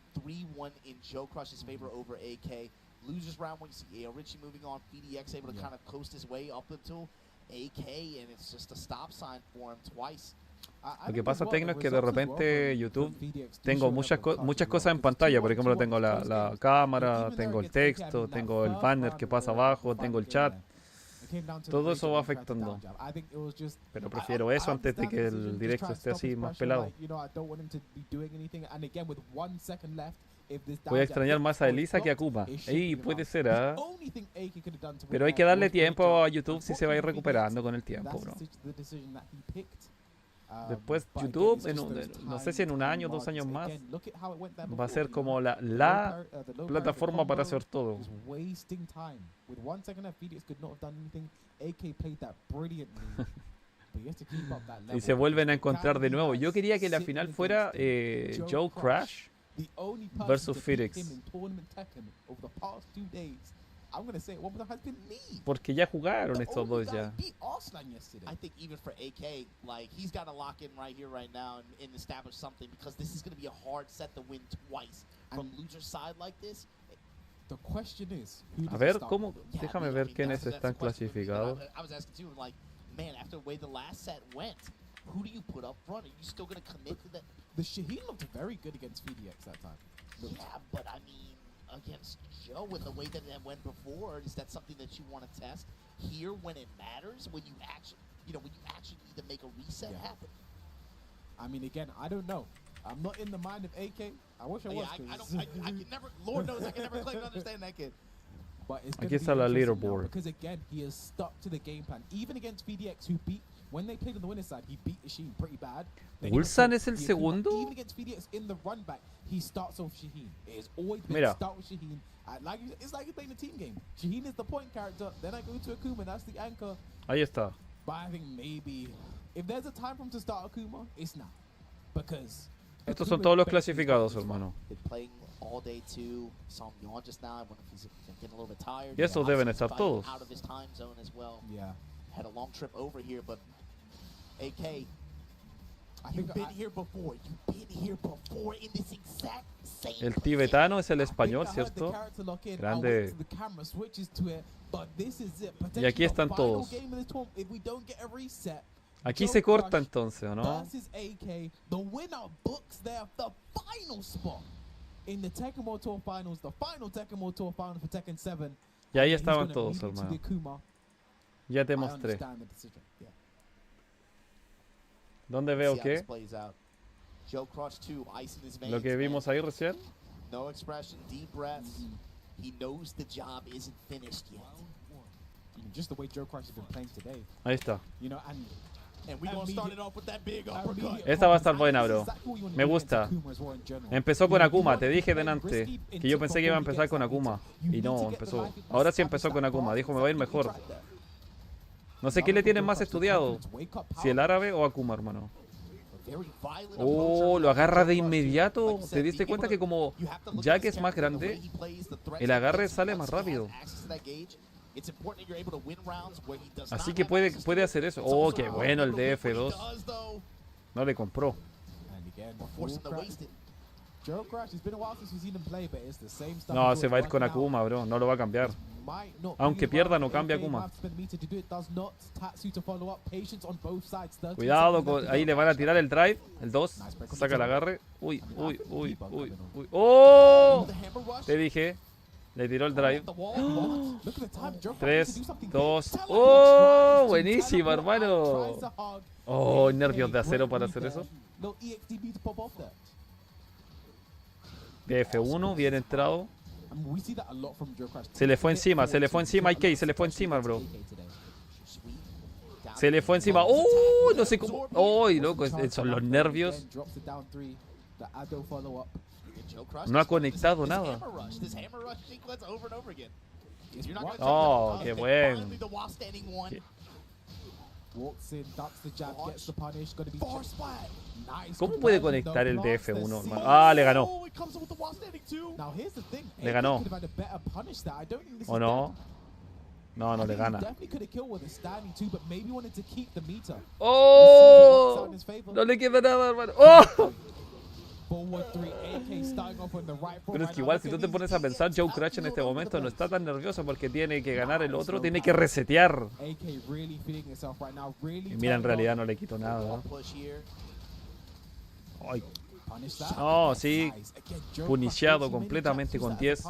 Losers round when you see Richie moving on, VDX able to kind of coast his way up until AK, and it's just a stop sign for him twice. Lo que pasa, Tecno, es que de repente YouTube tengo muchas cosas en pantalla. Por ejemplo, tengo la cámara, tengo el texto, tengo el banner que pasa abajo, tengo el chat. Todo eso va afectando. Pero prefiero eso antes de que el directo esté así más pelado. Voy a extrañar más a Elisa que a Akuma. Ey, puede ser, ¿ah? Pero hay que darle tiempo a YouTube si se va a ir recuperando con el tiempo, bro. Después YouTube, no sé si en 1 año, 2 años más, va a ser como la plataforma para hacer todo. Y se vuelven a encontrar de nuevo. Yo quería que la final fuera Joe Crash versus Phoenix. Porque ya jugaron estos dos ya. I think even for AK, like he's got to lock in right here, right now, and establish something, because this is going to be a hard set to win twice from loser side like this. The question is, a ver, ¿cómo? Déjame ver quiénes están clasificados. I was asking too, like, man, after the way the last set went, who do you put up front? Are you still going to commit to that? The Shaheen looked very good against VDX that time. Yeah, but I mean, against Joe, with the way that it went before, is that something that you want to test here when it matters? When you actually, when you actually need to make a reset happen? I mean, again, I don't know. I'm not in the mind of AK. I wish I was. I can never. Lord knows, I can never claim to understand that kid. But it's Aquí está la leaderboard. because again, he is stuck to the game plan. Even against VDX, who beat when they played on the winner's side, he beat Shaheen pretty bad. ¿Ulsan es el segundo? Even against VDX in the run back, he starts off Shaheen. It is always been Mira. start with Shaheen. It's like you're playing a team game. Shaheen is the point character. Then I go to Akuma. That's the anchor. Ahí está. But I think maybe if there's a time for him to start Akuma, it's now. Because Estos son todos los clasificados, hermano. All day too. Saw him yawn just now. I wonder if he's getting a little bit tired. Y estos deben estar todos. Out of his time zone as well. Yeah. Had a long trip over here, but AK, I you've think been here before. You've been here before in this exact same. El tibetano es el español, I heard the ¿cierto? character lock in, Grande. I'll wait till the camera switches to it, but this is it. Y aquí Potentially están the final todos. game of this tournament, if we don't get a reset, Aquí Joe se corta Crush entonces, ¿o no? versus AK, the winner books their the final spot in the Tekken World Tour Finals, the final Tekken World Tour Final for Tekken 7. Y ahí He's estaban gonna todos, lead it to the hermano. Akuma. Ya te I mostré. understand the decision. Yeah. ¿Dónde veo See how this qué? plays out. Joe Crush 2, ice in his veins. Lo que vimos ahí recién. No expression, deep breaths. He knows the job isn't finished yet. I mean, just the way Joe Crush has been playing today, Ahí está. you know, and And we're going to start it off with that big uppercut. Esta va a estar buena, bro. Me gusta. Empezó con Akuma, te dije delante que yo pensé que iba a empezar con Akuma. Y no, empezó. Ahora sí empezó con Akuma. Dijo, me va a ir mejor. No sé qué le tienen más estudiado. Si el árabe o Akuma, hermano. Oh, lo agarra de inmediato. ¿Te diste cuenta que como Jack es más grande, el agarre sale más rápido? Así que puede hacer eso. Oh, qué bueno el DF2. No le compró. No, se va a ir con Akuma, bro. No lo va a cambiar. Aunque pierda, no cambia Akuma. Cuidado, ahí le van a tirar el drive. El 2. Saca el agarre. Uy, uy, uy, uy, uy. ¡Oh! Te dije. Le tiró el drive. 3, 2. ¡Oh! Buenísimo, hermano. Oh, nervios de acero para hacer eso. DF1, bien entrado. Se le fue encima, IK, se le fue encima, bro. Se le fue encima. ¡Oh! No sé cómo. ¡Oh, loco! Son los nervios. No ha conectado nada. Oh, qué buen. ¿Cómo puede conectar el DF1, hermano? Ah, le ganó. Le ganó. ¿O no? No, no le gana. ¡Oh! No le queda nada, hermano. ¡Oh! Pero es que igual, si tú te pones a pensar, Joe Crush en este momento no está tan nervioso porque tiene que ganar el otro, tiene que resetear. Y mira, en realidad no le quito nada. Ay. Oh, sí. Puniciado completamente con 10.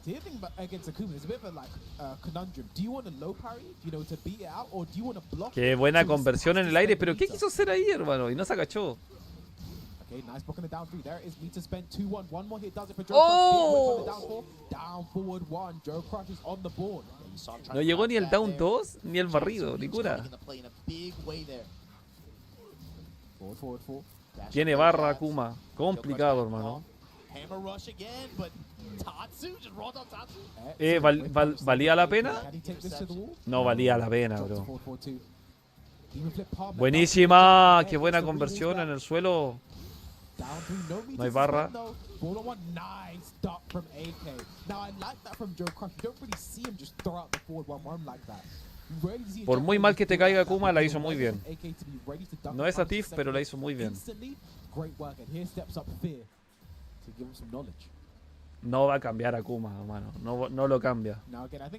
The other thing against Akuma is a bit of a conundrum. Do you want a low parry, to beat it out, or do you want to block? Qué buena conversión en el aire, pero ¿qué quiso hacer ahí, hermano? Y no se agachó. Okay, nice blocking the down 3. There is Mita spent 2-1. One more hit does it for Joe Oh! Crush. Down 4. Down forward 1. Joe Crush is on the board. No llegó ni el down 2 ni el barrido, ninguna. Forward 4. Tiene barra Akuma. Complicado, hermano. ¿Valía la pena? No valía la pena, bro. Buenísima. Qué buena conversión en el suelo. No hay barra. Por muy mal que te caiga Akuma, la hizo muy bien. No es a Tiff, pero la hizo muy bien. No va a cambiar Akuma, hermano. No lo cambia.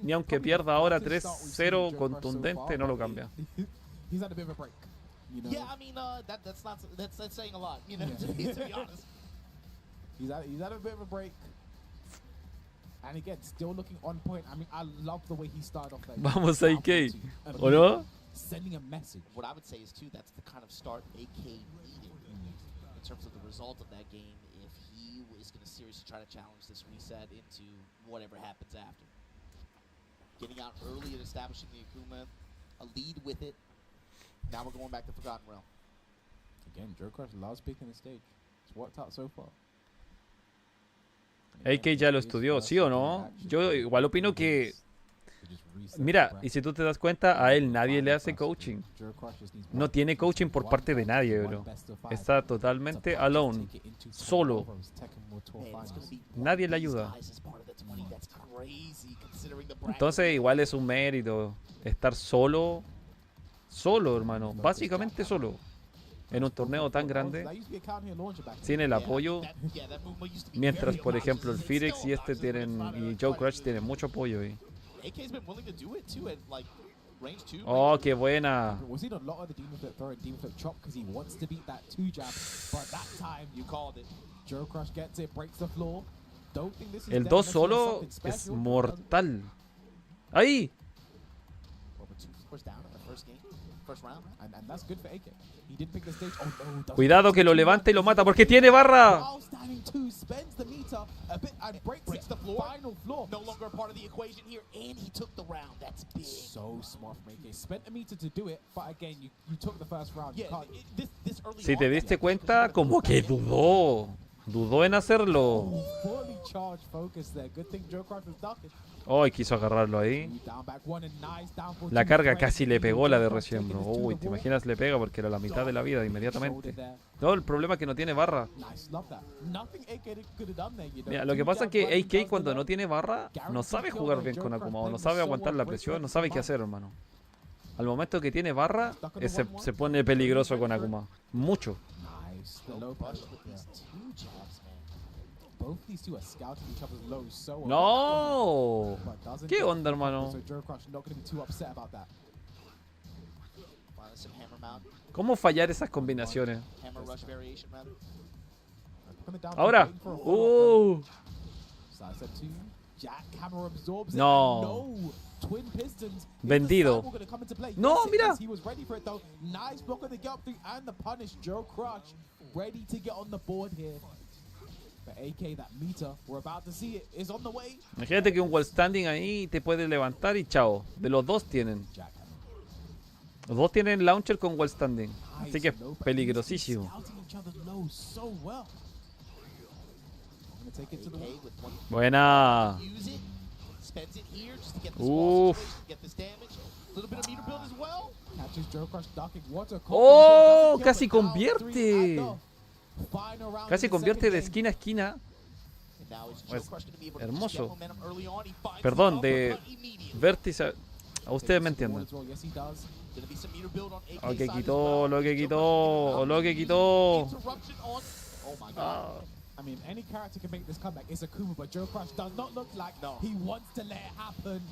Ni aunque pierda ahora 3-0 contundente, no lo cambia. You know? Yeah, I mean, that's saying a lot, you know, Yeah. to be honest. He's had a bit of a break. And again, still looking on point. I mean, I love the way he started off. Like, Vamos a AK. ¿O no? Sending a message. What I would say is, too, that's the kind of start AK needed in terms of the result of that game if he is going to seriously try to challenge this reset into whatever happens after. Getting out early and establishing the Akuma, a lead with it. Now we're going back to Forgotten Realm. Again, Joe Crush loves picking the stage. It's worked out so far. AK ya lo estudió, ¿sí o no? Yo igual opino que... Mira, y si tú te das cuenta, a él nadie le hace coaching. No tiene coaching por parte de nadie, bro. Está totalmente alone. Solo. Nadie le ayuda. Entonces igual es un mérito estar solo. Solo, hermano. Básicamente solo. En un torneo tan grande, sin el apoyo, mientras por ejemplo el Phoenix y y Joe Crush tienen mucho apoyo ahí. Oh, qué buena. El 2 solo es mortal. ¡Ahí! Cuidado que lo levanta y lo mata porque tiene barra. Si te diste cuenta, como que dudó en hacerlo. Oh, y quiso agarrarlo ahí. La carga casi le pegó la de recién, bro. Uy, ¿te imaginas? Le pega porque era la mitad de la vida inmediatamente. No, el problema es que no tiene barra. Mira, lo que pasa es que AK cuando no tiene barra no sabe jugar bien con Akuma, no sabe aguantar la presión, no sabe qué hacer, hermano. Al momento que tiene barra, se pone peligroso con Akuma. Mucho. No. ¿Qué onda, hermano? ¿Cómo fallar esas combinaciones? Ahora. No. Vendido. No, mira. Imagínate que un wall standing ahí te puede levantar y chao. De los dos tienen. Los dos tienen launcher con wall standing. Así que es peligrosísimo. Buena. Uff. Oh, casi convierte. Casi convierte de esquina a esquina. Pues, hermoso. Perdón, de vértice. A ustedes me entienden. Lo que quitó, lo que quitó, lo que quitó. I mean, any character can make this comeback. It's Akuma, but Joe Crush does not look like he wants to let it happen.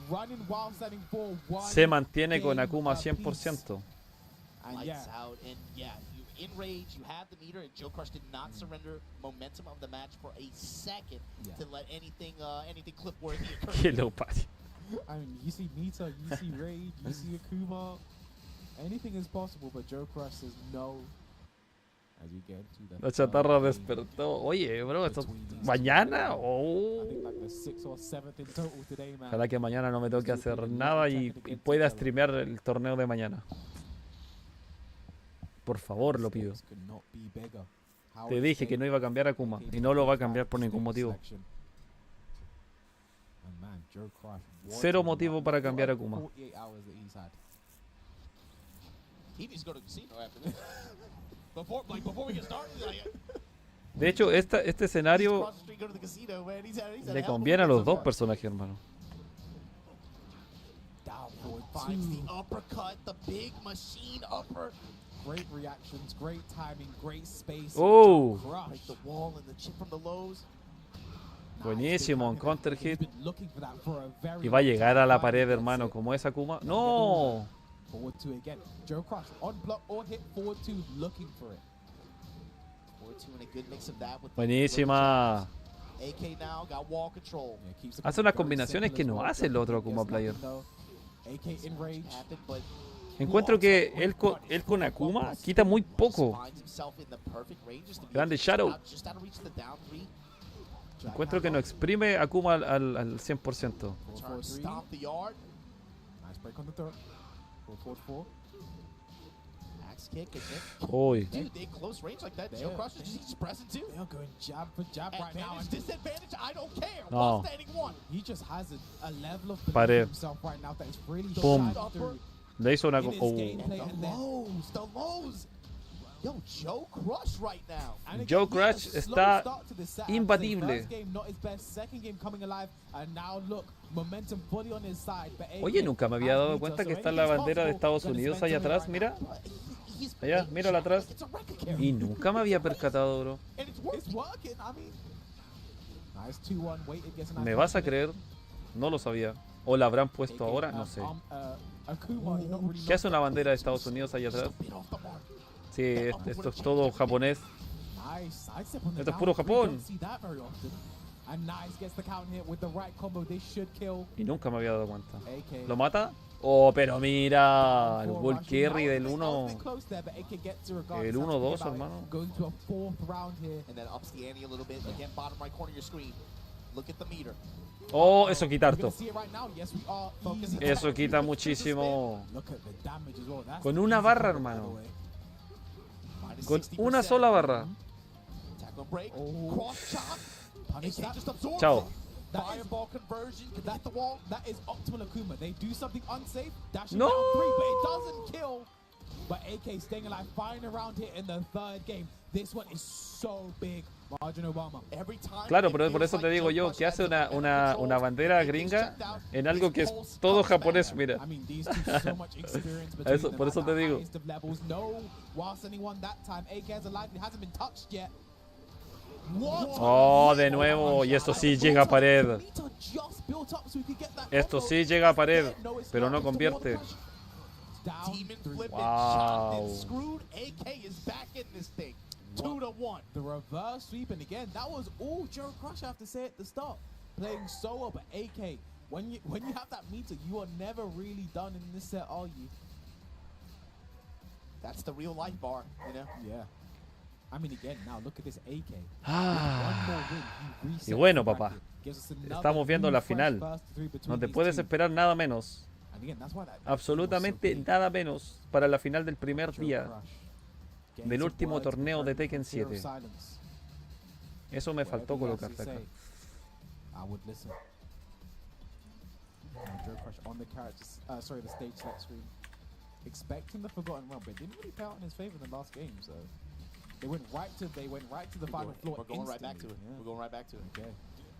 Running while standing for one. Se mantiene con Akuma 100%. And yeah, in rage, you have the meter, and Joe Crush did not surrender momentum of the match for a second to let anything clip-worthy occur. Que lo pare. I mean, you see meter, you see rage, you see Akuma. Anything is possible, but Joe Crush says no. La chatarra despertó. Oye, bro, esto mañana. Oh. Ojalá que mañana no me toque hacer nada y pueda streamear el torneo de mañana. Por favor, lo pido. Te dije que no iba a cambiar a Akuma y no lo va a cambiar por ningún motivo. Cero motivo para cambiar a Akuma. De hecho, este escenario le conviene a los dos personajes, hermano. Oh, buenísimo, un counter hit. Y va a llegar a la pared, hermano, como es Akuma. No. Forward two again. Joe Crush on block or hit forward two, looking for it. Forward two and a good mix of that with Buenísima. AK now got wall control. Yeah, keeps the Hace combo unas very combinaciones simple que as no well. hace el otro Gets Akuma player. nothing though. AK in rage. Happened, but Encuentro que él con Akuma quita muy poco. finds himself in the perfect range just to be Grande Shadow. just out of reach of the down three. Encuentro que no exprime Akuma al 100%. Turn, stomp the yard. Nice break on the third. Forward four. Axe kick again. Uy. Dude, they close range like that. There. Joe Crush is just pressing two. They are going jab for jab right now. Advantage, disadvantage, I don't care. No. While standing one. He just has a level of belief Pared. in himself right now that is really Boom. shining through. Le hizo una... In his gameplay The and then- lows. Yo, Joe Crush right now. And Joe again, he Crush had a slow está start to this set. imbatible. First game not his best, second game coming alive, and now look, momentum fully on his side. But Oye, nunca me había dado cuenta que está la bandera de Estados Unidos ahí atrás, mira. Allá, mírala atrás. It's a record carry. Y nunca me había percatado, bro. And it's It's working. working, I mean. Nice 2-1, waited, gets a nice ¿Me vas a punch. creer? No lo sabía. ¿O la habrán puesto ahora? No sé. Akuma, not really ¿Qué hace una bandera de Estados Unidos ahí atrás? Bit off the mark. Sí, esto es todo japonés. Nice sidestep on the Esto es down puro three, Japón. don't see that very often. And Nice gets the count here with the right combo. This should kill. Y nunca me había dado cuenta. AK. ¿Lo mata? Oh, pero mira. El Four Bull rushing. Carry That del was a 1. bit close there, but AK gets to regardless. El Have to 1-2, think about it. hermano. Going to a fourth round here. And then ups the ante a little bit. Again, bottom right corner of your screen. Look at the meter. Oh, eso quita We're gonna harto. see it right now. Yes, we are focusing. Eso quita muchísimo. Look at the damage as well. That's Con the una easy barra, combo, by the hermano. way. Minus Con 60%. una sola barra. Tackle break. Oh. Cross chop. Punish AK that. just absorbs Chao. it. That is- Fireball conversion. Can that the wall? That is optimal Akuma. They do something unsafe, dashing No. down three, but it doesn't kill. But AK staying alive, firing around here in the third game. This one is so big. Margin Obama. Every time Claro, it pero por feels eso te like digo Joe yo, Crush que hace has it una under control, bandera it gets gringa checked out, en his algo que es pulse todo comes back. japonés, mira. I mean, these two so much experience between Eso, them por at eso the te digo. highest of levels. No, whilst anyone that time, AK has a life, it hasn't been touched yet. What? Oh, de nuevo. Y esto sí llega a pared. Meter just built up so we could get that Esto combo. sí llega a pared, No, it's pero not. no It's the convierte. water crush. Down Demon three. flipping, Wow. shot and screwed. AK is back in this thing. 2-1. The reverse sweep, and again, that was all Joe Crush, I have to say at the start. Playing solo, but AK, when you have that meter, you are never really done in this set, are you? That's the real life bar, you know? Yeah. I mean, again, now look at this AK. Ah. One more win, he resets Y bueno, the papá, bracket. Gives us another estamos viendo new la fresh final. first three between No te these puedes two. esperar nada menos. And again, that's why that Absolutamente was so big. nada menos para la final del primer Joe día. Crush. Getting del some último words torneo de from Tekken Fear of 7. Silence. Eso me faltó Whatever he colocar has to acá. say, I would listen. Joe Crush on the characters, sorry, the stage select screen. Expecting the Forgotten Realm, but it didn't really play out in his favor in the last game, so they went right to the final floor. We're going right back to it. instantly, yeah. We're going right back to it. Okay.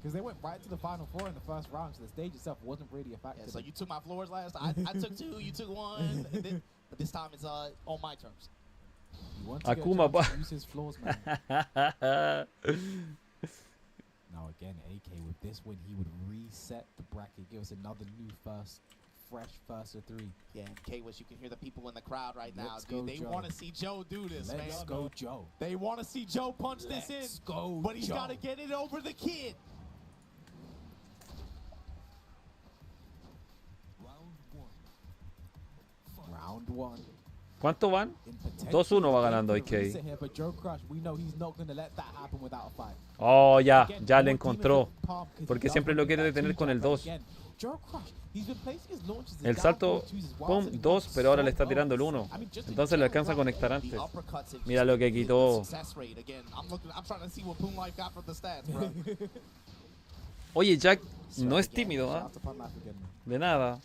Because they went right to the final floor in the first round, so the stage itself wasn't really a factor. Yeah, so you took my floors last. I took two. You took one. And then, but this time it's on my terms. You want to get a Akuma chance pa- to use his floors, man. Now again, AK with this win, he would reset the bracket, give us another new fresh first of three. Yeah, and K-Wish, you can hear the people in the crowd right now, Let's dude. go, They Joe. want to see Joe do this, Let's man. go, Joe. They want to see Joe punch Let's this in. go, But he's Joe. got to get it over the kid. Round one. ¿Cuánto van? In potential 2-1 va ganando for the AK. reset here, but Joe Crush, we know he's not going to let that happen without a fight. Oh, ya, Again, ya le more encontró. demons in palm 'cause he Porque does siempre want lo to quiere get that detener two con el jab, but 2. again, Joe Crush, he's been placing his launches in El down salto, forward twos as well, pum, so he's 2, done pero ahora so le está well. tirando el 1. I mean, just in Entonces le general, alcanza a right? conectar The antes. uppercuts have Mira just lo que been the quitó. success rate. Again, I'm trying to see what Boom Life got from the stats, bro. Oye, Jack no es again, tímido, Shout ¿ah? out to Pun Life again, man. De nada.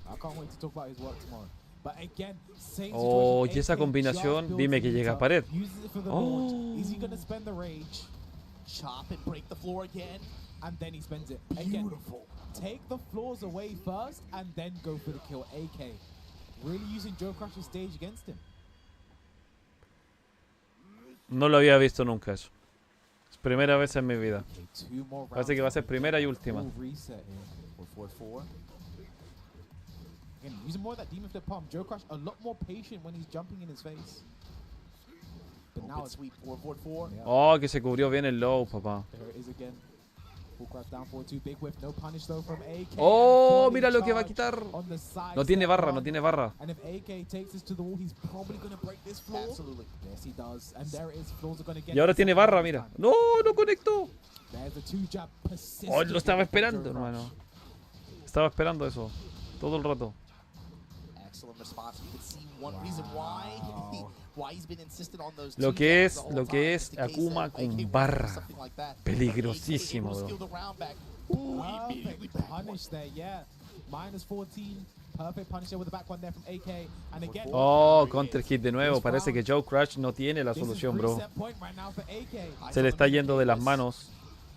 I can't wait to talk about his work tomorrow. But again, same Oh, situation, y esa AK combinación, just builds dime que the llega a meter, pared. uses it for the Oh. launch. Is he going to spend the rage? Chop and break the floor again. And then he spends it. Again, Beautiful. take the floors away first and then go for the kill. AK really using Joe Crush's stage against him. No lo había visto nunca eso. Es primera vez en mi vida. Okay, two more Parece que va a ser rounds. primera y última. Full reset here. 4-4-4. Again, using more of that demon flip palm. Joe Crush a lot more patient when he's jumping in his face. But now it's sweet 4-4-4. Yeah. Oh, que se cubrió bien el low, papá. There it is again. Full crash down 4-2. Big whiff. No punish though from AK. Oh, mira lo que va a quitar. On the side No tiene barra, no step tiene barra. And if AK takes this to the wall, he's probably going to break this floor. Absolutely. Yes, he does. And there it is. Floors are going to get Y ahora tiene barra, mira. No, no conectó. There's the two jab persistent. Oh, lo estaba esperando, Joe Crush. hermano. Estaba esperando eso. Todo el rato. Excellent response. You can see one reason why he's been insistent on those Lo two que jabs es, the whole lo time, que just es in case Akuma AK con wants barra. something like that. Peligrosísimo, AK able to bro. steal the round back. Ooh, he immediately Perfect back punish there, yeah. -14. Perfect punish there with the back one there from AK. And again, Oh, counter hit de nuevo. Parece que Joe Crush no tiene la this is solución, bro. reset point right now for AK. Se le está yendo de las manos.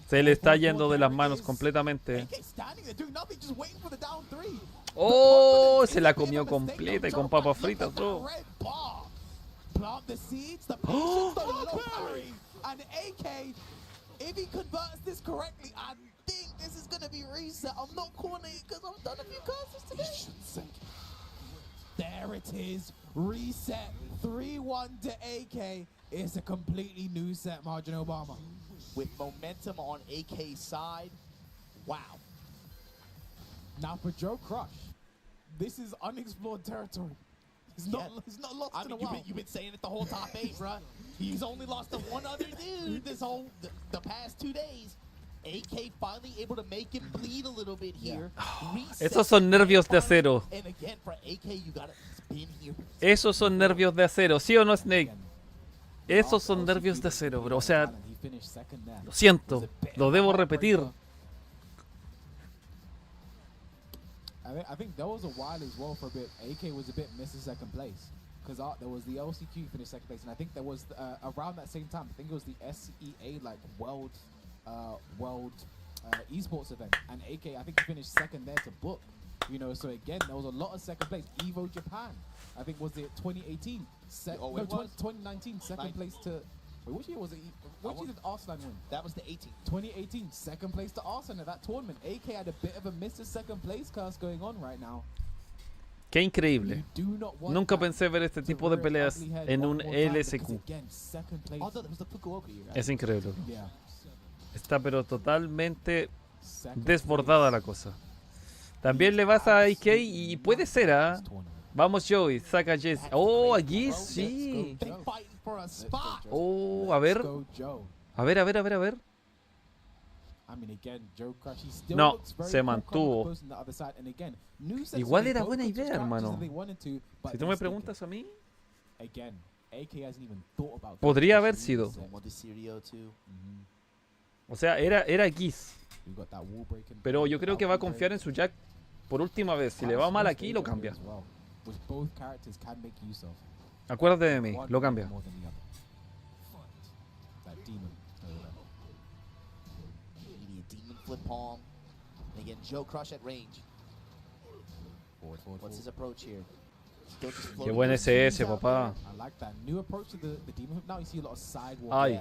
Se le está yendo de las manos completamente. AK standing there doing nothing, just waiting for the down three. Oh, se la comió completa y con papas fritas, bro. Plant the seeds, the patience, the low parry. And AK, if he converts this correctly, I think this is going to be reset. I'm not calling it because I've done a few curses today. There it is. Reset. 3-1 to AK. It's a completely new set, Margin Obama. With momentum on AK's side. Wow. Now for Joe Crush, this is unexplored territory. He's not lost I in mean, a while. you've been saying it the whole top 8, bruh. He's only lost to one other dude the past 2 days. AK finally able to make him bleed a little bit here. Esos son nervios de acero. And again, for AK, you got to spin here. Esos son nervios de acero, ¿sí o no, Snake? Esos son nervios de acero, bro. O sea, lo siento, lo debo repetir. I think there was a while as well for a bit. AK was a bit missing second place because there was the LCQ finished second place, and I think there was around that same time. I think it was the SEA like world esports event, and AK I think he finished second there to book. You know, so again there was a lot of second place. Evo Japan, I think was it 2018? 2019 second place to. Wait, which year was it? Which year did Arslan win? That was the 18. 2018, second place to Arslan at that tournament. AK had a bit of a Mr. Second Place curse going on right now. Qué increíble. Nunca pensé ver este tipo de peleas en un LSQ. Es increíble, bro. Está pero totalmente desbordada la cosa. También le vas a AK y puede ser, ¿ah? Vamos Joey, saca Jess. Oh, aquí sí. Oh, a ver. A ver. No, se mantuvo. Igual era buena idea, hermano. Si tú me preguntas a mí, podría haber sido. O sea, era Giz. Pero yo creo que va a confiar en su Jack por última vez. Si le va mal aquí, lo cambia. Acuérdate de mí, lo cambia. Flip palm. And again, Joe Crush at range. What's his approach here? Qué buen SS, papá. Ay.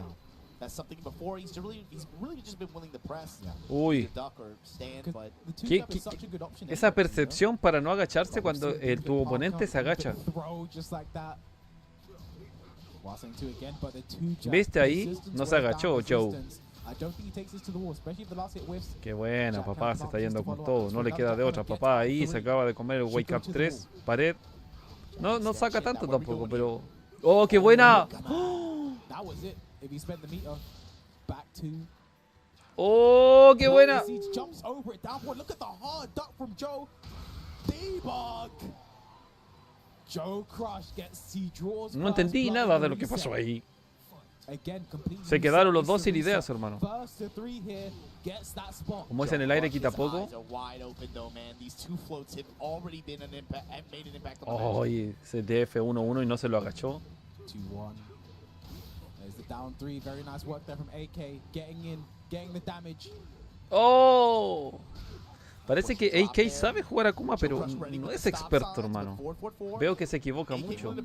That's something before he's really just been willing to press. Uy. Duck or stand, but Esa percepción para no agacharse cuando tu oponente se agacha. ¿Viste ahí? No se agachó, Joe. Qué buena, papá, se está yendo con todo. No le queda de otra, papá. Ahí se acaba de comer el Wake Up 3. Pared. No saca tanto tampoco, pero... ¡Oh, qué buena! ¡Oh, qué buena! No entendí nada de lo que pasó ahí. Se quedaron los dos sin ideas, hermano. Como es en el aire, quita poco. Oh, ese DF1-1 y no se lo agachó. Oh, parece que AK sabe jugar a Akuma, pero no es experto, hermano. Veo que se equivoca mucho.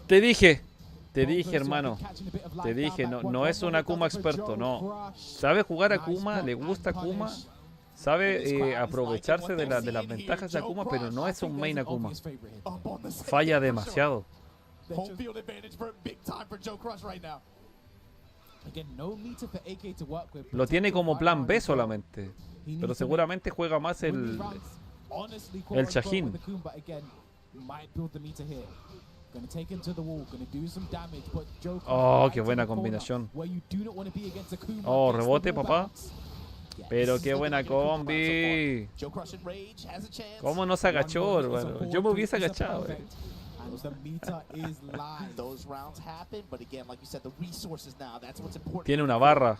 Te dije. Te dije, hermano. Te dije, no es un Akuma experto, no. Sabe jugar Akuma, le gusta Akuma. Sabe aprovecharse de las ventajas de Akuma, pero no es un main Akuma. Falla demasiado. Lo tiene como plan B solamente. Pero seguramente juega más el Shaheen. Oh, qué buena combinación. Oh, rebote, papá. Pero qué buena combi. ¿Cómo no se agachó, hermano? Yo me hubiese agachado, Tiene una barra.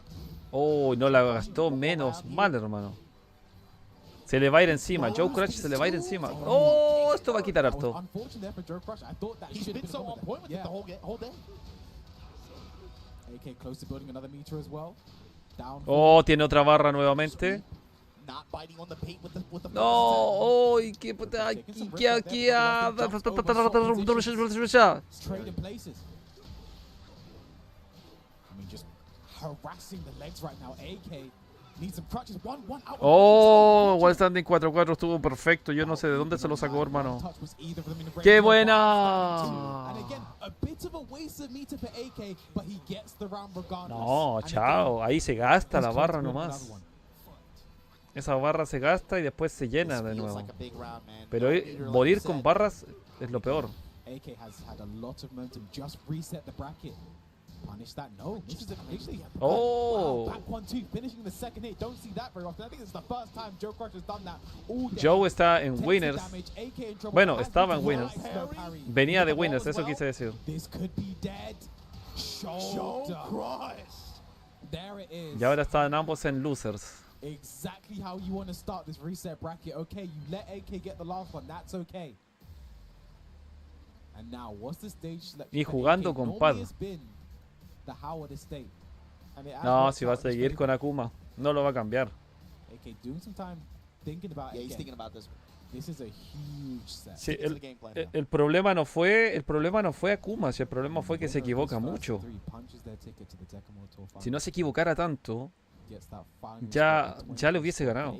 Oh, no la gastó. Menos mal, hermano. Se le va a ir encima. Joe Crush se le va a ir encima. Oh, esto va a quitar harto. Oh, tiene otra barra nuevamente. No, oh, qué puta. Oh, Wall Standing 4-4 estuvo perfecto. Yo no sé de dónde se lo sacó, hermano. ¡Qué buena! No, chao. Ahí se gasta la barra nomás. Esa barra se gasta y después se llena de nuevo. Pero morir con barras es lo peor. Oh, Joe está en winners. Bueno, estaba en winners. Venía de winners, eso quise decir. Y ahora están ambos en losers. Y jugando con Pad. No, si va a seguir con Akuma, no lo va a cambiar. Sí, el problema no fue Akuma, si el problema fue que se equivoca mucho. Si no se equivocara tanto, ya le hubiese ganado.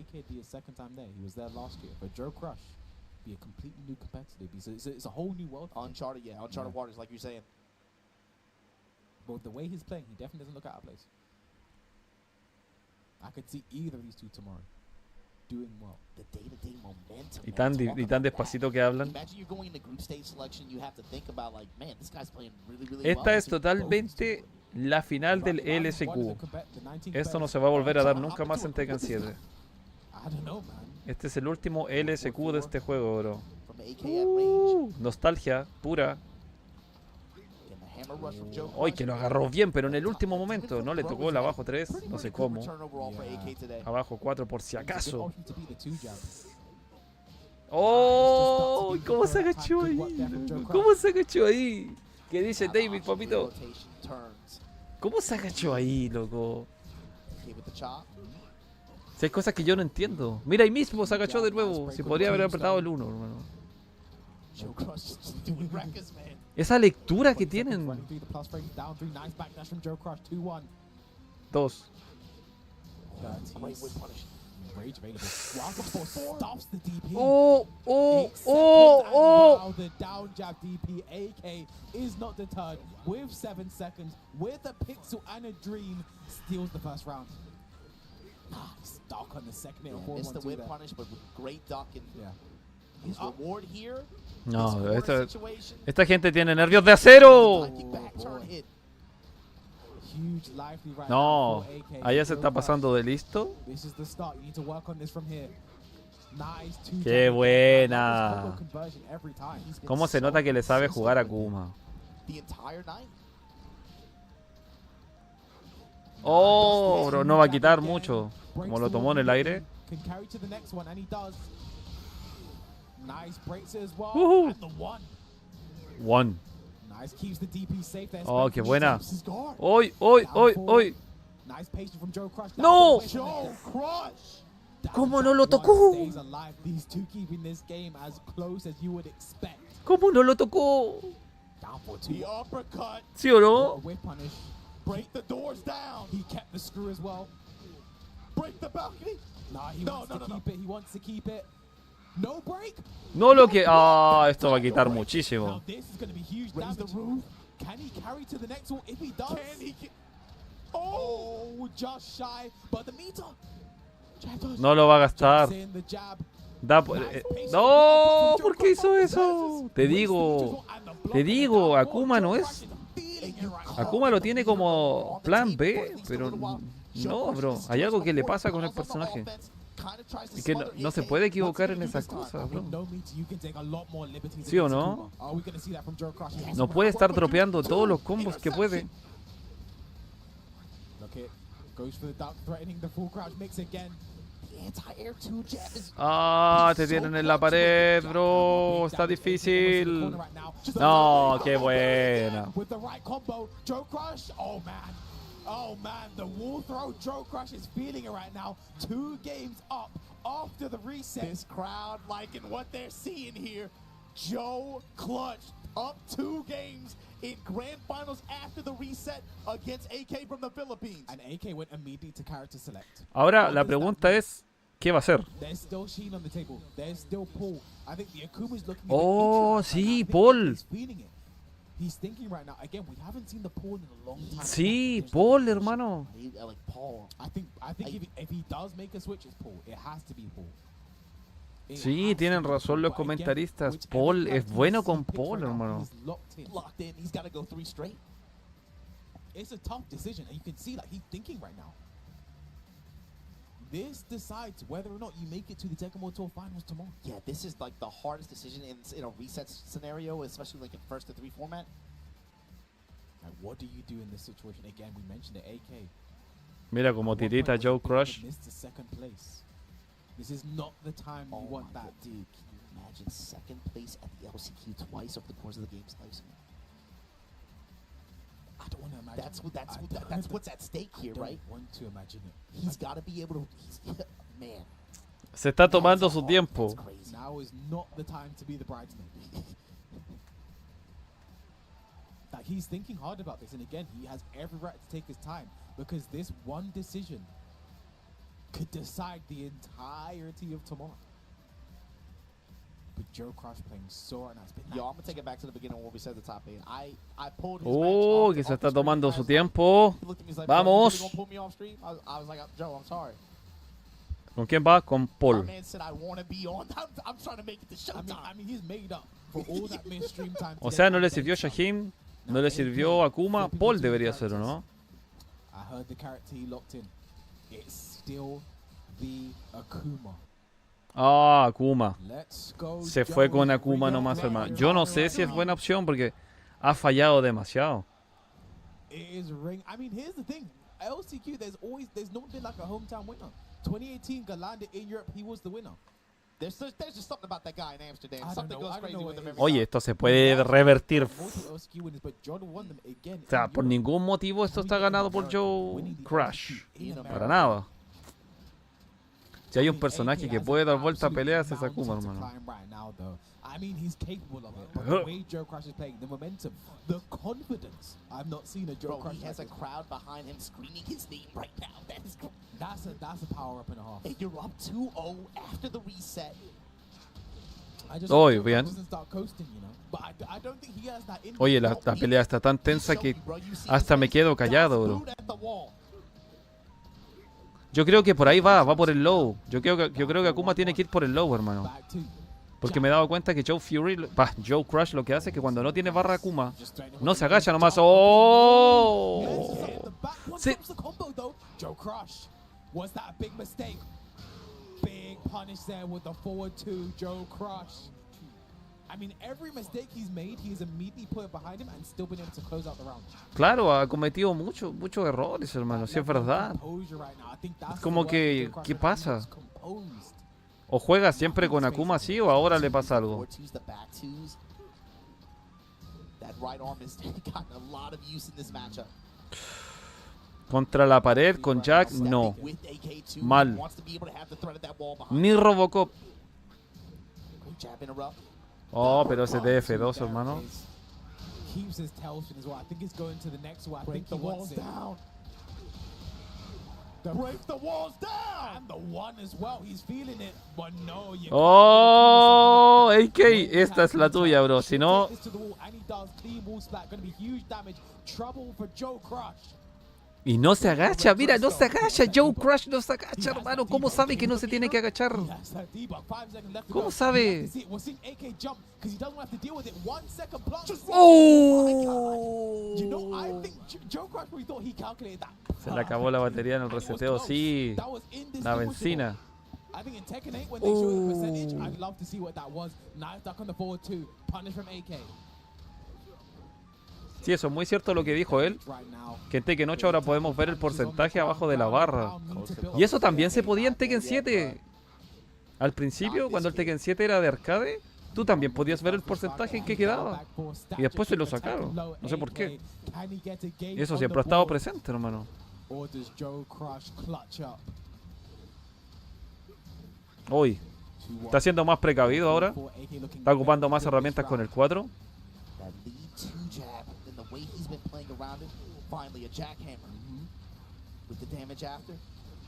But the way he's playing, he definitely doesn't look out of place. I could see either of these two tomorrow doing well. The day-to-day momentum. Y tan despacito que hablan. Esta es totalmente la final del LSQ. Esto no se va a volver a dar nunca más en Tekken 7. Este es el último LSQ de este juego, bro. Nostalgia pura. Hoy que lo agarró bien, pero en el último momento no le tocó el abajo 3, no sé cómo. Abajo 4 por si acaso. Oh, ¿cómo se agachó ahí? ¿Cómo se agachó ahí? ¿Qué dice David, papito? ¿Cómo se agachó ahí, loco? Si hay cosas que yo no entiendo. Mira, ahí mismo se agachó de nuevo. Si podría haber apretado el 1, hermano. Esa lectura que tienen. 2. Oh, oh, oh, oh. The down jab DP AK is not deterred with 7 seconds with a pixel and a dream steals the first round. He's stuck on the second hit. Missed the whip punish, but with great duck and his reward here. No, esta gente tiene nervios de acero. No, allá se está pasando de listo. Qué buena. Cómo se nota que le sabe jugar a Akuma. Oh, bro, no va a quitar mucho. Como lo tomó en el aire. One. Oh, qué buena. ¡Hoy, hoy, hoy, hoy! ¡No! ¿Cómo no lo tocó? ¿Cómo no lo tocó? or two. The uppercut. ¿Sí o A no? whip punish. Break the doors down. He kept the screw as well. Break the balcony. Nah, he wants to keep it. He wants to keep it. No break. No lo que... Ah, esto va a quitar Now muchísimo. this is going to be huge Raise the damage. roof. Can he carry to the next one? If he does, Can he? oh, just shy. But the meter. No lo va a gastar. In the jab. No, ¿por qué hizo eso? Te digo, Akuma no es... Akuma lo tiene como plan B, pero no, bro. Hay algo que le pasa con el personaje. Y que no se puede equivocar en esas cosas, bro. ¿Sí o no? No puede estar dropeando todos los combos que puede. Ah, te tienen en la pared, bro. Está difícil. No, qué buena. Oh man, the wall throw Joe Crush is feeling it right now. 2 games up after the reset. This crowd liking what they're seeing here. Joe clutched up 2 games in grand finals after the reset against AK from the Philippines. And AK went immediately to character select. Ahora la pregunta es, ¿qué va a hacer? There's still Sheen on the table. There's still Paul. I think the Akuma's looking Oh, at sí, Paul. He's feeling it. He's thinking right now. Again, we haven't seen the Paul in a long time. Sí, Paul, hermano. Like Paul. I think if he does make a switch, it's Paul. It has to be Paul. Sí, tienen razón los comentaristas. Paul es bueno con Paul, hermano. Locked in. He's got to go 3 straight. It's a tough decision, and you can see that he's thinking right now. This decides whether or not you make it to the Tekken World Tour Finals tomorrow. Yeah, this is like the hardest decision in a reset scenario, especially like in 1st to 3 format. Like, what do you do in this situation? Again, we mentioned it, AK. Mira como tirita Joe Crush. Missed the 2nd place. This is not the time you want that. Dude, can you imagine 2nd place at the LCQ twice over the course of the game's lifespan? I don't want to imagine. That's what's at stake here, right? I don't want to imagine it. He's got to be able to. Man. Se está tomando su tiempo. Now is not the time to be the bridesmaid. Like, he's thinking hard about this, and again, he has every right to take his time because this one decision could decide the entirety of tomorrow. But Joe Crush playing so nice. Yo, I'm gonna take it back to the beginning where we said the top 8. I pulled his Oh, match que off se the está screen. tomando su tiempo. He looked at me, he's like, Vamos. "Bro, you really gonna pull me off stream?" I was like, "Joe, I'm sorry." ¿Con quién va? Con My Paul. man said I want to be on. I'm trying to make it to showtime. I mean, he's made up for all that missed stream time. O sea, no le sirvió Shahim, no le sirvió Akuma. Paul debería ser, ¿o no? I heard the character he locked in. It's still the Akuma. Ah, Akuma. Let's go. Se fue con Akuma nomás, hermano. Yo no sé si es buena opción porque ha fallado demasiado. It is ring. I mean, here's the thing. LCQ, there's not been like a hometown winner. 2018, Galanda in Europe, he was the winner. There's just something about that guy in Amsterdam. Something goes crazy with him every Oye, time. esto se puede revertir. LCQ winners, but John won them again. O sea, por ningún motivo esto está ganado por Joe Crush. Para nada. Si hay un personaje que puede dar vuelta a peleas es Akuma, hermano. I mean, he's capable of it. But the way Joe Crush is playing, the momentum, the confidence. I've not seen a Joe Crush. He has a crowd behind him screaming his name right now. That's a power up and a half. And you're up 2-0 after the reset. Oye, bien. Oye, la pelea está tan tensa que hasta me quedo callado, bro. Yo creo que por ahí va por el low. Yo creo que Akuma tiene que ir por el low, hermano. Porque me he dado cuenta que Joe Crush lo que hace es que cuando no tiene barra Akuma, no se agacha nomás. ¡Oh! Sí. Joe Crush, was that a big mistake? Big punish there with the forward 2, Joe Crush. I mean, every mistake he's made, he's immediately put it behind him and still been able to close out the round. Claro, ha cometido muchos errores, hermano, si es verdad. Es como que, ¿qué pasa? ¿O juega siempre con Akuma así o ahora le pasa algo? Contra la pared con Jack, no. Mal. Ni Robocop. Oh, pero ese DF2, hermano. keeps his tail spin as well. I think he's going to the next one. I think he wants it. Down. Break the walls down. And the one as well. He's feeling it, but no. You Oh, AK, esta es la tuya, bro. Si no, And he does clean wall splat. Going to be huge damage. Trouble for Joe Crush. y no se agacha, mira, no se agacha. Joe Crush no se agacha, hermano. ¿Cómo sabe que no se tiene que agachar? ¿Cómo sabe? ¡Oh! Se le acabó la batería en el reseteo, sí. La benzina. I think in Tekken 8 when they showed the percentage, I'd love to see what that was. Knife duck on the forward 2, punish from AK. Sí, eso es muy cierto lo que dijo él. Que en Tekken 8 ahora podemos ver el porcentaje abajo de la barra. Y eso también se podía en Tekken 7. Al principio, cuando el Tekken 7 era de arcade, tú también podías ver el porcentaje en que quedaba. Y después se lo sacaron. No sé por qué. Y eso siempre ha estado presente, hermano. Uy, está siendo más precavido ahora. Está ocupando más herramientas con el 4.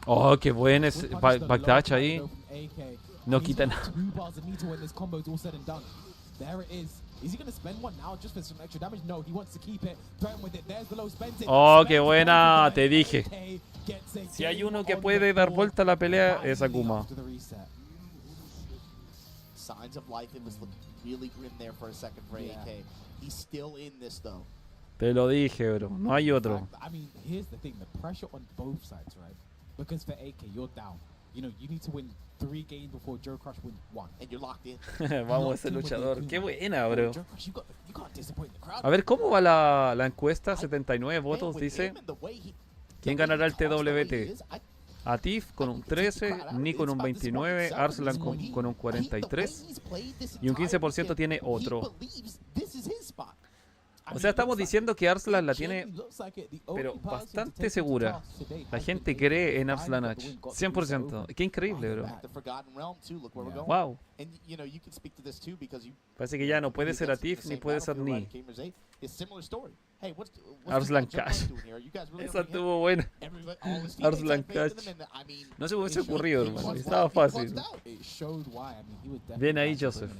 Oh, qué buen es backdash ahí. No quita nada. Oh, qué buena, te dije. Si hay uno que puede dar vuelta a la pelea, es Akuma. Signs of life, it was looking really grim there for a second for AK. He's still in this though. Te lo dije, bro. No hay otro. I mean, here's the thing: the pressure on both sides, right? Because for AK, you're down. You know, you need to win 3 games before Joe Crush wins 1, and you're locked in. Vamos, ese luchador. Qué buena, bro. Joe Crush, you can't disappoint the crowd. A ver, ¿cómo va la encuesta? 79 votos, dice. ¿Quién ganará el TWT? Atif con un 13, Ni con un 29, Arslan con un 43 y un 15% tiene otro. O sea, estamos diciendo que Arslan la tiene, pero bastante segura. La gente cree en Arslan H. 100%. Qué increíble, bro. Wow. Parece que ya no puede ser Atif ni puede ser Ni. Arslan Cash. Esa estuvo buena. Arslan Cash. No se me hubiese ocurrido, hermano. Estaba fácil. Bien ahí, Joseph.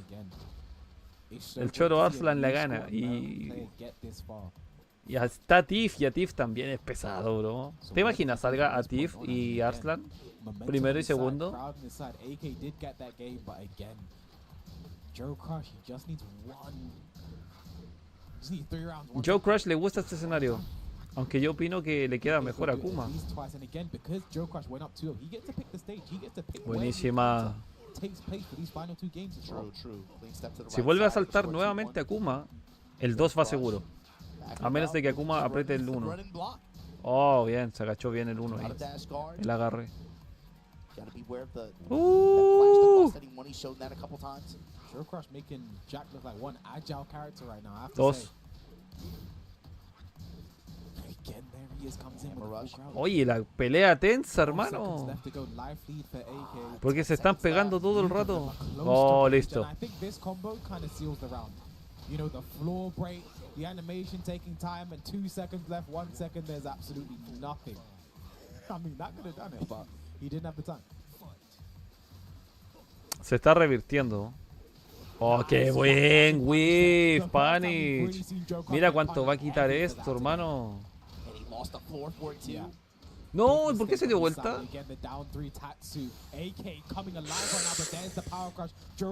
El choro Arslan la gana. Y hasta Atif. Y Atif también es pesado, bro. ¿Te imaginas salga Atif y Arslan? Primero y segundo. Joe Crush le gusta este escenario. Aunque yo opino que le queda mejor a Akuma. Buenísima. Si vuelve a saltar nuevamente Akuma, el 2 va seguro. A menos de que Akuma apriete el 1. Oh, bien, se agachó bien el 1 ahí. El agarre. Dos. Oye, la pelea tensa, hermano. Porque se están pegando todo el rato. Oh, listo. Se está revirtiendo. Oh, qué buen whiff, Panic. Mira cuánto va a quitar esto, hermano. No, ¿por qué se dio vuelta?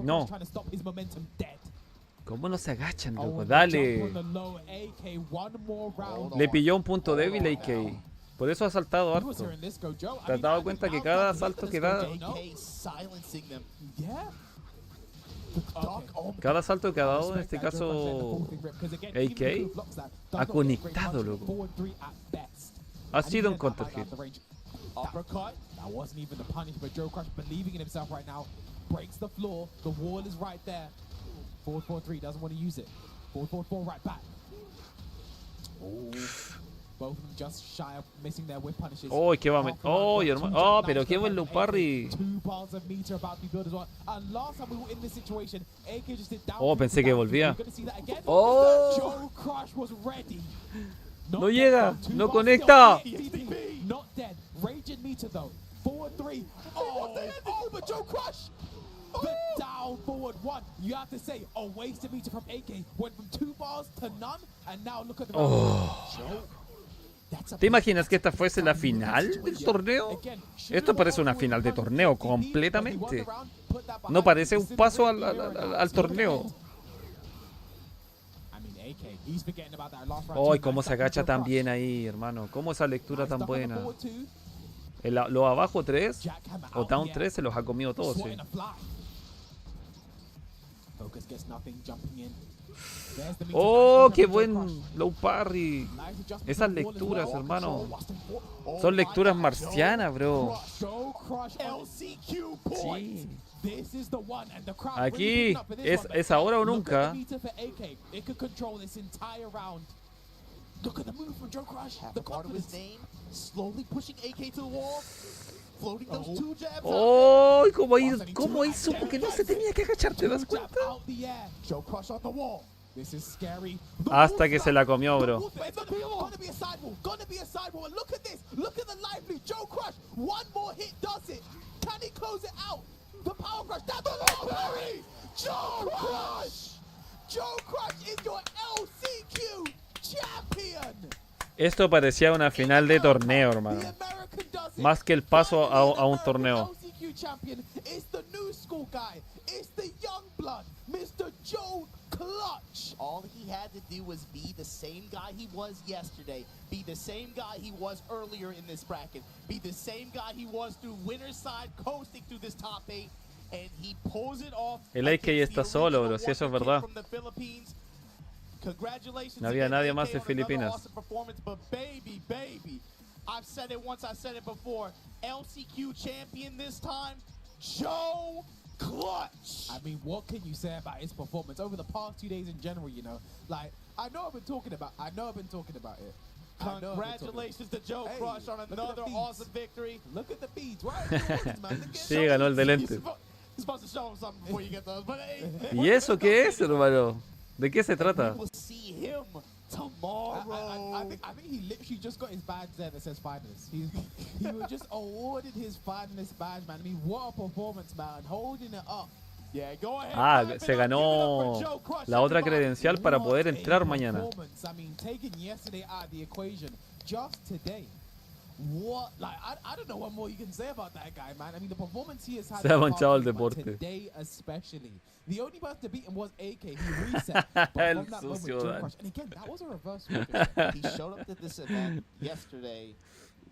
No. ¿Cómo no se agachan, loco? Dale. Le pilló un punto débil a AK. Por eso ha saltado harto. ¿Te has dado cuenta que cada salto que da... Cada salto que ha dado, en este caso AK, ha conectado, loco. Ha sido un counter hit. both of them just shy of missing their whip punishes. Oh, qué va a meter. Oh, hermano. Oh, pero qué buen low parry. Oh, pensé que volvía. Oh. No llega, no conecta. Not dead. Raging meter though. Forward 3. Oh, but Joe Crush. The down forward 1. You have to say a wasted meter from AK went from 2 bars to none, and now look at the. ¿Te imaginas que esta fuese la final del torneo? Esto parece una final de torneo completamente. No parece un paso al torneo. ¡Ay, cómo se agacha tan bien ahí, hermano! ¿Cómo esa lectura tan buena? Los abajo 3 o down 3 se los ha comido todos, sí. ¡Oh, qué buen low parry! Esas lecturas, hermano, son lecturas marcianas, bro. Sí. Aquí es ahora o nunca. ¡Oh! ¿Cómo ahí supo que no se tenía que agachar? ¿Te das cuenta? Hasta que se la comió, bro. Esto parecía una final de torneo, hermano. Más que el paso a un torneo. All he had to do was be the same guy he was yesterday, be the same guy he was earlier in this bracket, be the same guy he was through winner's side, coasting through this top 8, and he pulls it off. El AK está solo, bro, si eso es verdad. No había nadie más de Filipinas. But baby, I've said it once, I said it before. LCQ champion this time, Joe Clutch. I mean, what can you say about his performance over the past 2 days in general? You know, like I know I've been talking about it. Congratulations to Joe Crush on another awesome victory. Look at the beads, right? Sí, ganó el de lente. Supposed to show him something before you get those, but ¿Y eso qué es, hermano? ¿De qué se trata? We'll see him tomorrow. I think he literally just got his badge there that says finalist. He was just awarded his finalist badge, man. I mean, what a performance, man. Holding it up. Yeah, go ahead. Ah, se ganó la otra credencial para poder entrar mañana. I mean, taking yesterday out of the equation just today. What? Like, I don't know what more you can say about that guy, man. I mean, the performance he has had. Se ha manchado el deporte. Today especially. The only person to beat him was AK. He reset. El sucio, and again, that was a reverse. He showed up to this event yesterday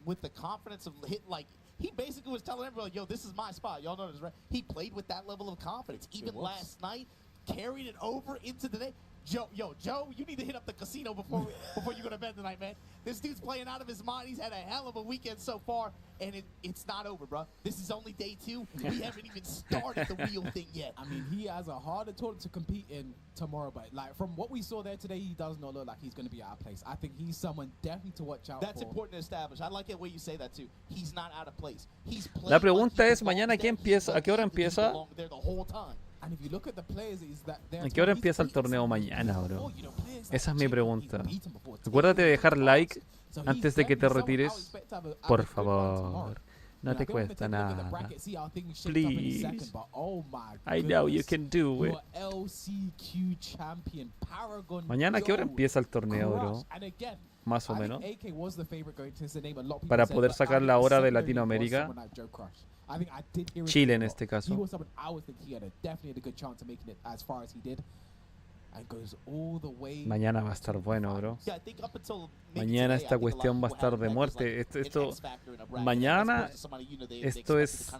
with the confidence of he basically was telling everyone, yo, this is my spot. Y'all know this, right? He played with that level of confidence. Even last night, carried it over into the day. Joe, you need to hit up the casino before you go to bed tonight, man. This dude's playing out of his mind. He's had a hell of a weekend so far, and it's not over, bro. This is only day 2. We haven't even started the real thing yet. I mean, he has a harder tournament to compete in tomorrow, but like from what we saw there today, he does not look like he's going to be out of place. I think he's someone definitely to watch out for. That's important to establish. I like the way you say that too. He's not out of place. He's La pregunta es mañana ¿qué empieza? ¿A qué hora empieza? ¿A qué hora empieza el torneo mañana, bro? Esa es mi pregunta. Acuérdate de dejar like antes de que te retires. Por favor. No te cuesta nada. Please. I know you can do it. Mañana ¿a qué hora empieza el torneo, bro? Más o menos. Para poder sacar la hora de Latinoamérica. Chile en este caso. Mañana va a estar bueno, bro. Mañana esta cuestión va a estar de muerte. Mañana esto es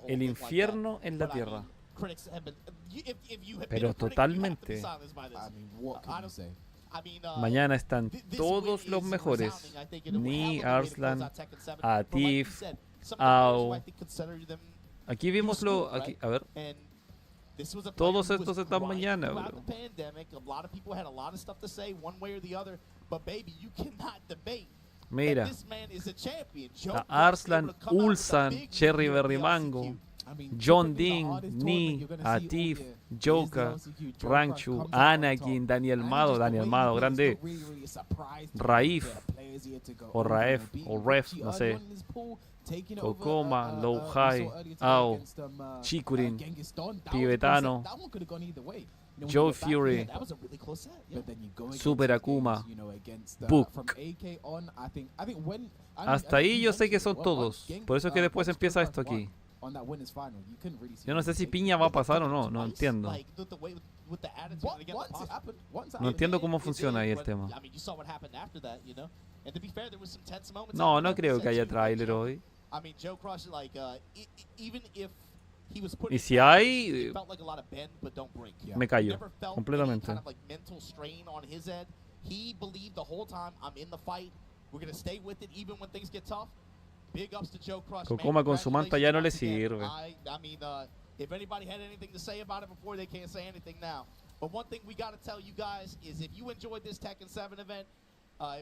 el infierno en la tierra. Pero totalmente. Mañana están todos los mejores. Ni Arslan, Atif, Ao. Aquí vimos a ver. Todos estos están mañana, bro. Mira. A Arslan, Ulsan, Cherry Berry Mango, John Dean, Ni, Atif, Joka, Ranchu, Anakin, Daniel Mado, grande. Raif, o Raef, o Ref, no sé. Kokoma, Low High, Ao, Chikurin, Tibetano, Joe Fury, Super Akuma, Book. Hasta ahí yo sé que son todos. Por eso es que después empieza esto aquí. Yo no sé si Piña va a pasar o no, no entiendo. No entiendo cómo funciona ahí el tema. No, no creo que haya tráiler hoy. Y si hay, me callo completamente. Kokoma con su manta ya no le sirve. If anybody had anything to say about it before, they can't say anything now. But one thing we got to tell you guys is if you enjoyed this Tekken 7 event,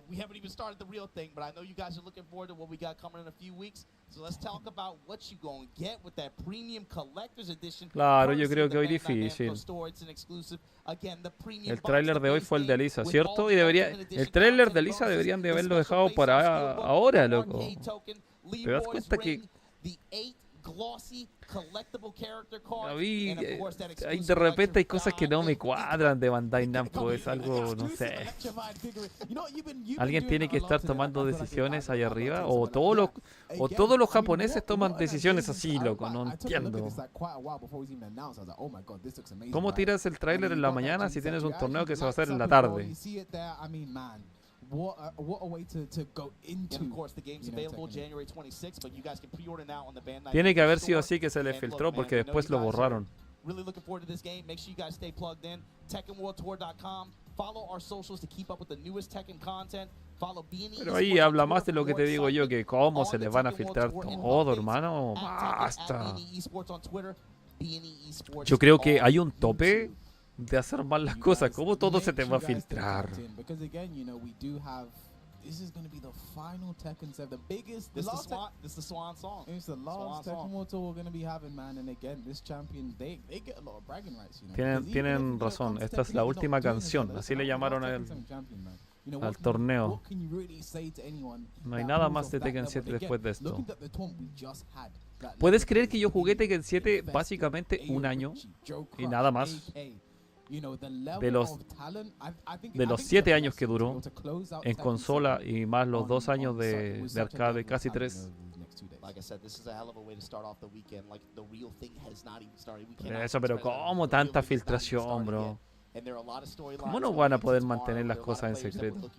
we haven't even started the real thing, but I know you guys are looking forward to what we got coming in a few weeks. So let's talk about what you going to get with that premium collector's edition. Claro, yo creo que hoy difícil. El tráiler de hoy fue el de Alisa, ¿cierto? Y debería, el tráiler de Alisa deberían de haberlo dejado para ahora, loco. ¿Te das cuenta que ahí de repente hay cosas que no me cuadran de Bandai Namco? Es algo, no sé. Alguien tiene que estar tomando decisiones allá arriba, o todos los japoneses toman decisiones así, loco. No entiendo. ¿Cómo tiras el tráiler en la mañana si tienes un torneo que se va a hacer en la tarde? What a way to go into. And of course, the game's available January 26th, but you guys can pre-order now on the Bandai. Tiene que haber sido así que se le filtró porque después lo borraron. Really looking forward to this game. Make sure you guys stay plugged in. TekkenWorldTour.com. Follow our socials to keep up with the newest Tekken content. Follow BNE. Pero ahí habla más de lo que te digo yo, que cómo se les van a filtrar todo, hermano. Basta. Yo creo que hay un tope de hacer mal las cosas. ¿Cómo todo se te va a filtrar? This is going to be the final Tekken 7, the biggest. This is the swan song. It's the last Tekken World Tour we're going to be having, man. And again, this champion, they get a lot of bragging rights, you know. Tienen razón. Esta es la última canción. Así le llamaron al torneo. No hay nada más de Tekken 7 después de esto. ¿Puedes creer que yo jugué Tekken 7 básicamente un año y nada más? De los 7 años que duró en consola y más los 2 años de arcade, casi 3. Eso, pero ¿cómo tanta filtración, bro? ¿Cómo no van a poder mantener las cosas en secreto?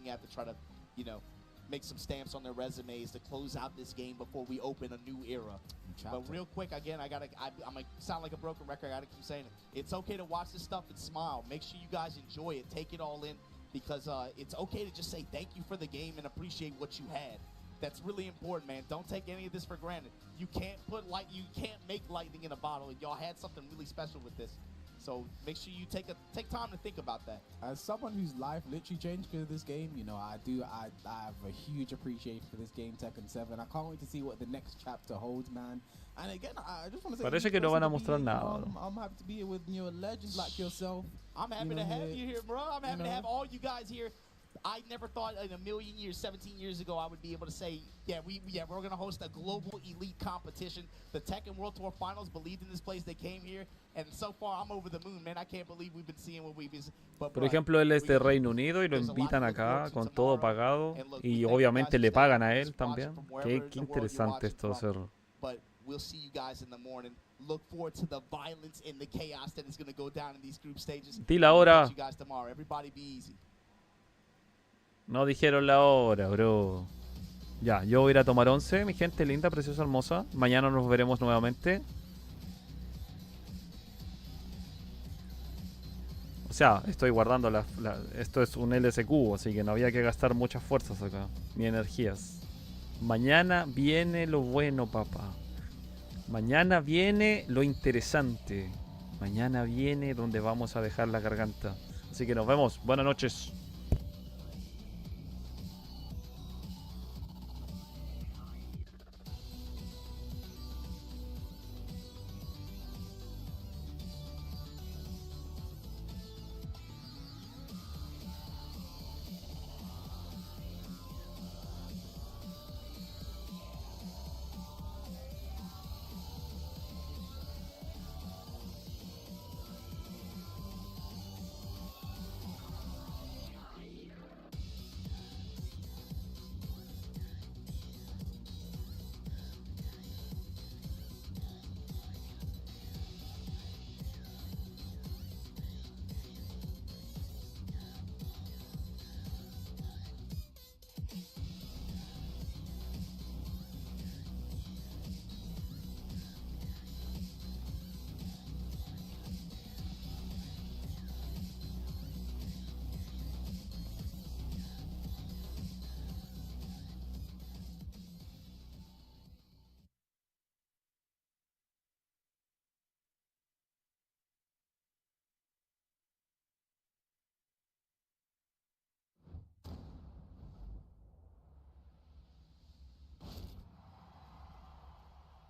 Make some stamps on their resumes to close out this game before we open a new era. But real quick, again, I'm gonna sound like a broken record. I gotta keep saying it. It's okay to watch this stuff and smile. Make sure you guys enjoy it. Take it all in, because it's okay to just say thank you for the game and appreciate what you had. That's really important, man. Don't take any of this for granted. You can't make lightning in a bottle, and y'all had something really special with this. So make sure you take time to think about that. As someone whose life literally changed because of this game, you know, I have a huge appreciation for this game, Tekken 7. I can't wait to see what the next chapter holds, man. And again, I just want to say, parece que no van a mostrar nada. I'm happy to be here with legends like yourself. I'm happy to have you here, bro. I'm happy to have all you guys here. I never thought in a million years, 17 years ago, I would be able to say, we're going to host a global elite competition. The Tekken World Tour Finals believed in this place. They came here, and so far I'm over the moon, man. I can't believe we've been seeing what we've been. Por ejemplo, él es de Reino Unido y lo invitan acá con todo pagado y obviamente le pagan a él también. Qué interesante esto ser. But we'll see you guys in the morning. Look forward to the violence and the chaos that is going to go down in these group stages. Di la hora. You guys tomorrow. Everybody be easy. No dijeron la hora, bro. Ya, yo voy a ir a tomar 11, mi gente linda, preciosa, hermosa. Mañana nos veremos nuevamente. O sea, estoy guardando esto es un LSQ, así que no había que gastar muchas fuerzas acá, ni energías. Mañana viene lo bueno, papá. Mañana viene lo interesante. Mañana viene donde vamos a dejar la garganta. Así que nos vemos. Buenas noches.